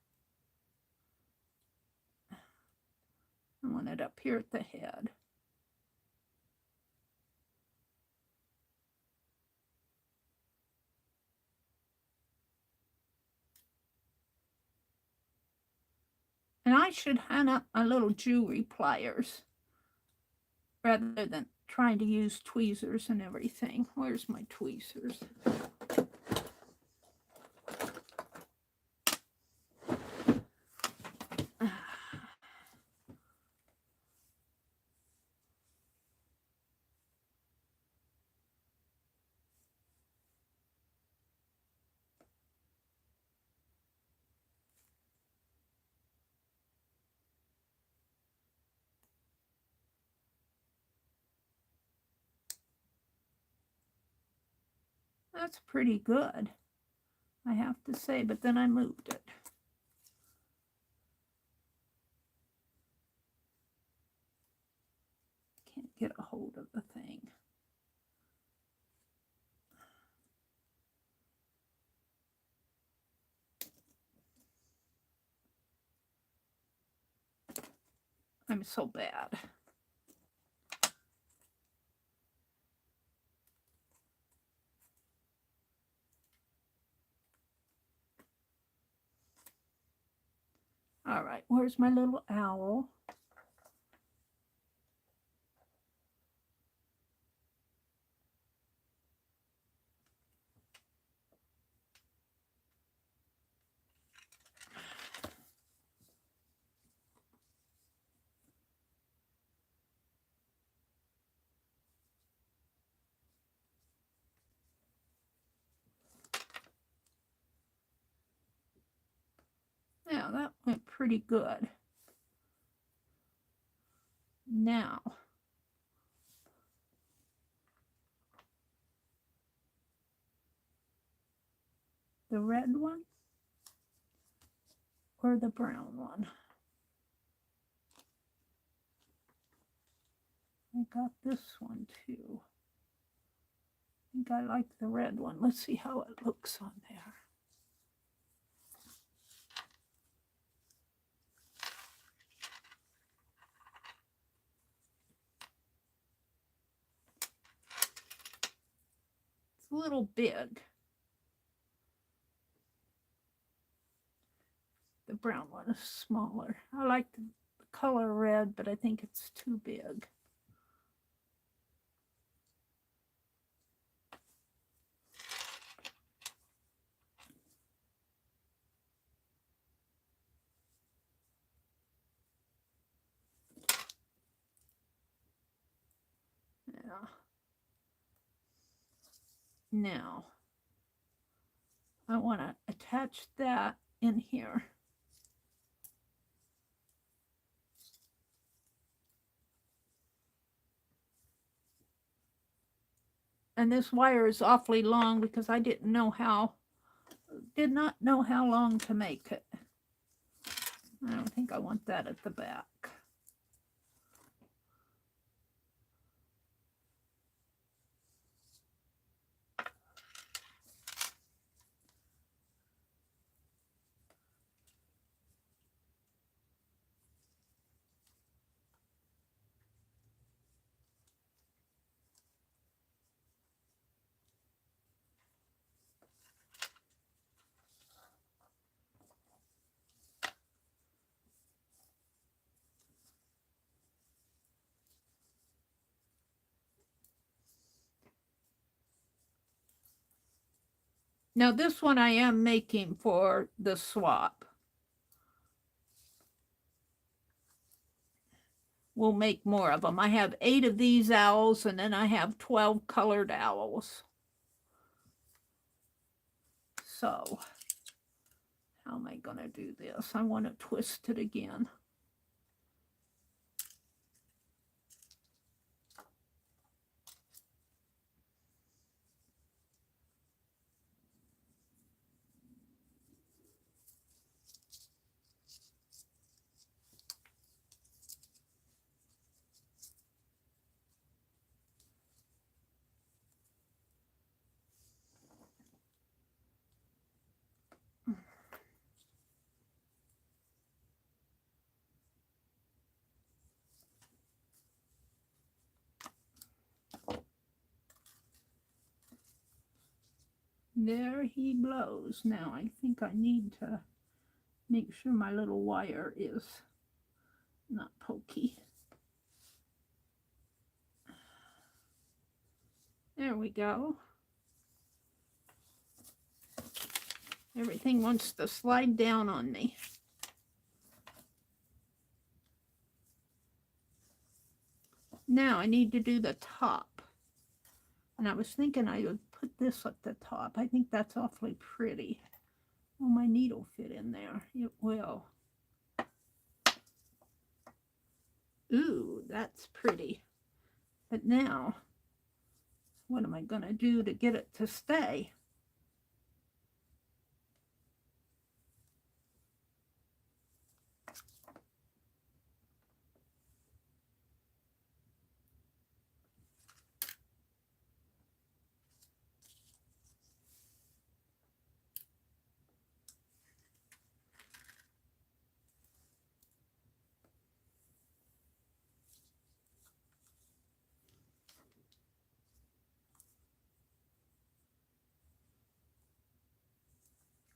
I want it up here at the head. And I should hang up my little jewelry pliers rather than trying to use tweezers and everything. Where's my tweezers? That's pretty good, I have to say, but then I moved it. Can't get a hold of the thing. I'm so bad. All right, where's my little owl? Yeah, that went pretty good. Now, the red one or the brown one? I got this one too. I think I like the red one. Let's see how it looks on there. It's a little big. The brown one is smaller. I like the color red, but I think it's too big. Yeah. Now, I want to attach that in here. And this wire is awfully long because I did not know how long to make it. I don't think I want that at the back. Now this one I am making for the swap. We'll make more of them. I have 8 of these owls, and then I have 12 colored owls. So, how am I going to do this? I want to twist it again. There he blows. Now I think I need to make sure my little wire is not pokey. There we go. Everything wants to slide down on me. Now I need to do the top. And I was thinking I would put this at the top. I think that's awfully pretty. Will my needle fit in there? It will. Ooh, that's pretty. But now, What am I going to do to get it to stay?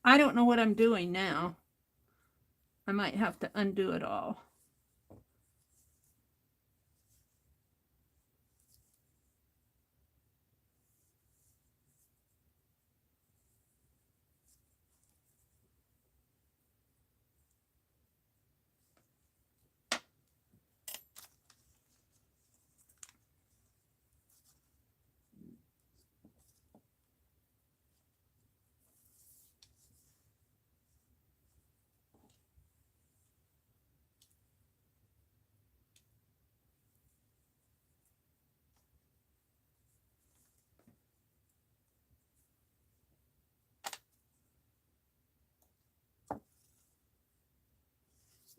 I don't know what I'm doing now. I might have to undo it all.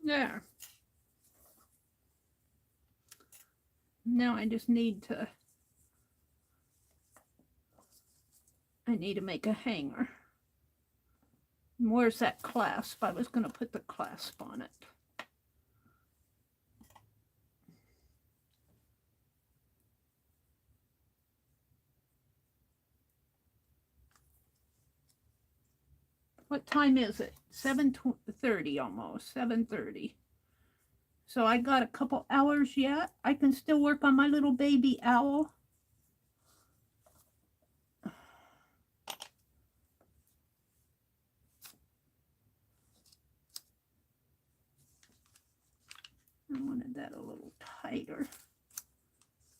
There. Now I just need to, make a hanger. And where's that clasp? I was going to put the clasp on it. What time is it? 7:30 almost, 7:30. So I got a couple hours yet. I can still work on my little baby owl. I wanted that a little tighter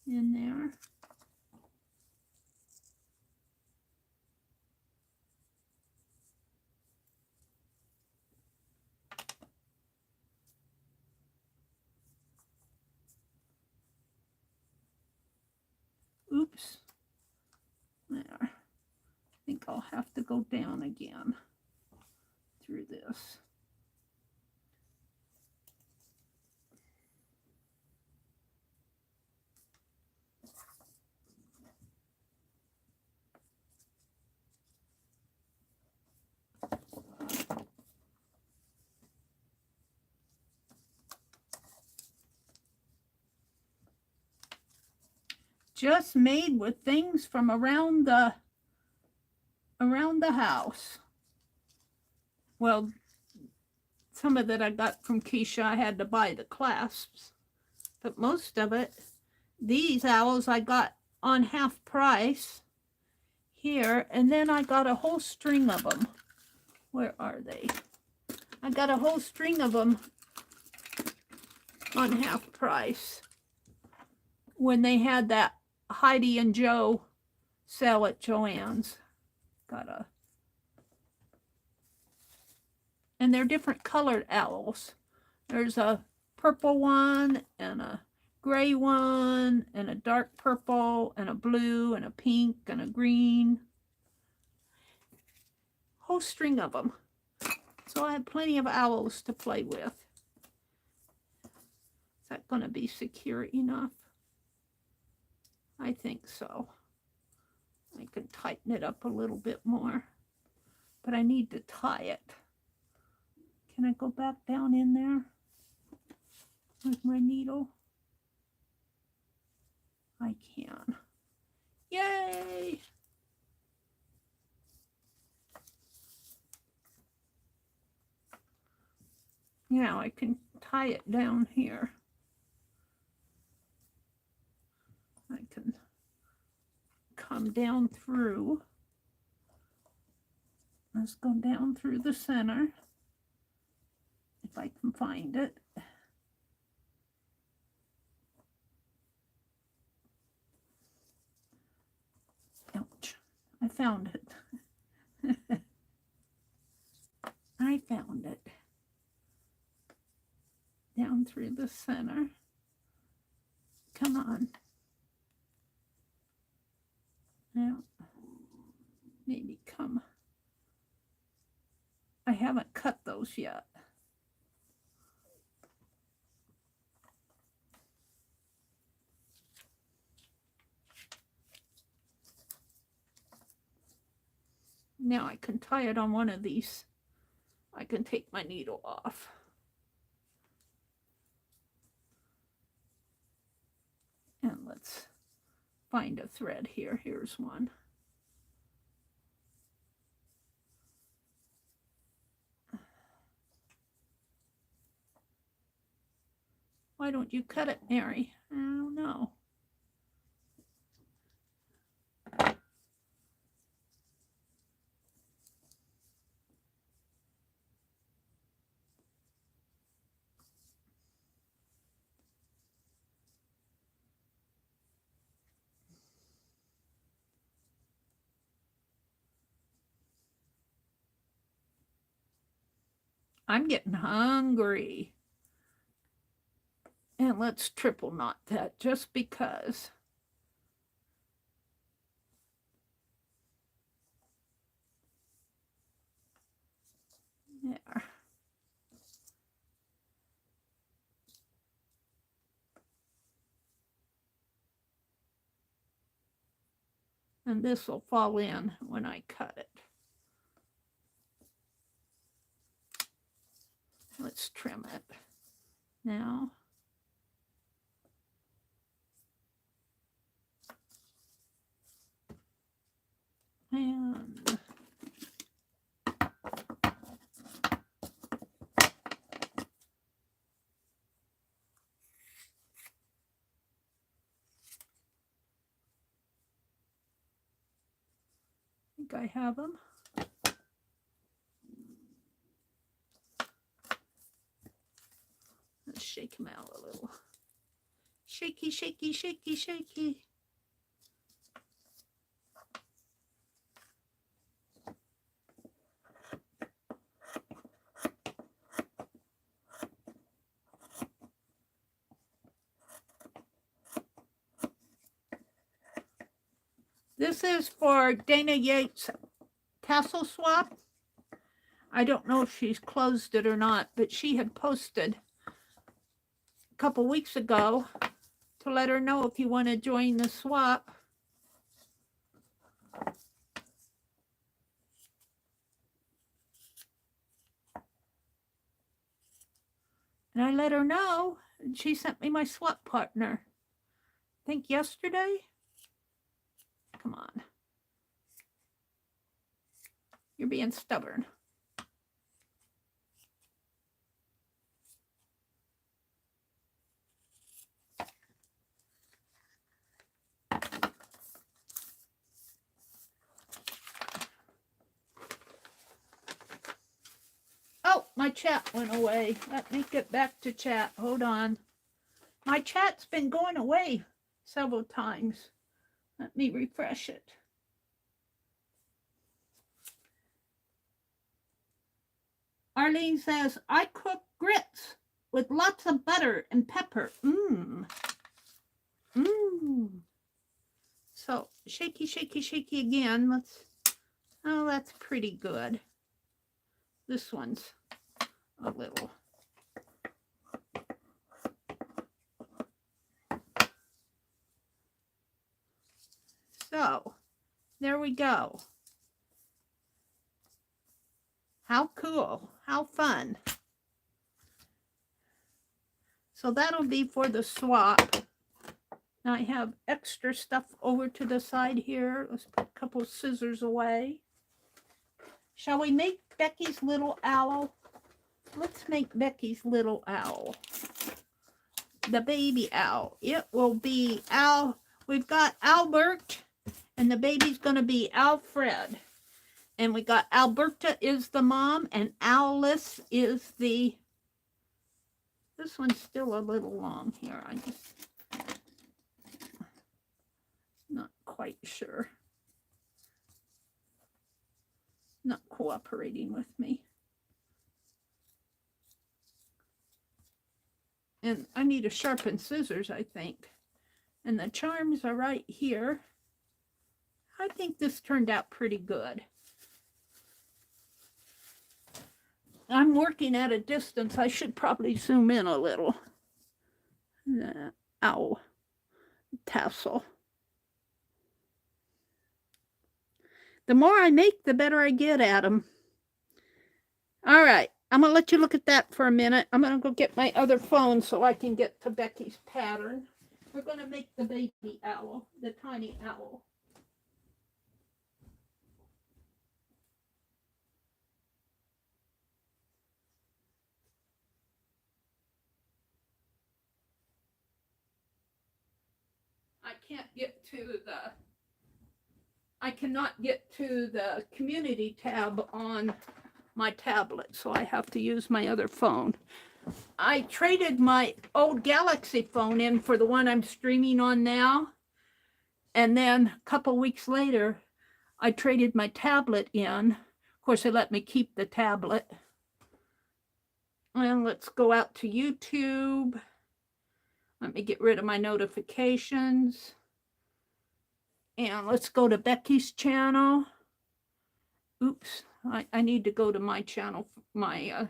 in there. Oops. There. I think I'll have to go down again through this. Just made with things from around the house. Well, some of it I got from Keisha. I had to buy the clasps, but most of it, these owls I got on half price here, and then I got a whole string of them. Where are they? I got a whole string of them on half price when they had that Heidi and Joe sale at Joann's. And they're different colored owls. There's a purple one and a gray one and a dark purple and a blue and a pink and a green. Whole string of them. So I have plenty of owls to play with. Is that going to be secure enough? I think so. I can tighten it up a little bit more, but I need to tie it. Can I go back down in there with my needle? I can. Yay! Now I can tie it down here. I can come down through. Let's go down through the center, if I can find it. Ouch. I found it. I found it. Down through the center. Come on. Now, maybe come. I haven't cut those yet. Now I can tie it on one of these. I can take my needle off. And let's find a thread here. Here's one. Why don't you cut it, Meri? I don't know. I'm getting hungry. And let's triple knot that just because. There. And this will fall in when I cut it. Let's trim it now. And I think I have them. Let's shake them out a little. Shaky, shaky, shaky, shaky. This is for Dana Yates' Tassel swap. I don't know if she's closed it or not, but she had posted a couple weeks ago to let her know if you want to join the swap. And I let her know, and she sent me my swap partner. I think yesterday. Come on. You're being stubborn. Oh, my chat went away. Let me get back to chat. Hold on. My chat's been going away several times. Let me refresh it. Arlene says, I cook grits with lots of butter and pepper. Mmm. Mmm. So, shaky, shaky, shaky again. Let's, oh, that's pretty good. This one's a little. So, there we go. How cool. How fun. So that'll be for the swap. Now I have extra stuff over to the side here. Let's put a couple of scissors away. Shall we make Becky's little owl? Let's make Becky's little owl. The baby owl. It will be Al. We've got Albert, and the baby's going to be Alfred. And we got Alberta is the mom, and Alice is the... This one's still a little long here. I just... Not quite sure. Not cooperating with me. And I need to sharpen scissors, I think. And the charms are right here. I think this turned out pretty good. I'm working at a distance. I should probably zoom in a little. Ow. Tassel. The more I make, the better I get at them. All right. I'm going to let you look at that for a minute. I'm going to go get my other phone so I can get to Becky's pattern. We're going to make the baby owl, the tiny owl. I cannot get to the community tab on my tablet, so I have to use my other phone. I traded my old Galaxy phone in for the one I'm streaming on now. And then a couple weeks later, I traded my tablet in. Of course, they let me keep the tablet. And let's go out to YouTube. Let me get rid of my notifications. And let's go to Becky's channel. Oops, I need to go to my channel. I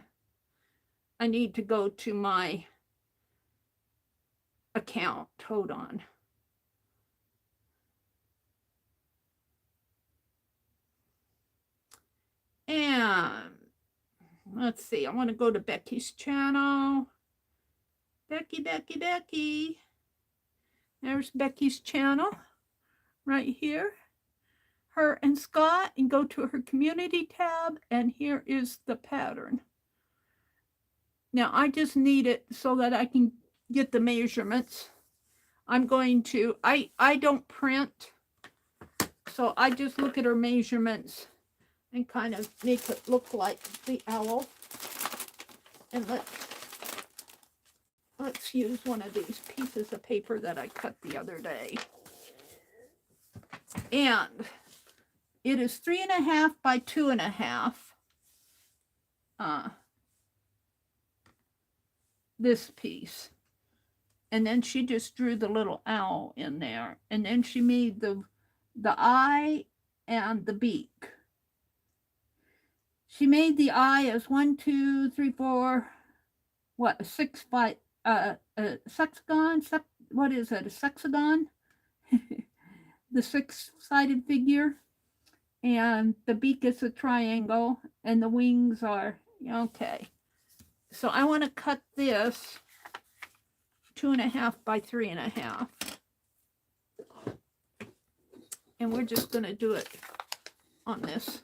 need to go to my account. Hold on. And let's see, I want to go to Becky's channel. Becky. There's Becky's channel right here. Her and Scott, and go to her community tab, and here is the pattern. Now I just need it so that I can get the measurements. I'm going to, I don't print, so I just look at her measurements and kind of make it look like the owl. And let's use one of these pieces of paper that I cut the other day. And it is 3.5 by 2.5. This piece. And then she just drew the little owl in there. And then she made the eye and the beak. She made the eye as 1, 2, 3, 4, what, a 6 by, a sexagon? What is it, a sexagon? The 6-sided figure. And the beak is a triangle, and the wings are, okay. So I want to cut this 2.5 by 3.5. And we're just going to do it on this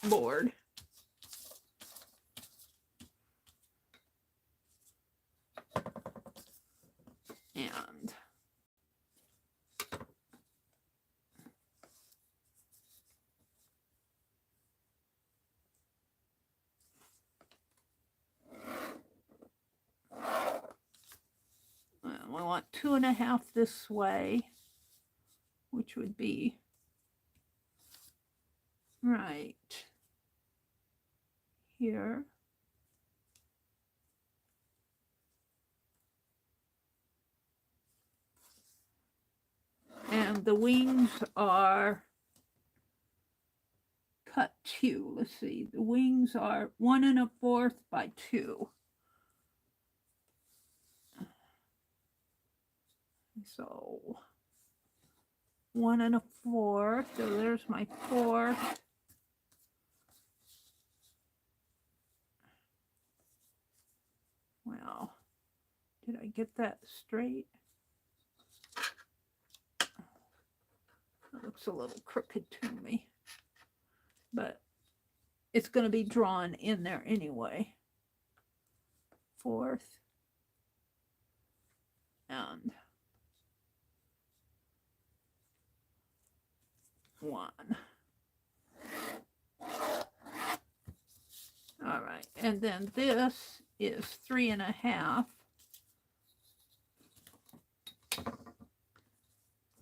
board. And we want 2.5 this way, which would be right here. And the wings are cut 2. Let's see, the wings are 1 1/4 by 2. So 1 1/4. So there's my 4. Well, did I get that straight? It looks a little crooked to me, but it's going to be drawn in there anyway. 4th and 1. All right, and then this is 3.5.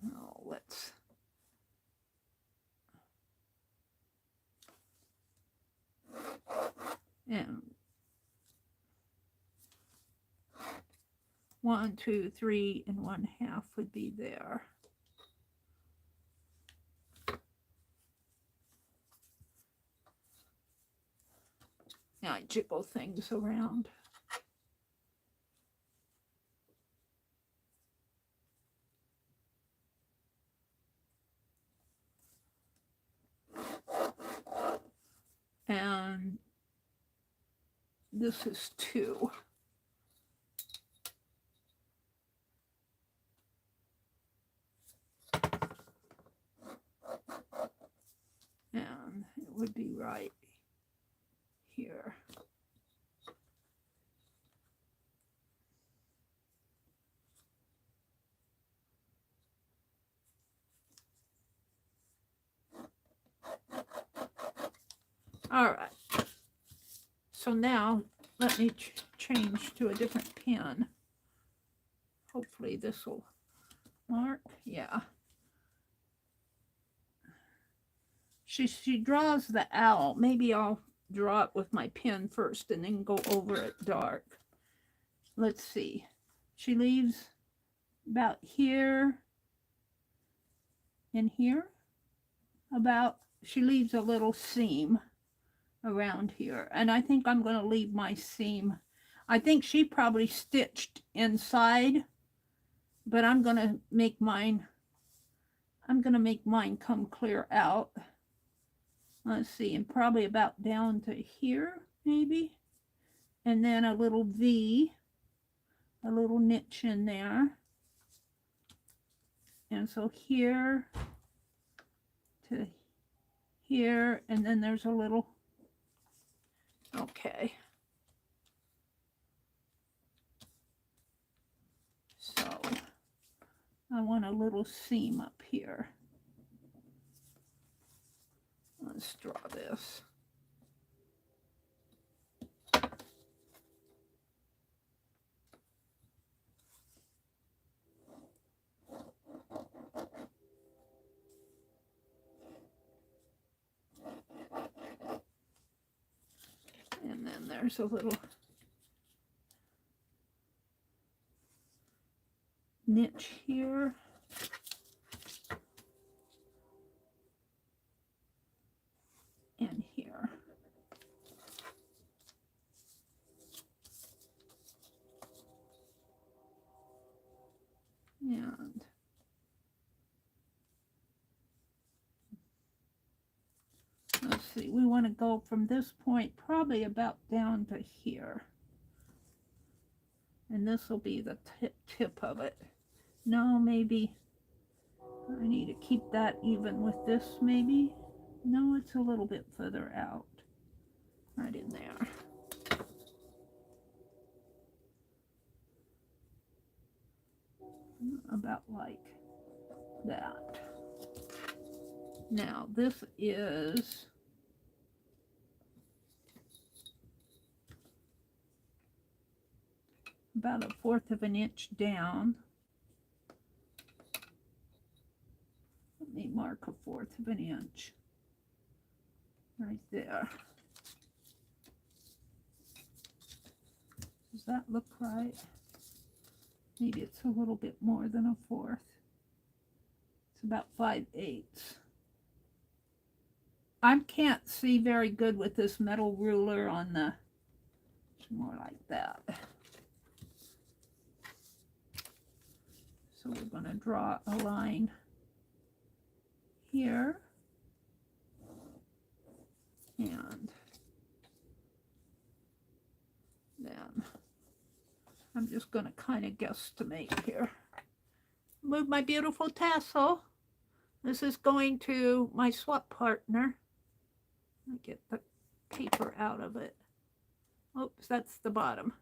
Oh, let's. And 1, 2, 3 and 1/2 would be there. jiggle things around. And this is 2. And it would be right here. All right. So now let me change to a different pen. Hopefully this will mark. Yeah. She draws the owl. Maybe I'll draw it with my pen first and then go over it dark. Let's see. She leaves about here and here. She leaves a little seam around here. And I think I'm going to leave my seam. I think she probably stitched inside, but I'm going to make mine come clear out. Let's see, and probably about down to here, maybe. And then a little V, a little niche in there. And so here to here, and then there's a little, okay. So I want a little seam up here. Let's draw this. And then there's a little niche here. And here. And let's see, we want to go from this point probably about down to here. And this will be the tip of it. No, maybe I need to keep that even with this, maybe. No, it's a little bit further out. Right in there. About like that. Now, this is about 1/4 of an inch down. Let me mark 1/4 of an inch right there. Does that look right? Maybe it's a little bit more than 1/4. It's about 5/8. I can't see very good with this metal ruler on the, it's more like that. So we're going to draw a line here. And then I'm just going to kind of guesstimate here. Move my beautiful tassel. This is going to my swap partner. Let me get the paper out of it. Oops, that's the bottom.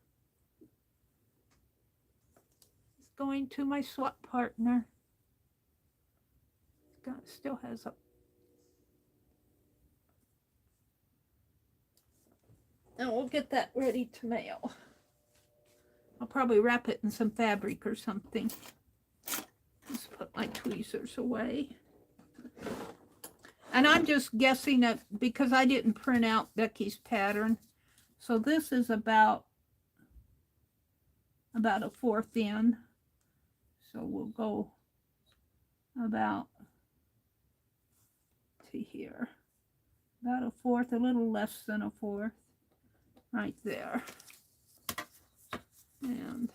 It's going to my swap partner. It still has a... And we'll get that ready to mail. I'll probably wrap it in some fabric or something. Just put my tweezers away. And I'm just guessing that because I didn't print out Becky's pattern. So this is about 1/4 in. So we'll go about to here. About 1/4, a little less than 1/4. right there. And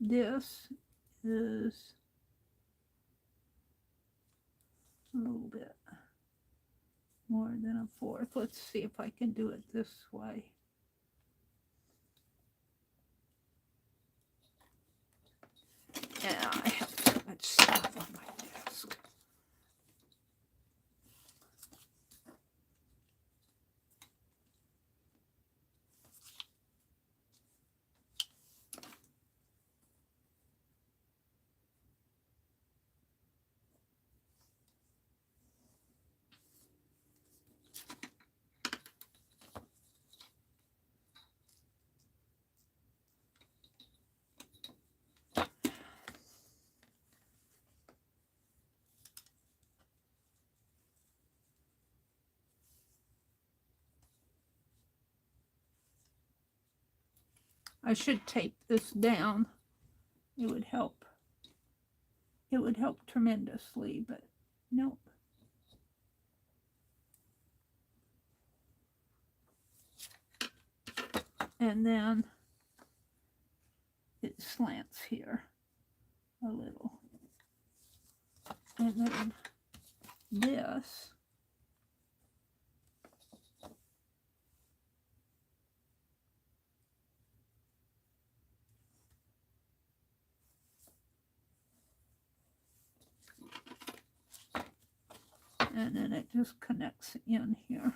this is a little bit more than a fourth. Let's see if I can do it this way. Yeah, I have so much stuff on my desk. I should tape this down. It would help. It would help tremendously, but nope. And then it slants here a little. And then this and then it just connects in here.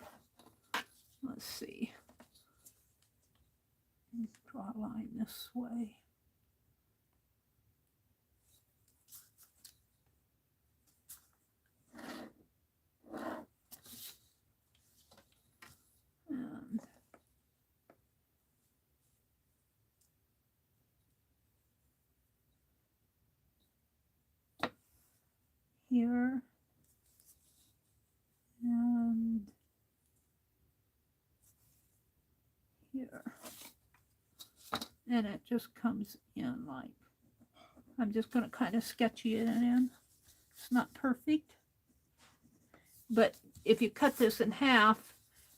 Let's see. Draw a line this way. And here. And here. And it just comes in like, I'm just going to kind of sketchy it in. It's not perfect. But if you cut this in half,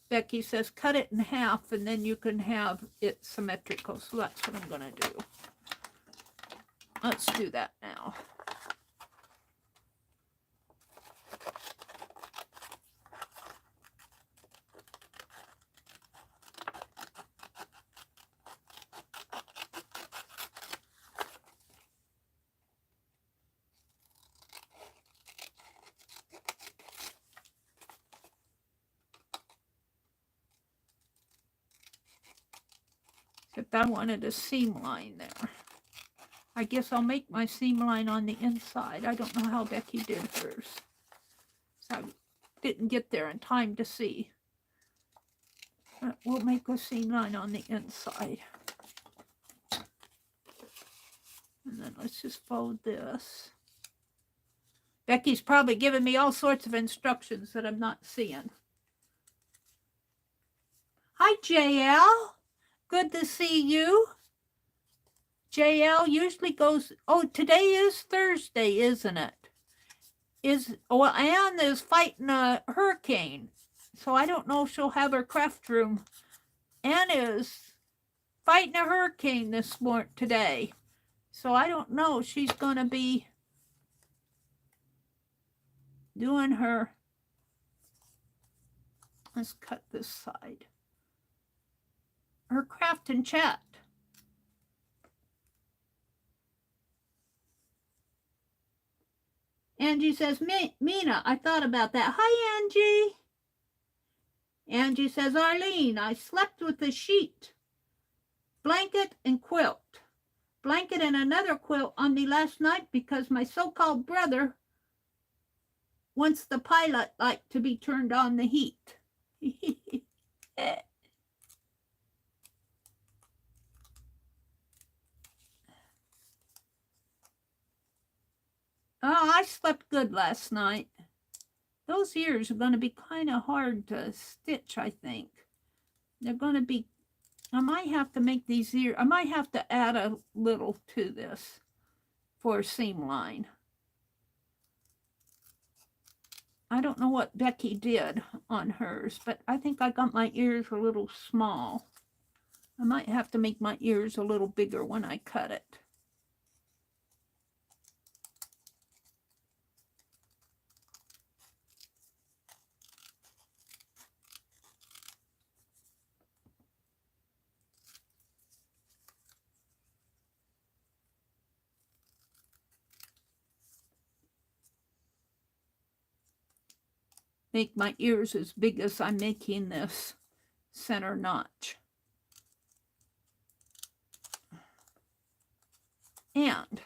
Becky says cut it in half and then you can have it symmetrical. So that's what I'm going to do. Let's do that now. If I wanted a seam line there. I guess I'll make my seam line on the inside. I don't know how Becky did hers. So I didn't get there in time to see. But we'll make a seam line on the inside. And then let's just fold this. Becky's probably giving me all sorts of instructions that I'm not seeing. Hi, JL. Good to see you. JL usually goes, oh, today is Thursday, isn't it? Well, Anne is fighting a hurricane, so I don't know if she'll have her craft room. Anne is fighting a hurricane today, so I don't know. She's going to be doing her, let's cut this side, her craft and chat. Angie says, Mina, I thought about that. Hi, Angie. Angie says, Arlene, I slept with a sheet, blanket, and quilt. Blanket and another quilt on me last night because my so-called brother wants the pilot light to be turned on the heat. Oh, I slept good last night. those ears are going to be kind of hard to stitch, I think. They're going to be, I might have to make these ears, I might have to add a little to this for a seam line. I don't know what Becky did on hers, but I think I got my ears a little small. I might have to make my ears a little bigger when I cut it. Make my ears as big as I'm making this center notch. And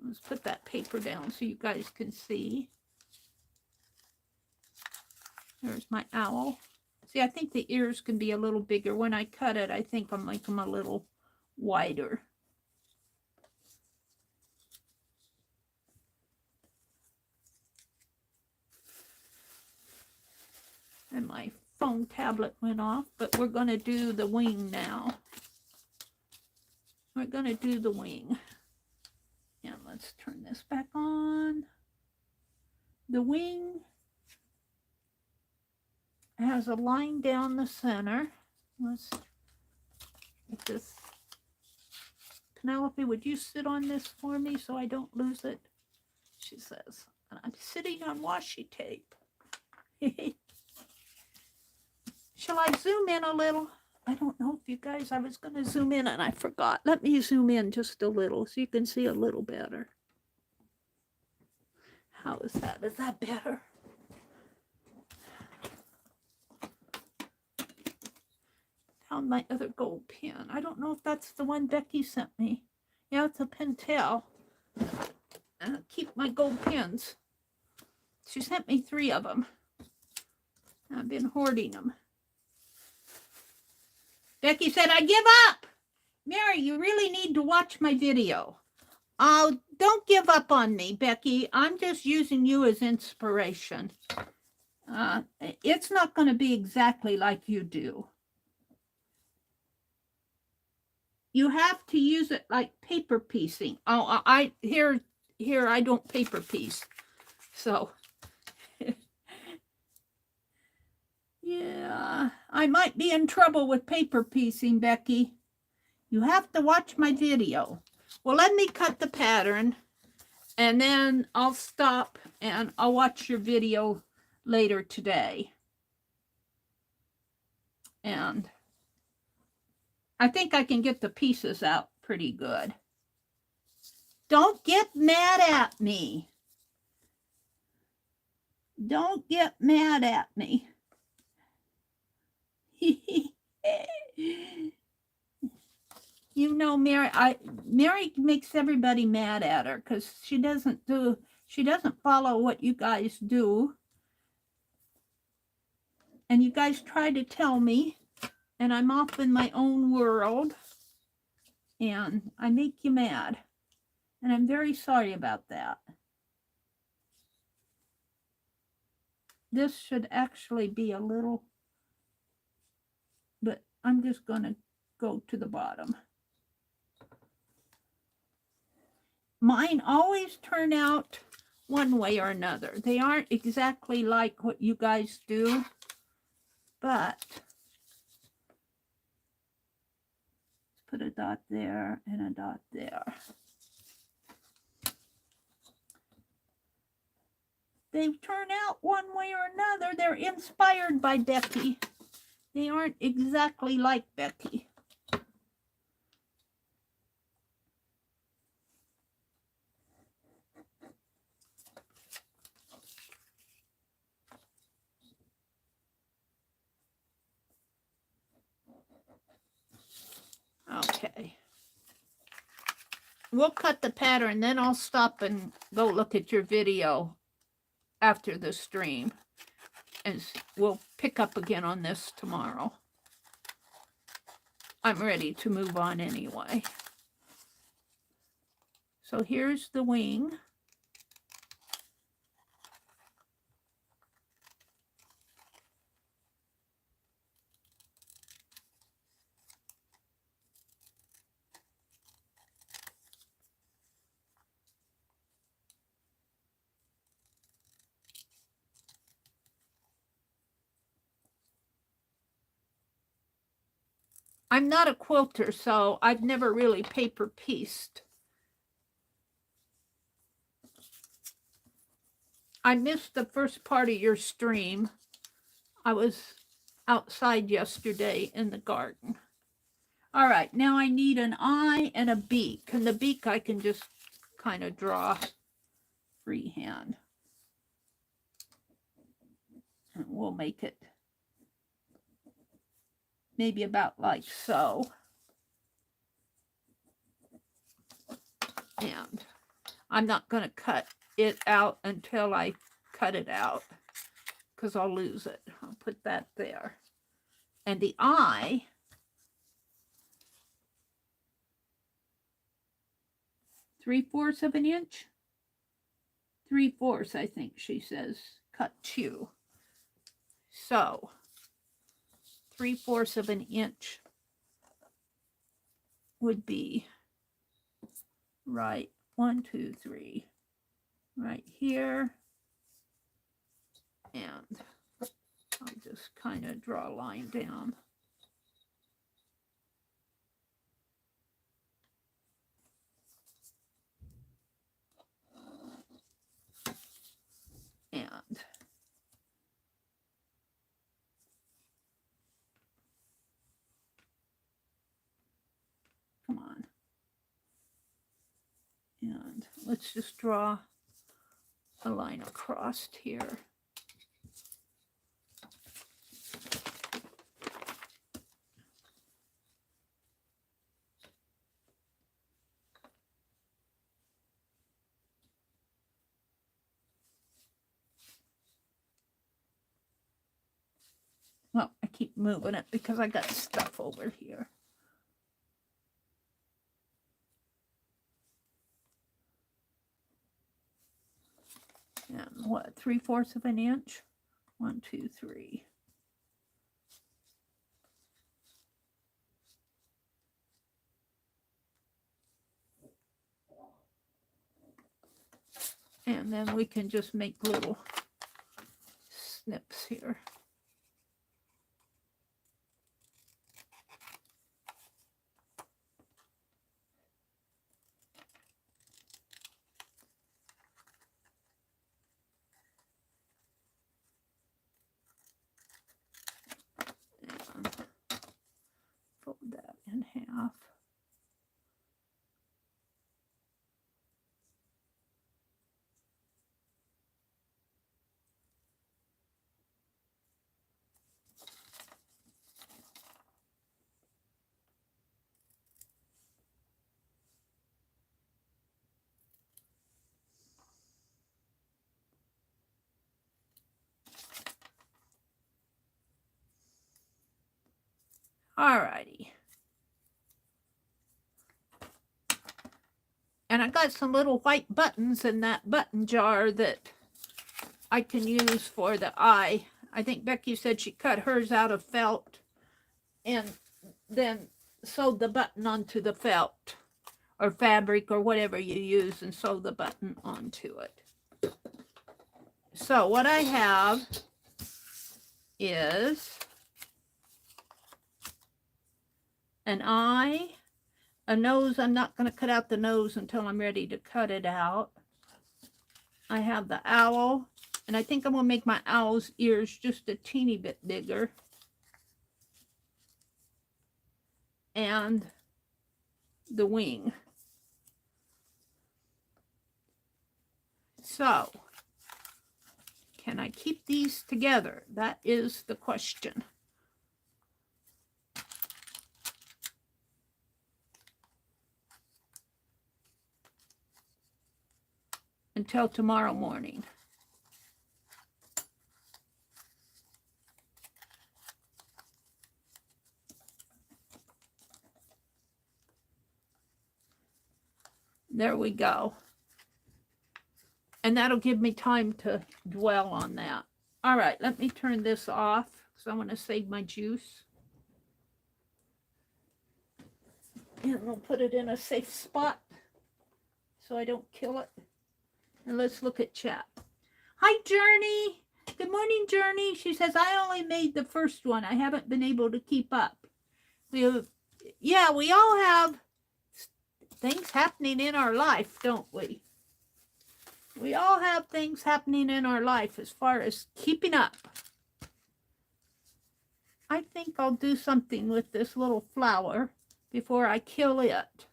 let's put that paper down so you guys can see. There's my owl. See, I think the ears can be a little bigger. When I cut it, I think I'll make them a little wider. And my phone tablet went off, but we're going to do the wing now. We're going to do the wing. And let's turn this back on. The wing has a line down the center. Let's get this. Penelope, would you sit on this for me so I don't lose it? She says, I'm sitting on washi tape. Shall I zoom in a little? I don't know if you guys, I was going to zoom in and I forgot. Let me zoom in just a little so you can see a little better. How is that? Is that better? Found my other gold pen. I don't know if that's the one Becky sent me. Yeah, it's a Pentel. Keep my gold pens. She sent me 3 of them. I've been hoarding them. Becky said, I give up. Meri, you really need to watch my video. Oh, don't give up on me, Becky. I'm just using you as inspiration. It's not going to be exactly like you do. You have to use it like paper piecing. Oh, here I don't paper piece. So, yeah, I might be in trouble with paper piecing, Becky. You have to watch my video. Well, let me cut the pattern, and then I'll stop and I'll watch your video later today. And I think I can get the pieces out pretty good. Don't get mad at me. Don't get mad at me. You know, Meri makes everybody mad at her because she doesn't follow what you guys do. And you guys try to tell me, and I'm off in my own world, and I make you mad. And I'm very sorry about that. This should actually be a little, but I'm just going to go to the bottom. Mine always turn out one way or another. They aren't exactly like what you guys do, but let's put a dot there and a dot there. They turn out one way or another. They're inspired by Becky. They aren't exactly like Becky. Okay. We'll cut the pattern, then I'll stop and go look at your video after the stream. And we'll pick up again on this tomorrow. I'm ready to move on anyway. So here's the wing. I'm not a quilter, so I've never really paper pieced. I missed the first part of your stream. I was outside yesterday in the garden. All right, now I need an eye and a beak. And the beak I can just kind of draw freehand. And we'll make it maybe about like so. And I'm not going to cut it out until I cut it out, because I'll lose it. I'll put that there. And the eye, three-fourths of an inch. 3/4, I think she says, cut 2. So 3/4 of an inch would be right 1, 2, 3 right here, and I'll just kind of draw a line down. And come on. And let's just draw a line across here. Well, I keep moving it because I got stuff over here. And what, 3/4 of an inch? 1, 2, 3. And then we can just make little snips here. And fold that in half. Alrighty. And I got some little white buttons in that button jar that I can use for the eye. I think Becky said she cut hers out of felt and then sewed the button onto the felt or fabric or whatever you use and sew the button onto it. So what I have is an eye, a nose. I'm not going to cut out the nose until I'm ready to cut it out. I have the owl, and I think I'm going to make my owl's ears just a teeny bit bigger. And the wing. So, can I keep these together? That is the question. Until tomorrow morning. There we go. And that'll give me time to dwell on that. All right, let me turn this off because I want to save my juice. And we'll put it in a safe spot so I don't kill it. And let's look at chat. Hi, Journey. Good morning, Journey. She says, I only made the first one. I haven't been able to keep up. We all have things happening in our life, don't we? We all have things happening in our life as far as keeping up. I think I'll do something with this little flower before I kill it.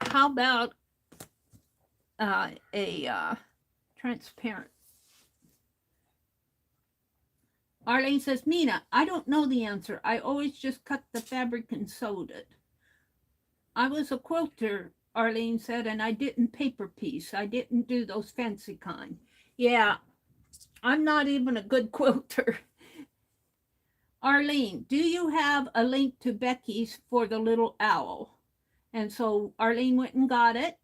How about a transparent? Arlene says, Mina, I don't know the answer. I always just cut the fabric and sewed it. I was a quilter, Arlene said, and I didn't paper piece. I didn't do those fancy kind. Yeah, I'm not even a good quilter. Arlene, do you have a link to Becky's for the little owl? And so Arlene went and got it.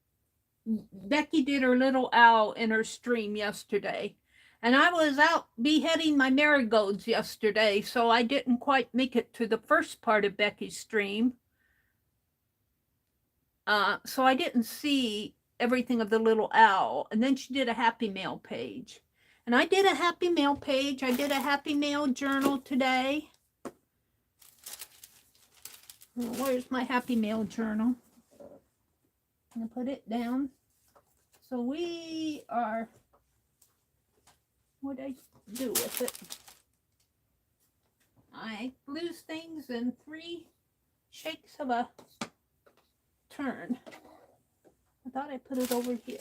Becky did her little owl in her stream yesterday. And I was out beheading my marigolds yesterday, so I didn't quite make it to the first part of Becky's stream. So I didn't see everything of the little owl. And then she did a Happy Mail page. And I did a Happy Mail page. I did a Happy Mail journal today. Where's my Happy Mail journal? I'm going to put it down. So we are... What did I do with it? I lose things in 3 shakes of a turn. I thought I put it over here.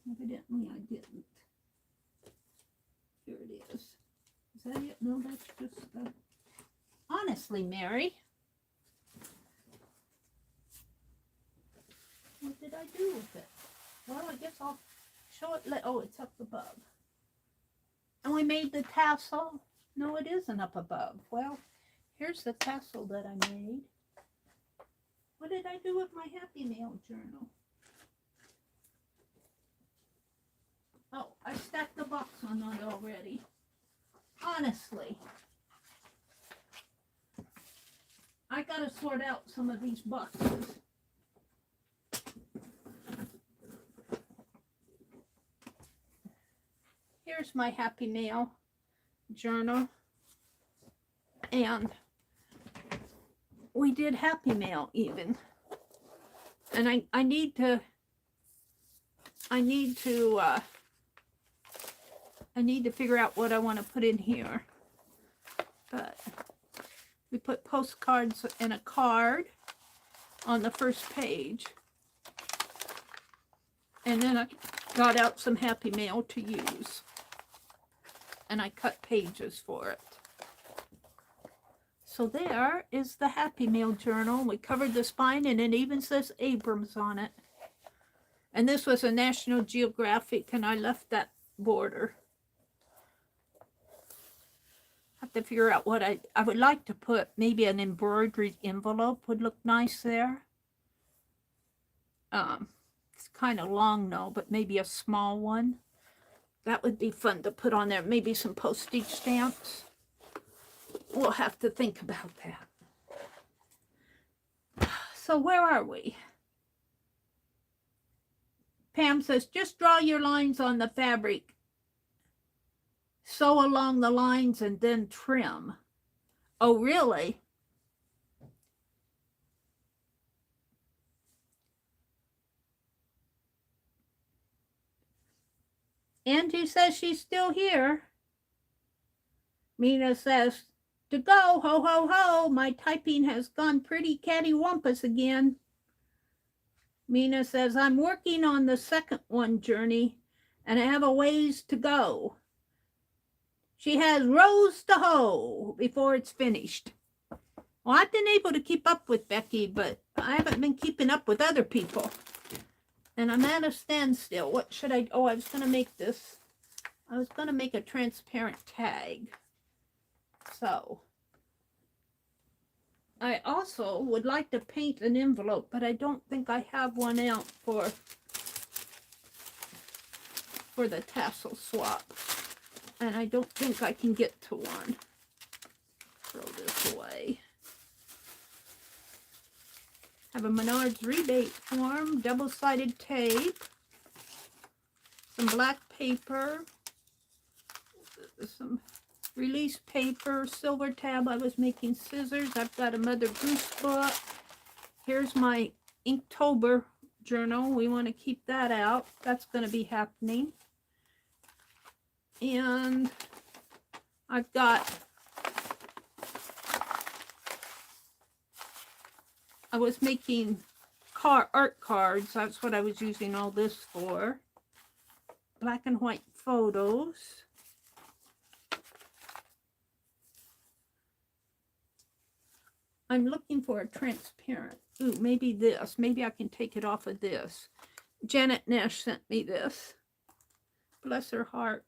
Evidently I didn't. Here it is. Is that it? No, that's just honestly, Mary. What did I do with it? Well, I guess I'll show it. Oh, it's up above. And we made the tassel. No, it isn't up above. Well, here's the tassel that I made. What did I do with my Happy Mail journal? Oh, I stacked the box on it already. Honestly. I gotta sort out some of these boxes. Here's my Happy Mail journal. And we did Happy Mail even. And I need to figure out what I want to put in here. But we put postcards and a card on the first page. And then I got out some Happy Mail to use. And I cut pages for it. So there is the Happy Mail journal. We covered the spine and it even says Abrams on it. And this was a National Geographic and I left that border. Have to figure out what I would like to put. Maybe an embroidered envelope would look nice there. It's kind of long though, but maybe a small one. That would be fun to put on there. Maybe some postage stamps. We'll have to think about that. So where are we? Pam says, just draw your lines on the fabric. Sew along the lines and then trim. Oh, really? Angie says she's still here. Mina says, to go, ho, ho, ho. My typing has gone pretty cattywampus again. Mina says, I'm working on the second one, Journey, and I have a ways to go. She has rows to hoe before it's finished. Well, I've been able to keep up with Becky, but I haven't been keeping up with other people. And I'm at a standstill. What should I... Oh, I was going to make this. I was going to make a transparent tag. So, I also would like to paint an envelope, but I don't think I have one out for the tassel swap. And I don't think I can get to one. Throw this away. Have a Menards rebate form, double-sided tape, some black paper, some release paper, silver tab. I was making scissors. I've got a Mother Goose book. Here's my Inktober journal. We want to keep that out. That's going to be happening. And I've got, I was making art cards. That's what I was using all this for. Black and white photos. I'm looking for a transparent. Ooh, maybe this. Maybe I can take it off of this. Janet Nash sent me this. Bless her heart.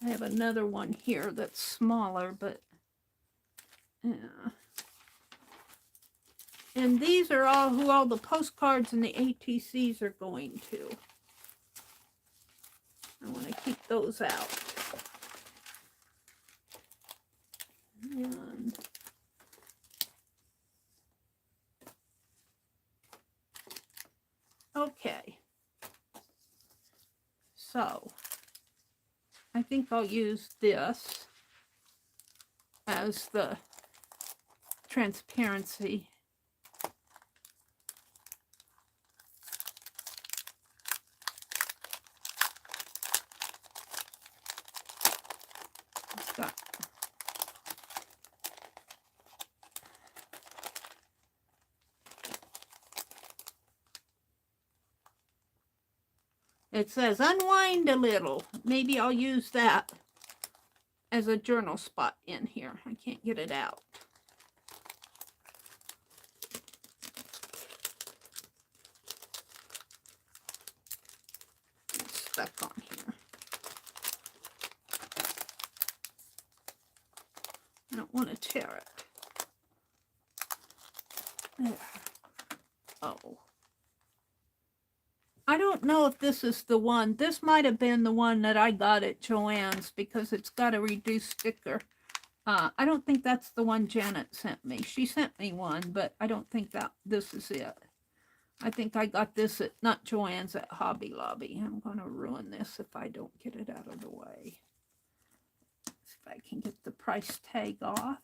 I have another one here that's smaller, but yeah. And these are all who all the postcards and the ATCs are going to. I want to keep those out. And okay. So I think I'll use this as the transparency. It's got it says unwind a little. Maybe I'll use that as a journal spot in here. I can't get it out. It's stuck on here. I don't want to tear it. There. Oh. I don't know if this is the one. This might have been the one that I got at Joann's because it's got a reduced sticker. I don't think that's the one Janet sent me. She sent me one, but I don't think that this is it. I think I got this at, not Joann's, at Hobby Lobby. I'm going to ruin this if I don't get it out of the way. See if I can get the price tag off.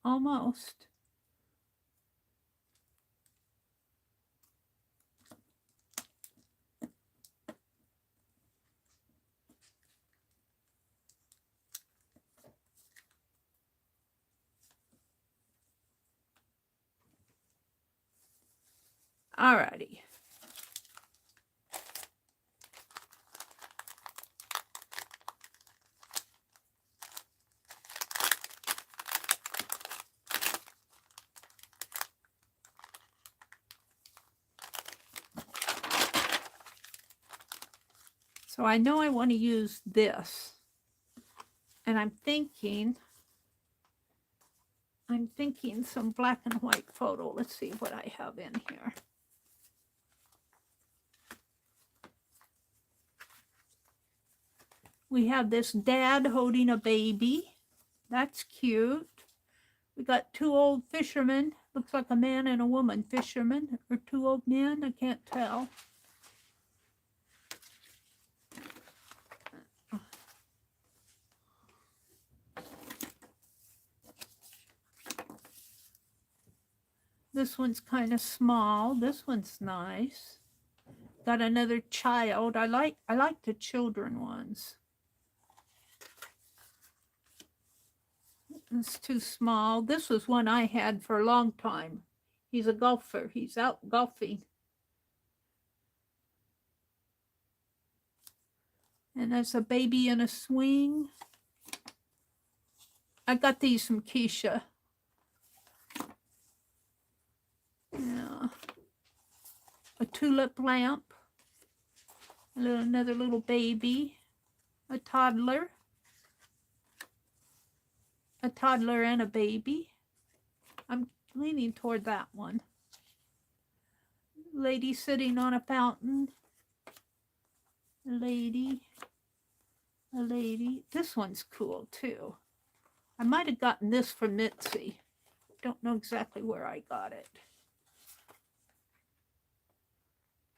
Almost. Alrighty. So I know I want to use this. And I'm thinking some black and white photo. Let's see what I have in here. We have this dad holding a baby. That's cute. We got two old fishermen. Looks like a man and a woman fishermen. Or two old men. I can't tell. This one's kind of small. This one's nice. Got another child. I like the children ones. It's too small. This was one I had for a long time. He's a golfer. He's out golfing. And there's a baby in a swing. I got these from Keisha. Yeah. A tulip lamp. Another little baby. A toddler. A toddler and a baby. I'm leaning toward that one. Lady sitting on a fountain. A lady. A lady. This one's cool too. I might have gotten this from Mitzi. Don't know exactly where I got it.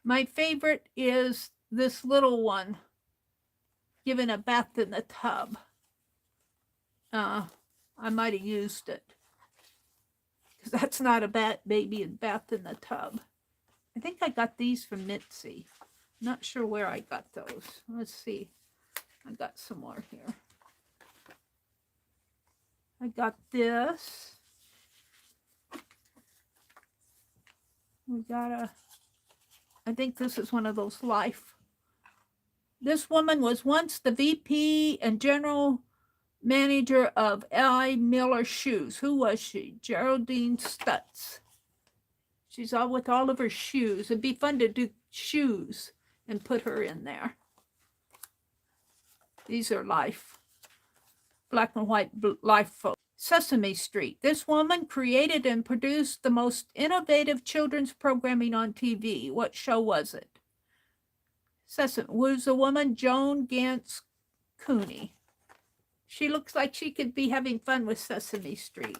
My favorite is this little one giving a bath in the tub. I might have used it because that's not a baby in bath in the tub. I think I got these from Mitzi. Not sure where I got those. Let's see. I got some more here. I got this. We got I think this is one of those life. This woman was once the VP and general manager of L.I. Miller Shoes. Who was she? Geraldine Stutz. She's all with all of her shoes. It'd be fun to do shoes and put her in there. These are life. Black and white life photos. Sesame Street. This woman created and produced the most innovative children's programming on TV. What show was it? Sesame. Was a woman, Joan Gantz Cooney. She looks like she could be having fun with Sesame Street.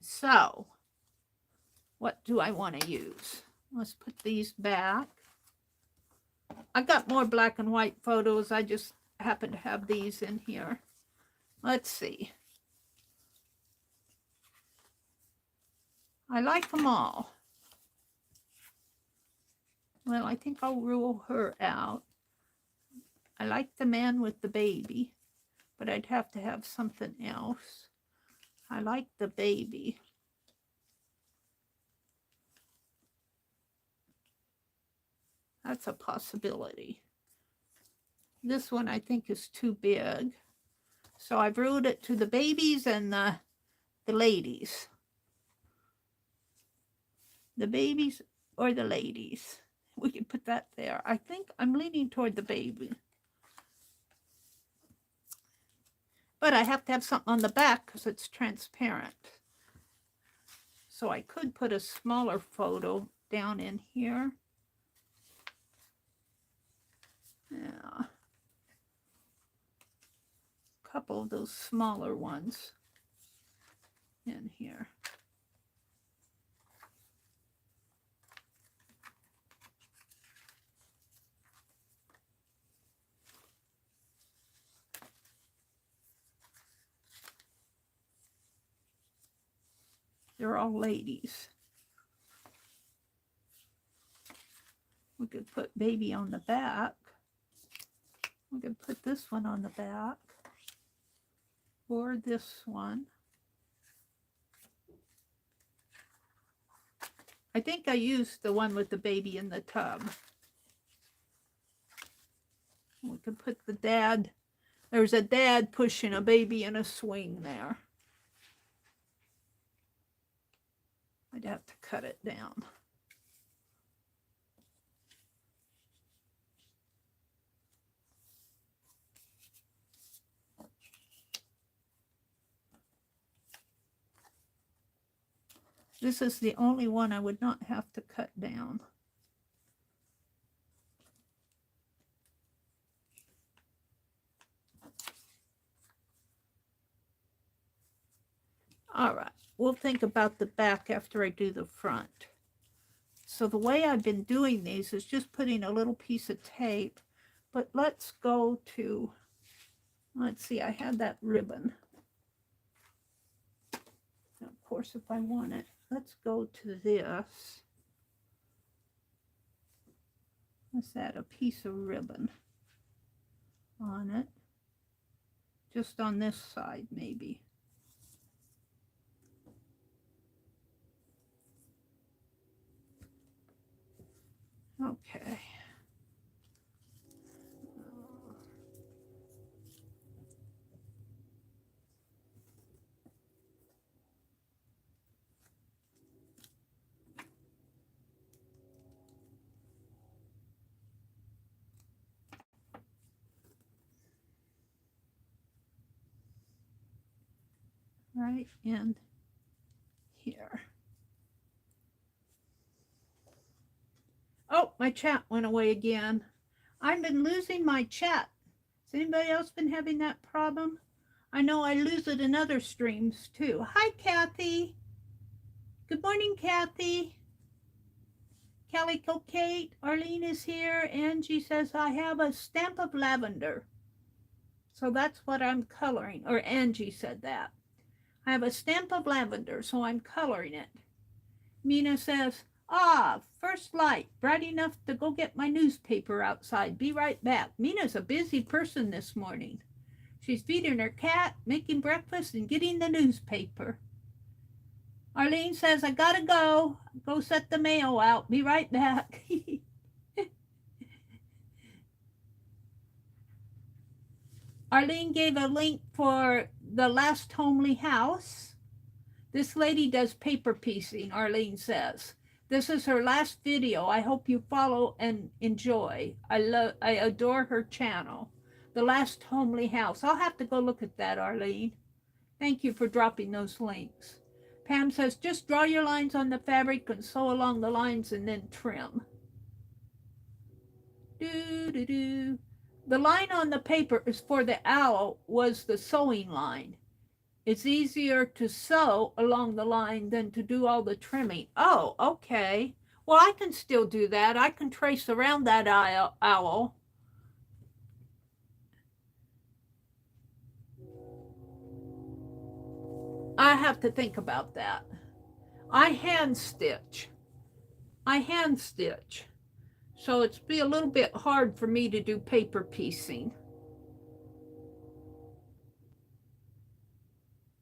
So, what do I want to use? Let's put these back. I got more black and white photos. I just happen to have these in here. Let's see. I like them all. Well, I think I'll rule her out. I like the man with the baby, but I'd have to have something else. I like the baby. That's a possibility. This one I think is too big. So I've ruled it to the babies and the ladies. The babies or the ladies. We can put that there. I think I'm leaning toward the baby. But I have to have something on the back because it's transparent. So I could put a smaller photo down in here. Yeah. A couple of those smaller ones in here. They're all ladies. We could put baby on the back. We could put this one on the back. Or this one. I think I used the one with the baby in the tub. We could put the dad. There's a dad pushing a baby in a swing there. I'd have to cut it down. This is the only one I would not have to cut down. All right, we'll think about the back after I do the front. So the way I've been doing these is just putting a little piece of tape, but let's go to, let's see, I had that ribbon. Now, of course, if I want it, let's go to this. Let's add a piece of ribbon on it Just on this side, maybe. Okay. Right in here. Oh, my chat went away again. I've been losing my chat. Has anybody else been having that problem? I know I lose it in other streams too. Hi, Kathy. Good morning, Kathy. Calico Kate, Arlene is here. Angie says, I have a stamp of lavender. So that's what I'm coloring. Or Angie said that. I have a stamp of lavender, so I'm coloring it. Mina says, first light, bright enough to go get my newspaper outside. Be right back. Mina's a busy person this morning. She's feeding her cat, making breakfast, and getting the newspaper. Arlene says, I gotta go. Go set the mail out. Be right back. Arlene gave a link for the last homely house. This lady does paper piecing, Arlene says. This is her last video. I hope you follow and enjoy. I adore her channel. The last homely house. I'll have to go look at that, Arlene. Thank you for dropping those links. Pam says, just draw your lines on the fabric and sew along the lines and then trim. The line on the paper is for the owl was the sewing line. It's easier to sew along the line than to do all the trimming. Oh, okay. Well, I can still do that. I can trace around that owl. I have to think about that. I hand stitch. So it's be a little bit hard for me to do paper piecing.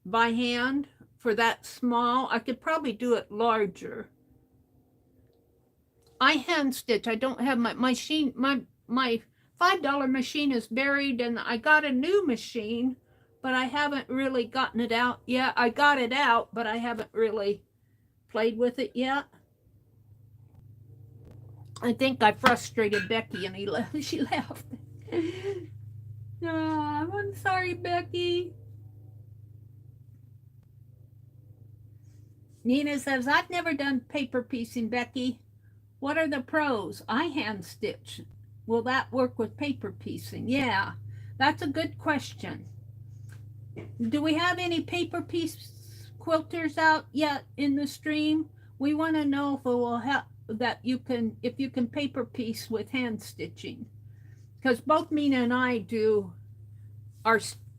By hand for that small. I could probably do it larger. I hand stitch. I don't have my machine. My $5 machine is buried, and I got a new machine, but I haven't really gotten it out yet. I got it out, but I haven't really played with it yet. I think I frustrated Becky and she left. I'm sorry, Becky. Nina says, I've never done paper piecing, Becky. What are the pros? I hand stitch. Will that work with paper piecing? Yeah, that's a good question. Do we have any paper piece quilters out yet in the stream? We want to know if it will help that if you can paper piece with hand stitching, because both Mina and I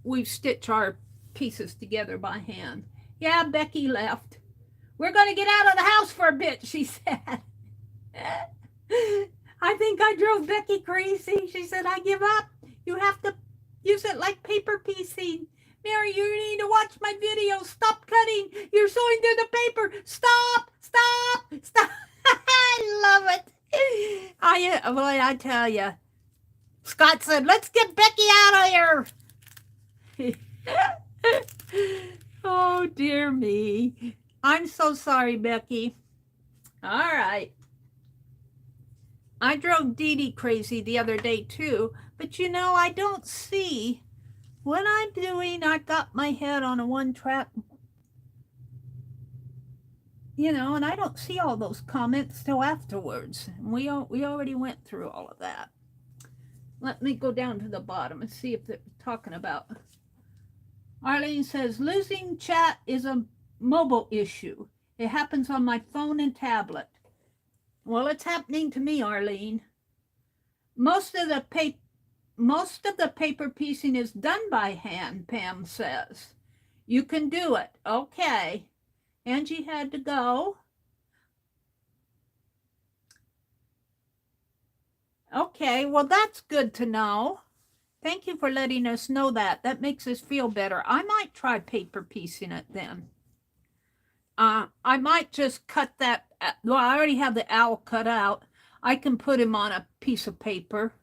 we stitch our pieces together by hand. Yeah, Becky left. We're going to get out of the house for a bit, she said. I think I drove Becky crazy. She said, I give up. You have to use it like paper piecing. Meri, you need to watch my video. Stop cutting. You're sewing through the paper. Stop. I love it. I tell you. Scott said, let's get Becky out of here. Oh, dear me. I'm so sorry, Becky. All right. I drove Dee Dee crazy the other day, too. But, I don't see what I'm doing. I've got my head on a one-track, and I don't see all those comments till afterwards. We already went through all of that. Let me go down to the bottom and see if they're talking about. Arlene says, losing chat is a mobile issue. It happens on my phone and tablet. Well, it's happening to me, Arlene. Most of the paper piecing is done by hand, Pam says. You can do it. Okay. Angie had to go. Okay, well, that's good to know. Thank you for letting us know that. That makes us feel better. I might try paper piecing it then. I might just cut that. Well, I already have the owl cut out. I can put him on a piece of paper.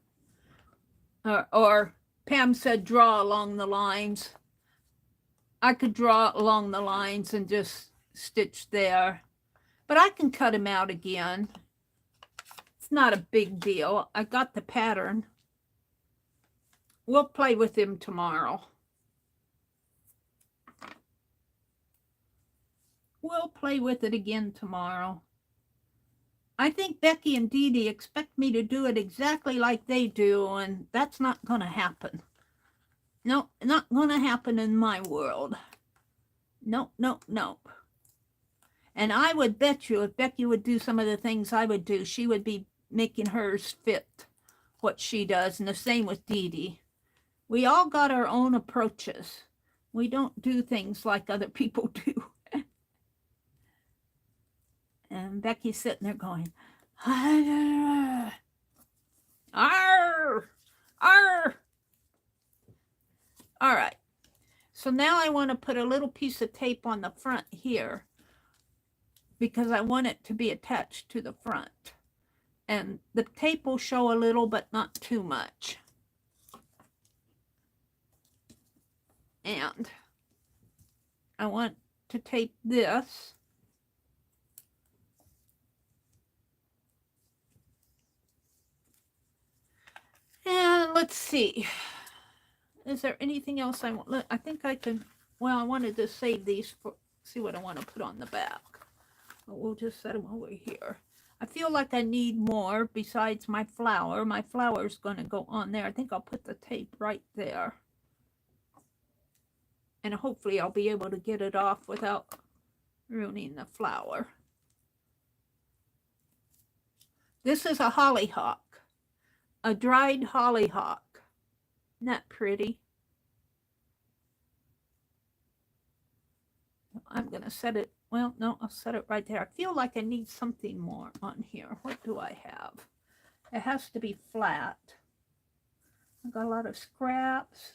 Or Pam said draw along the lines. I could draw along the lines and just stitch there. But I can cut him out again. It's not a big deal. I got the pattern. We'll play with him tomorrow. We'll play with it again tomorrow. I think Becky and Dee Dee expect me to do it exactly like they do, and that's not going to happen. No, not going to happen in my world. No, no, no. And I would bet you if Becky would do some of the things I would do, she would be making hers fit what she does, and the same with Dee Dee. We all got our own approaches. We don't do things like other people do. And Becky's sitting there going, arr, arr. All right. So now I want to put a little piece of tape on the front here because I want it to be attached to the front. And the tape will show a little, but not too much. And I want to tape this. And let's see. Is there anything else I want? I think I can. Well, I wanted to save these for see what I want to put on the back. But we'll just set them over here. I feel like I need more besides my flower. My flower is going to go on there. I think I'll put the tape right there. And hopefully I'll be able to get it off without ruining the flower. This is a hollyhock. A dried hollyhock. Isn't that pretty? I'm going to set it, well, no, I'll set it right there. I feel like I need something more on here. What do I have? It has to be flat. I've got a lot of scraps.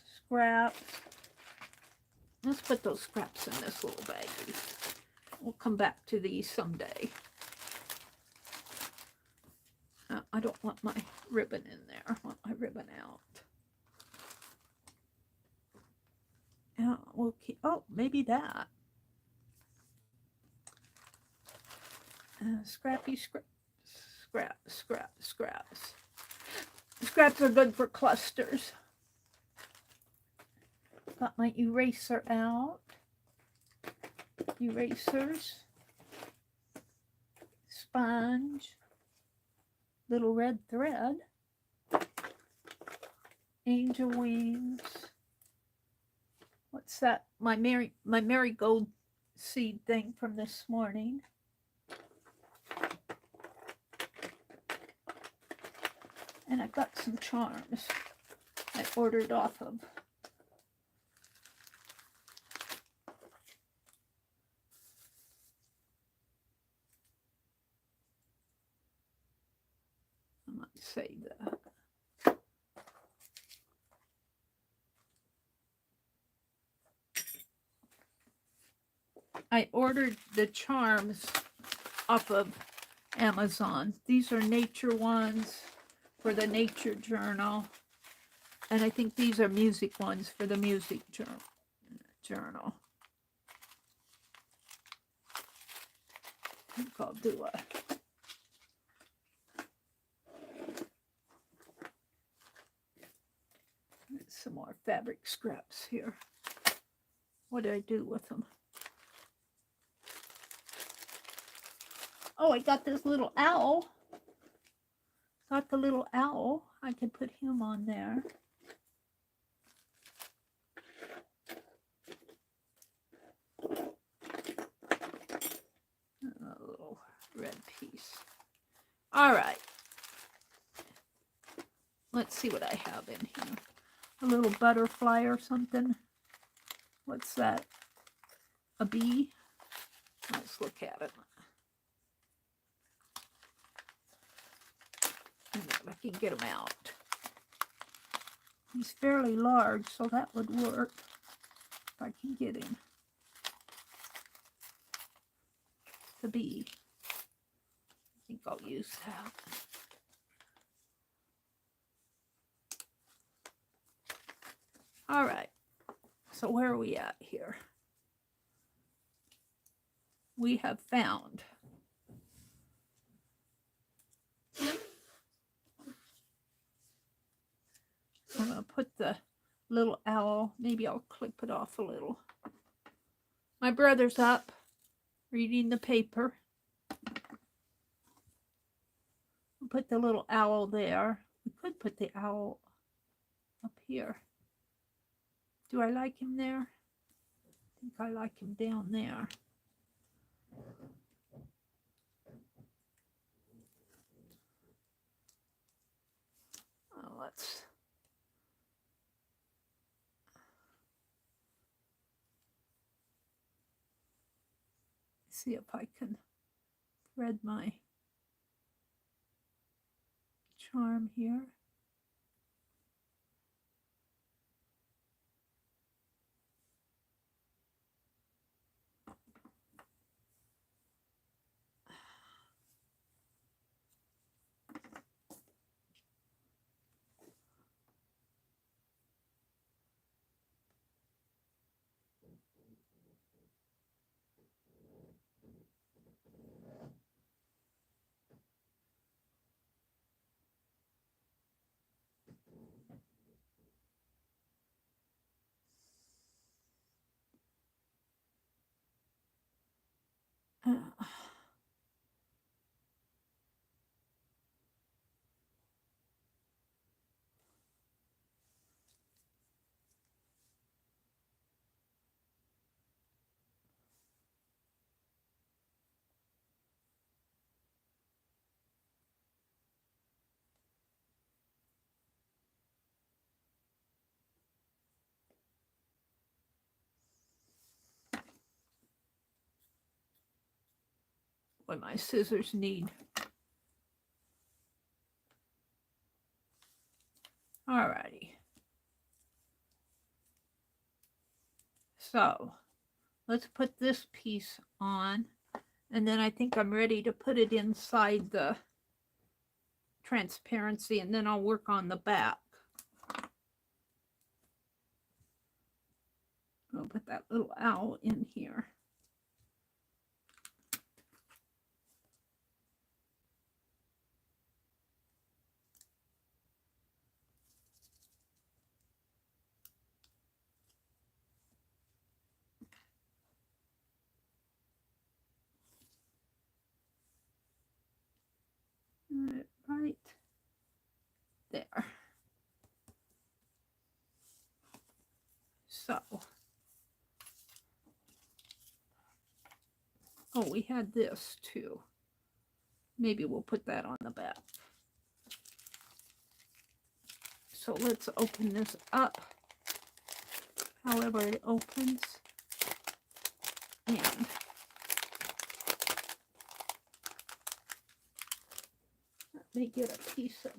Let's put those scraps in this little baggie. We'll come back to these someday. I don't want my ribbon in there. I want my ribbon out. We'll keep, oh, maybe that. Scraps. Scraps are good for clusters. Got my eraser out. Erasers. Sponge. Little red thread. Angel wings. What's that? My marigold seed thing from this morning. And I got some charms I ordered off of. I might save that. I ordered the charms off of Amazon. These are nature ones for the nature journal. And I think these are music ones for the music journal. I think I'll do some more fabric scraps here. What did I do with them? Oh, I got this little owl. Got the little owl. I could put him on there. A little red piece. All right. Let's see what I have in here. A little butterfly or something. What's that? A bee? Let's look at it. I can get them out. He's fairly large, so that would work if I can get him to be. I think I'll use that. All right, so where are we at here? We have found I'm going to put the little owl, maybe I'll clip it off a little. My brother's up reading the paper. We'll put the little owl there. We could put the owl up here. Do I like him there? I think I like him down there. Let's see if I can thread my charm here. What my scissors need. Alrighty. So let's put this piece on, and then I think I'm ready to put it inside the transparency, and then I'll work on the back. I'll put that little owl in here. Right there. So, oh, we had this too. Maybe we'll put that on the back. So let's open this up however it opens. And let me get a piece of,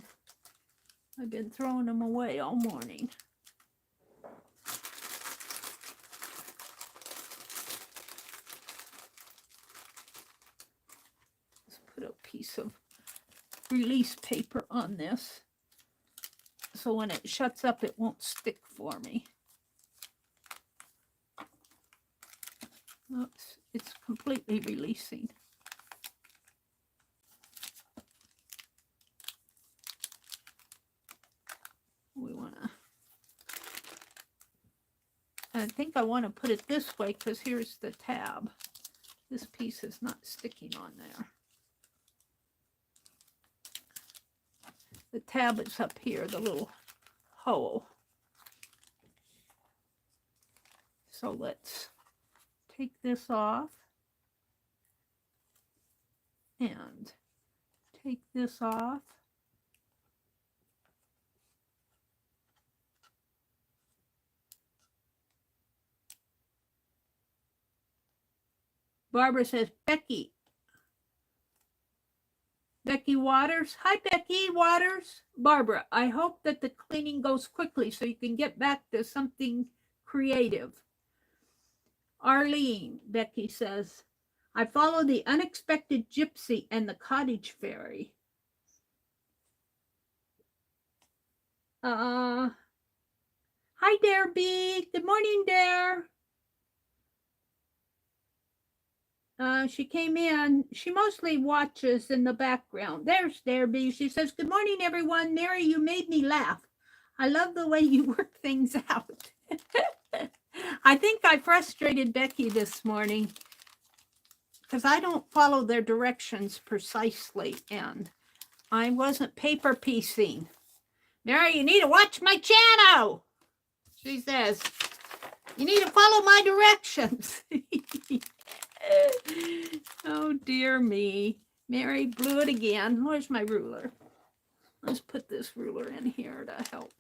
I've been throwing them away all morning. Let's put a piece of release paper on this, so when it shuts up it won't stick for me. Oops, it's completely releasing. We want to, I think I want to put it this way because here's the tab. This piece is not sticking on there. The tab is up here, the little hole. So let's take this off and take this off. Barbara says, Becky, Becky Waters. Hi, Becky Waters. Barbara, I hope that the cleaning goes quickly so you can get back to something creative. Arlene, Becky says, I follow the unexpected gypsy and the cottage fairy. Hi, Dare B. Good morning, Dare. She came in. She mostly watches in the background. There's Derby. She says, good morning, everyone. Meri, you made me laugh. I love the way you work things out. I think I frustrated Becky this morning because I don't follow their directions precisely, and I wasn't paper piecing. Meri, you need to watch my channel. She says, you need to follow my directions. Oh, dear me. Meri blew it again. Where's my ruler? Let's put this ruler in here to help.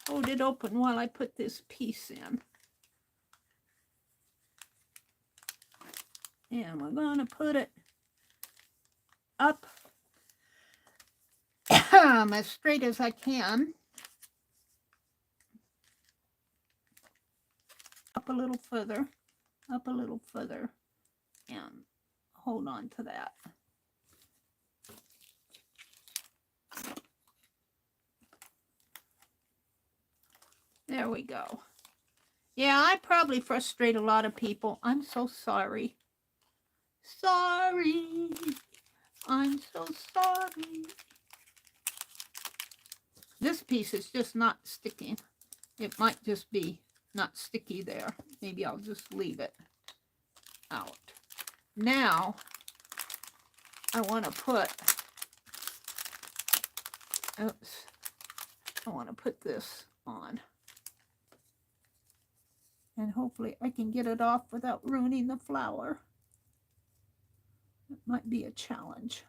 Hold it open while I put this piece in. And we're going to put it up as straight as I can. Up a little further, and hold on to that. There we go. Yeah, I probably frustrate a lot of people. I'm so sorry. Sorry. I'm so sorry. This piece is just not sticking. It might just be not sticky there. Maybe I'll just leave it out. Now, I want to put, I want to put this on. And hopefully I can get it off without ruining the flower. It might be a challenge.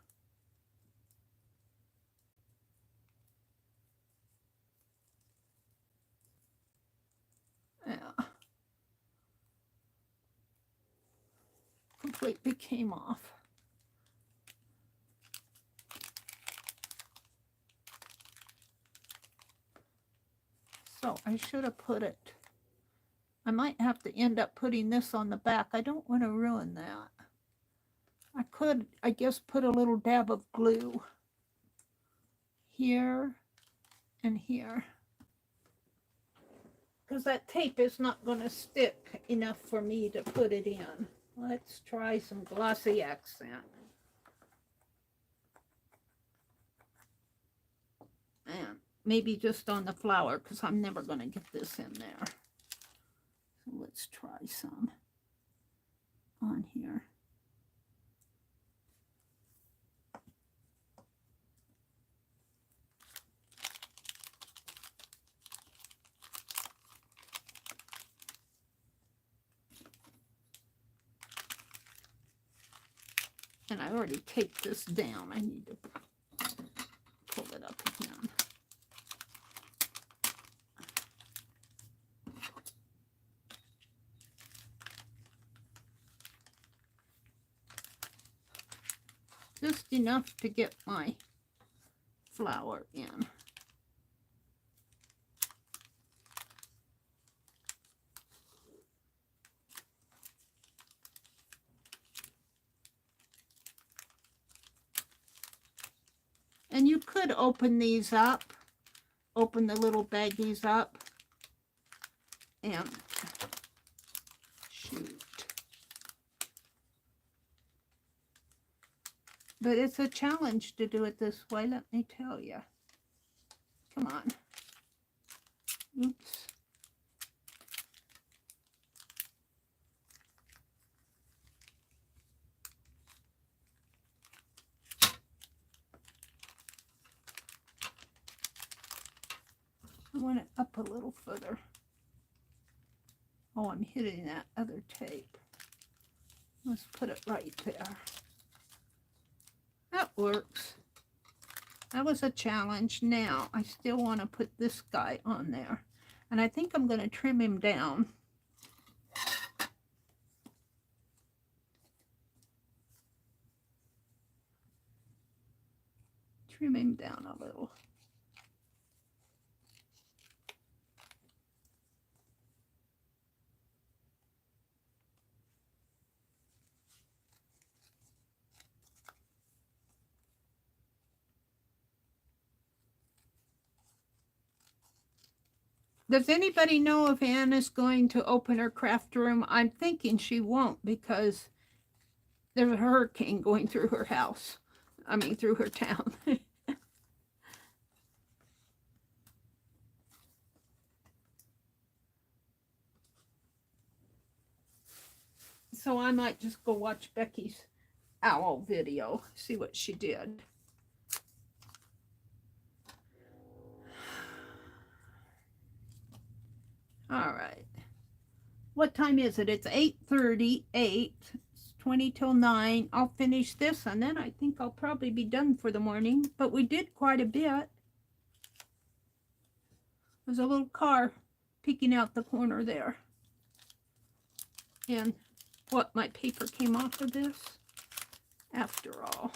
Yeah. Completely came off. So I should have put it. I might have to end up putting this on the back. I don't want to ruin that. I could, I guess, put a little dab of glue here and here, because that tape is not going to stick enough for me to put it in. Let's try some glossy accent. And maybe just on the flower, because I'm never going to get this in there. So let's try some on here. And I already taped this down. I need to pull it up again. Just enough to get my flower in. And you could open these up, open the little baggies up, and shoot. But it's a challenge to do it this way, let me tell you. Come on. Oops. I want it up a little further. Oh, I'm hitting that other tape. Let's put it right there. That works. That was a challenge. Now, I still want to put this guy on there. And I think I'm going to trim him down. trim him down a little. Does anybody know if Anne is going to open her craft room? I'm thinking she won't because there's a hurricane going through her house. I mean, through her town. So I might just go watch Becky's owl video, see what she did. All right. What time is it? It's 8:38. It's 20 till 9. I'll finish this and then I think I'll probably be done for the morning. But we did quite a bit. There's a little car peeking out the corner there. And what, my paper came off of this after all.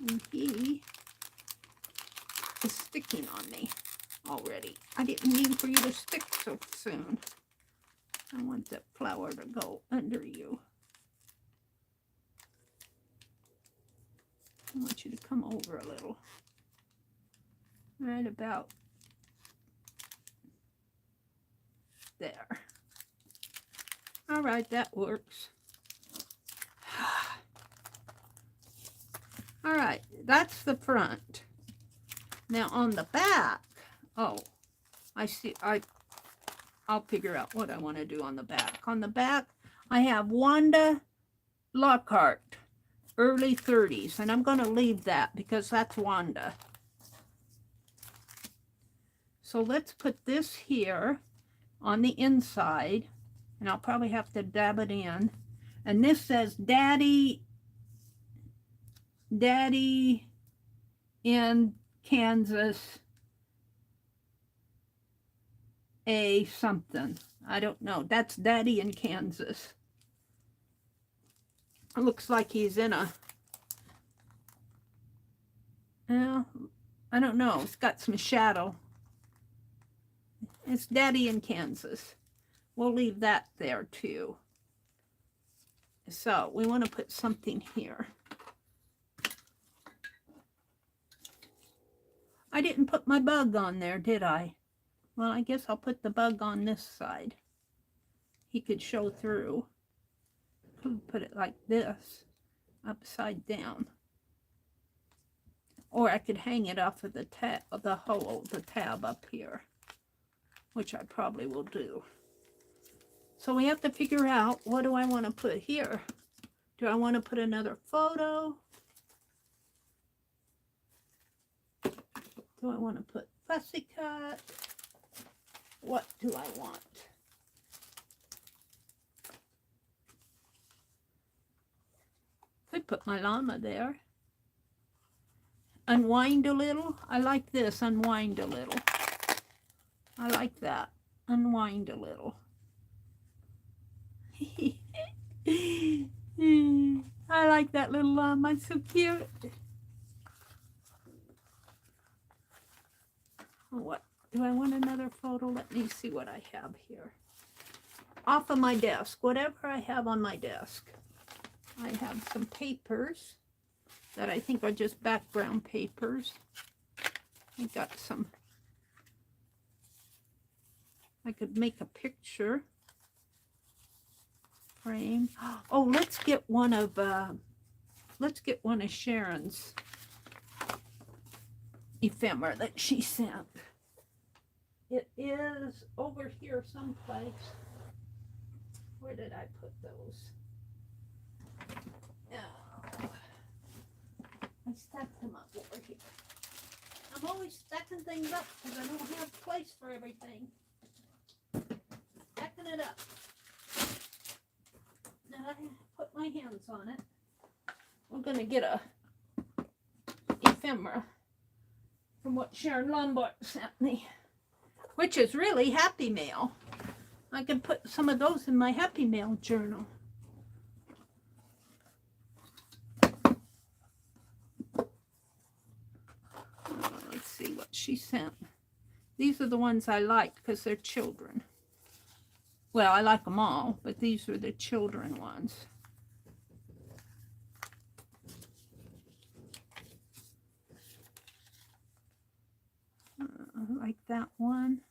And he is sticking on me already. I didn't mean for you to stick so soon. I want that flower to go under you. I want you to come over a little. Right about there. All right, that works. All right, that's the front. Now on the back, oh, I see, I'll figure out what I want to do on the back. On the back, I have Wanda Lockhart, early 30s, and I'm going to leave that because that's Wanda. So let's put this here on the inside, and I'll probably have to dab it in. And this says Daddy in Kansas, a something. I don't know. That's Daddy in Kansas. It looks like he's in a, well, I don't know. It's got some shadow. It's Daddy in Kansas. We'll leave that there too. So we want to put something here. I didn't put my bug on there, did I? Well, I guess I'll put the bug on this side. He could show through. Put it like this, upside down. Or I could hang it off of the tab, the tab up here, which I probably will do. So we have to figure out, what do I want to put here? Do I want to put another photo? Do I want to put fussy cut? What do I want? Could put my llama there. Unwind a little. I like this, unwind a little. I like that. Unwind a little. I like that little llama. It's so cute. What? Do I want another photo? Let me see what I have here. Off of my desk. Whatever I have on my desk. I have some papers that I think are just background papers. I got some. I could make a picture frame. Oh, let's get one of Sharon's ephemera that she sent. It is over here someplace. Where did I put those? Oh, I stacked them up over here. I'm always stacking things up because I don't have place for everything. Stacking it up. Now I put my hands on it. I'm going to get a ephemera from what Sharon Lombard sent me, which is really Happy Mail. I can put some of those in my Happy Mail journal. see what she sent. These are the ones I like because they're children. Well, I like them all, but these are the children ones. I like that one.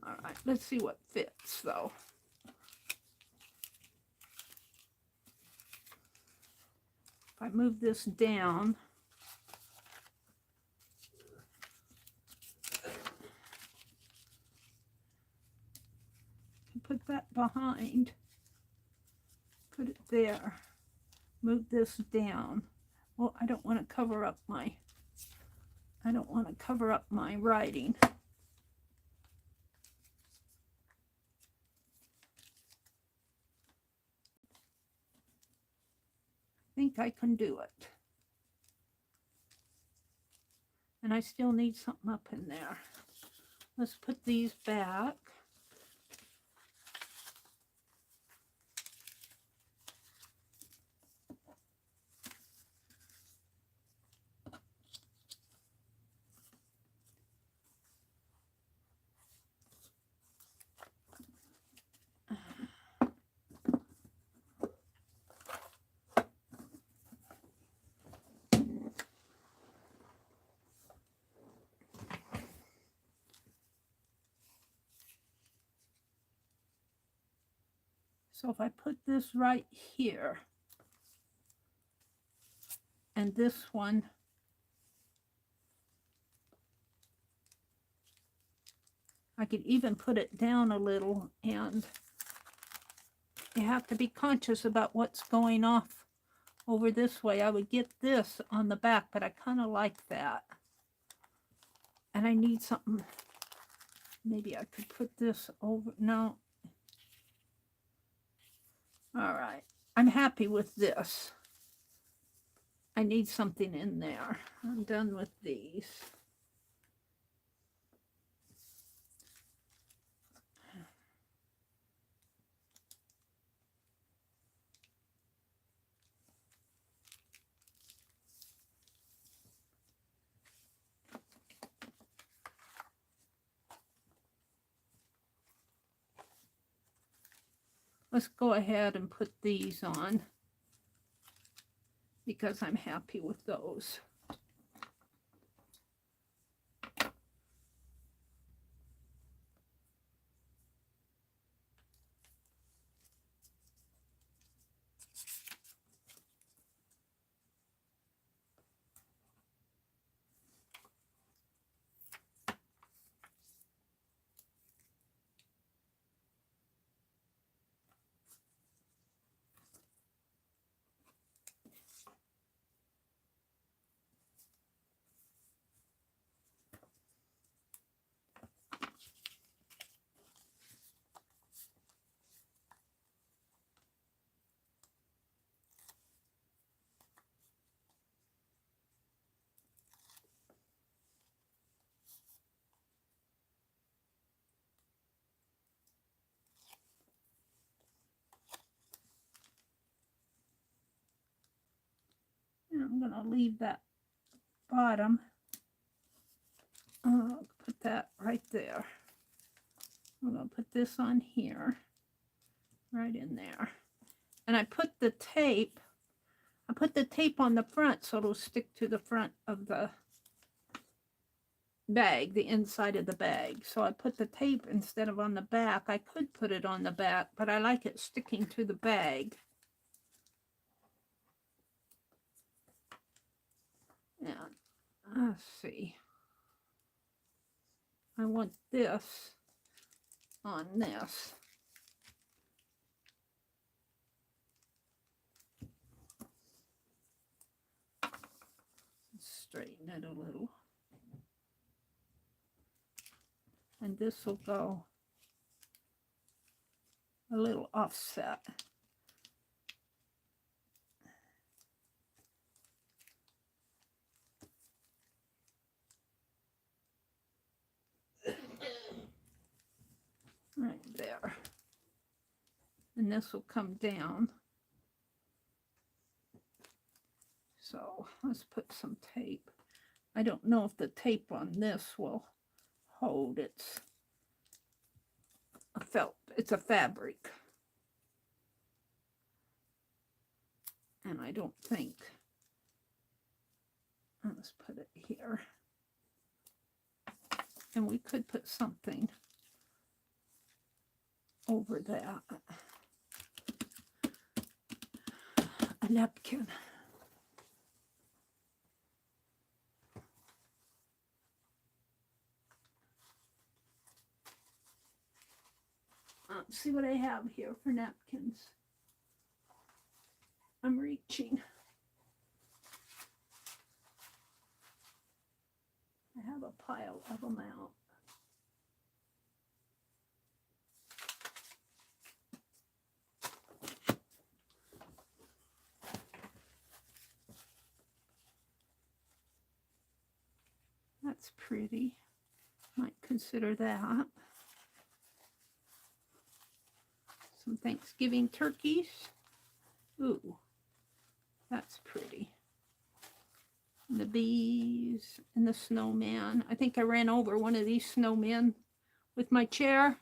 All right, let's see what fits though. If I move this down, put that behind, put it there, move this down. Well, I don't want to cover up my, writing. I think I can do it. And I still need something up in there. Let's put these back. So if I put this right here, and this one, I could even put it down a little, and you have to be conscious about what's going off over this way. I would get this on the back, but I kind of like that. And I need something, maybe I could put this over, no. All right, I'm happy with this. I need something in there. I'm done with these. Let's go ahead and put these on because I'm happy with those. And I'm going to leave that bottom. Put that right there. I'm going to put this on here, right in there. And I put the tape on the front so it'll stick to the front of the bag, the inside of the bag. So I put the tape instead of on the back. I could put it on the back, but I like it sticking to the bag. And let's see. I want this on this. Straighten it a little. And this will go a little offset. and this will come down. So let's put some tape. I don't know if the tape on this will hold. It's a felt, it's a fabric. And I don't think, let's put it here. And we could put something over that. A napkin. Let's see what I have here for napkins. I'm reaching. I have a pile of them out. That's pretty. Might consider that. Some Thanksgiving turkeys. Ooh, that's pretty. And the bees and the snowman. I think I ran over one of these snowmen with my chair.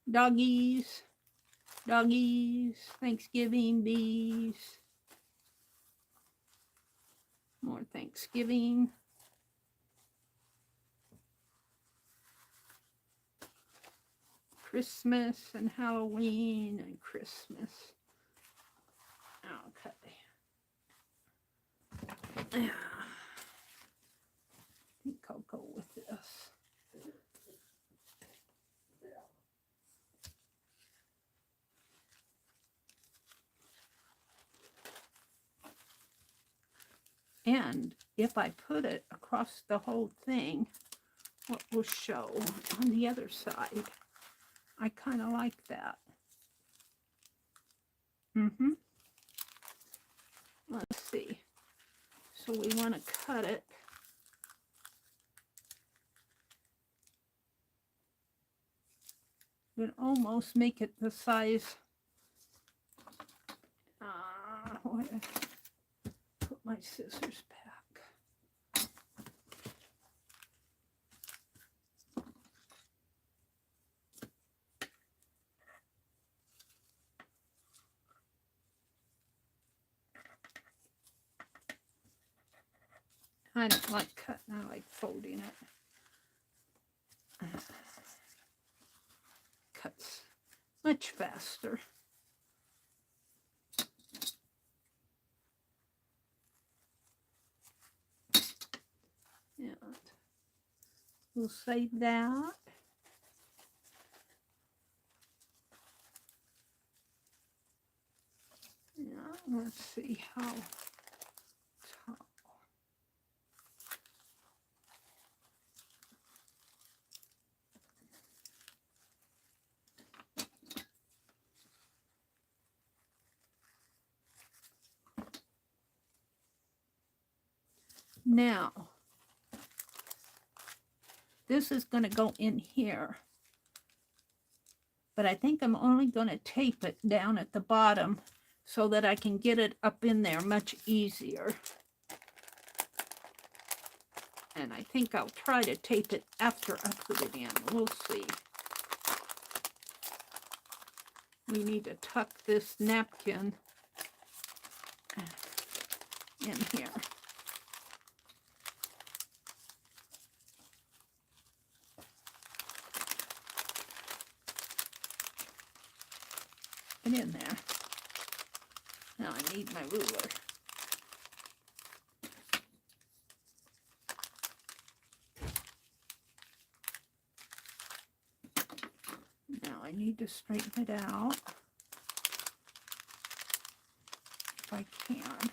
Doggies, doggies, Thanksgiving, bees. More Thanksgiving. Christmas and Halloween and Christmas. Okay. I think I'll go with this. And if I put it across the whole thing, what will show on the other side? I kind of like that. Let's see. So we want to cut it. We'd almost make it the size. Put my scissors back. I don't like cutting, I like folding it. Cuts much faster. And we'll save that. Yeah, let's see how tall. Now, this is going to go in here, but I think I'm only going to tape it down at the bottom so that I can get it up in there much easier. And I think I'll try to tape it after I put it in. We'll see. We need to tuck this napkin in here. Get in there. Now I need my ruler. Now I need to straighten it out if I can.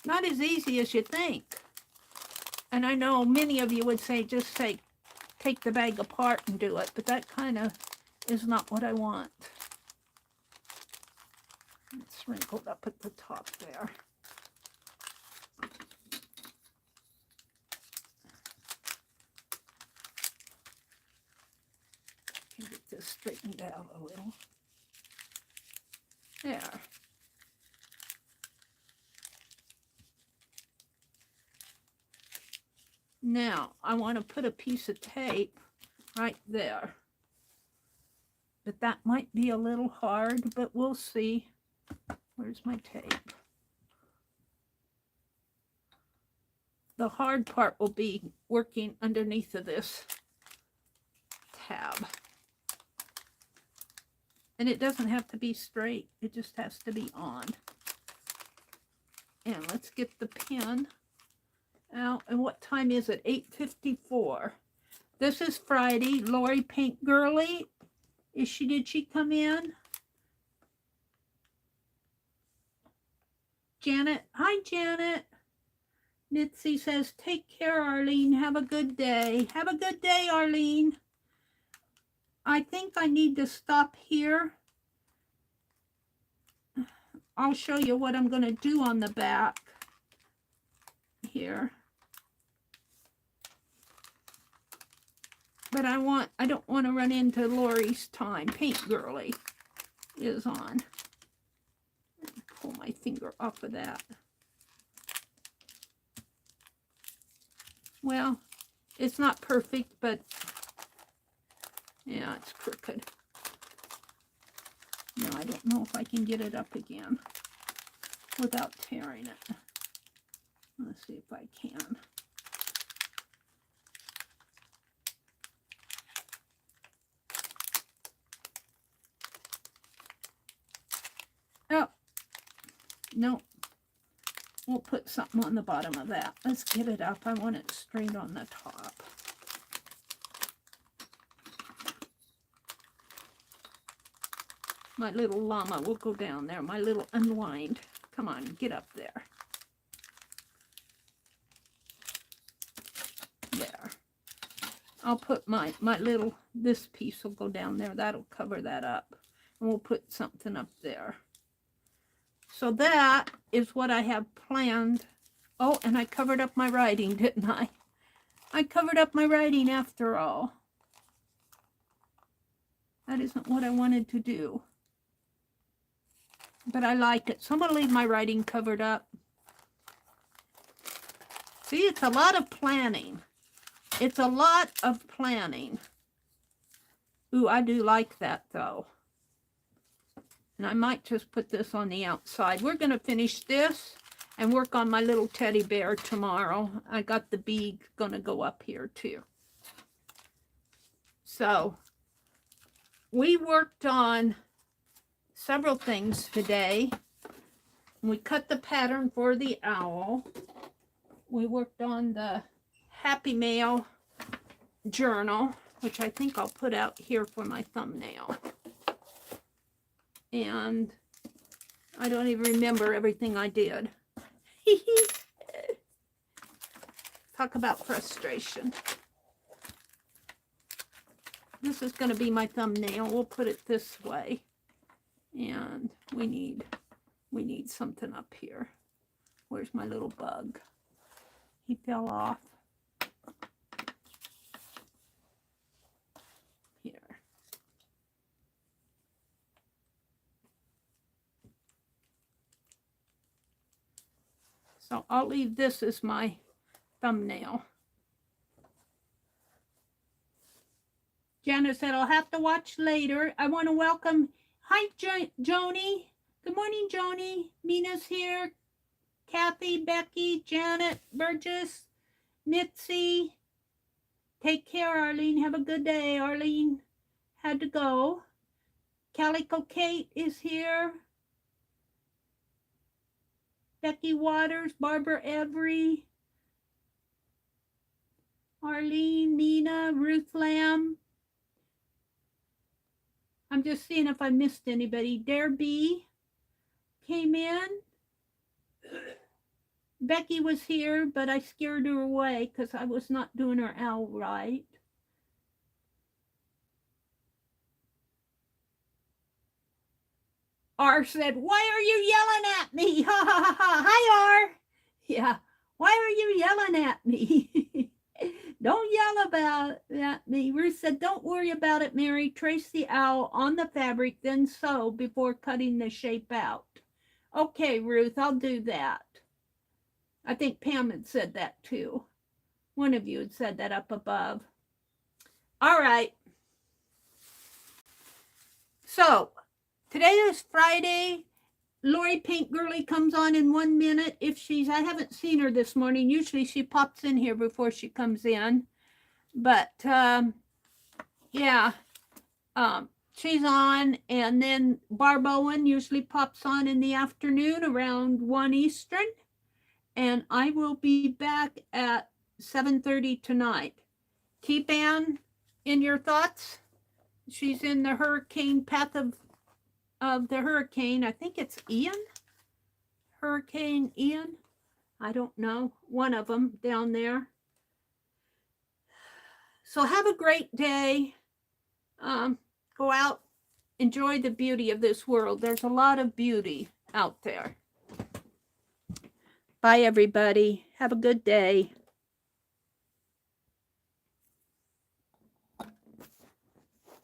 Not as easy as you think. And I know many of you would say, just say, take the bag apart and do it, but that kind of is not what I want. It's wrinkled up at the top there. Can get this straightened out a little. There. Now, I want to put a piece of tape right there. But that might be a little hard, but we'll see. Where's my tape? The hard part will be working underneath of this tab. And it doesn't have to be straight. It just has to be on. And let's get the pin out. And what time is it? 8:54. This is Friday. Lori Paint Girly. Did she come in? Janet. Hi, Janet. Nitzy says, take care, Arlene. Have a good day. Have a good day, Arlene. I think I need to stop here. I'll show you what I'm going to do on the back here. But I don't want to run into Lori's time. Paint Girly is on. Pull my finger off of that. Well, it's not perfect, but yeah, it's crooked. No, I don't know if I can get it up again without tearing it. Let's see if I can. Oh, no. We'll put something on the bottom of that. Let's get it up. I want it straight on the top. My little llama will go down there. My little unwind. Come on, get up there. There. I'll put my little, this piece will go down there. That'll cover that up. And we'll put something up there. So that is what I have planned. Oh, and I covered up my writing, didn't I? I covered up my writing after all. That isn't what I wanted to do. But I like it. So I'm going to leave my writing covered up. See, it's a lot of planning. It's a lot of planning. Ooh, I do like that, though. And I might just put this on the outside. We're going to finish this and work on my little teddy bear tomorrow. I got the bead going to go up here, too. So, we worked on several things today. We cut the pattern for the owl. We worked on the Happy Mail journal, which I think I'll put out here for my thumbnail. And I don't even remember everything I did. Talk about frustration. This is going to be my thumbnail. We'll put it this way. And we need something up here. Where's my little bug? He fell off. Here. So I'll leave this as my thumbnail. Jana said, I'll have to watch later. I want to welcome, hi, Joni. Good morning, Joni. Mina's here. Kathy, Becky, Janet, Burgess, Nitzy. Take care, Arlene. Have a good day. Arlene had to go. Calico Kate is here. Becky Waters, Barbara Every, Arlene, Nina, Ruth Lamb. I'm just seeing if I missed anybody. Dare B came in. Becky was here, but I scared her away because I was not doing her owl right. R said, "Why are you yelling at me?" Ha ha ha ha. Hi, R. Yeah. Why are you yelling at me? Don't yell about at me. Ruth said, "Don't worry about it, Meri. Trace the owl on the fabric, then sew before cutting the shape out." Okay, Ruth, I'll do that. I think Pam had said that too. One of you had said that up above. All right. So, today is Friday. Lori Pink Girly comes on in 1 minute. I haven't seen her this morning. Usually she pops in here before she comes in. But, yeah, she's on. And then Barb Owen usually pops on in the afternoon around 1 Eastern. And I will be back at 7:30 tonight. Keep Ann in your thoughts. She's in the hurricane path of the hurricane. I think it's Ian. Hurricane Ian. I don't know. One of them down there. So have a great day. Go out, enjoy the beauty of this world. There's a lot of beauty out there. Bye, everybody. Have a good day.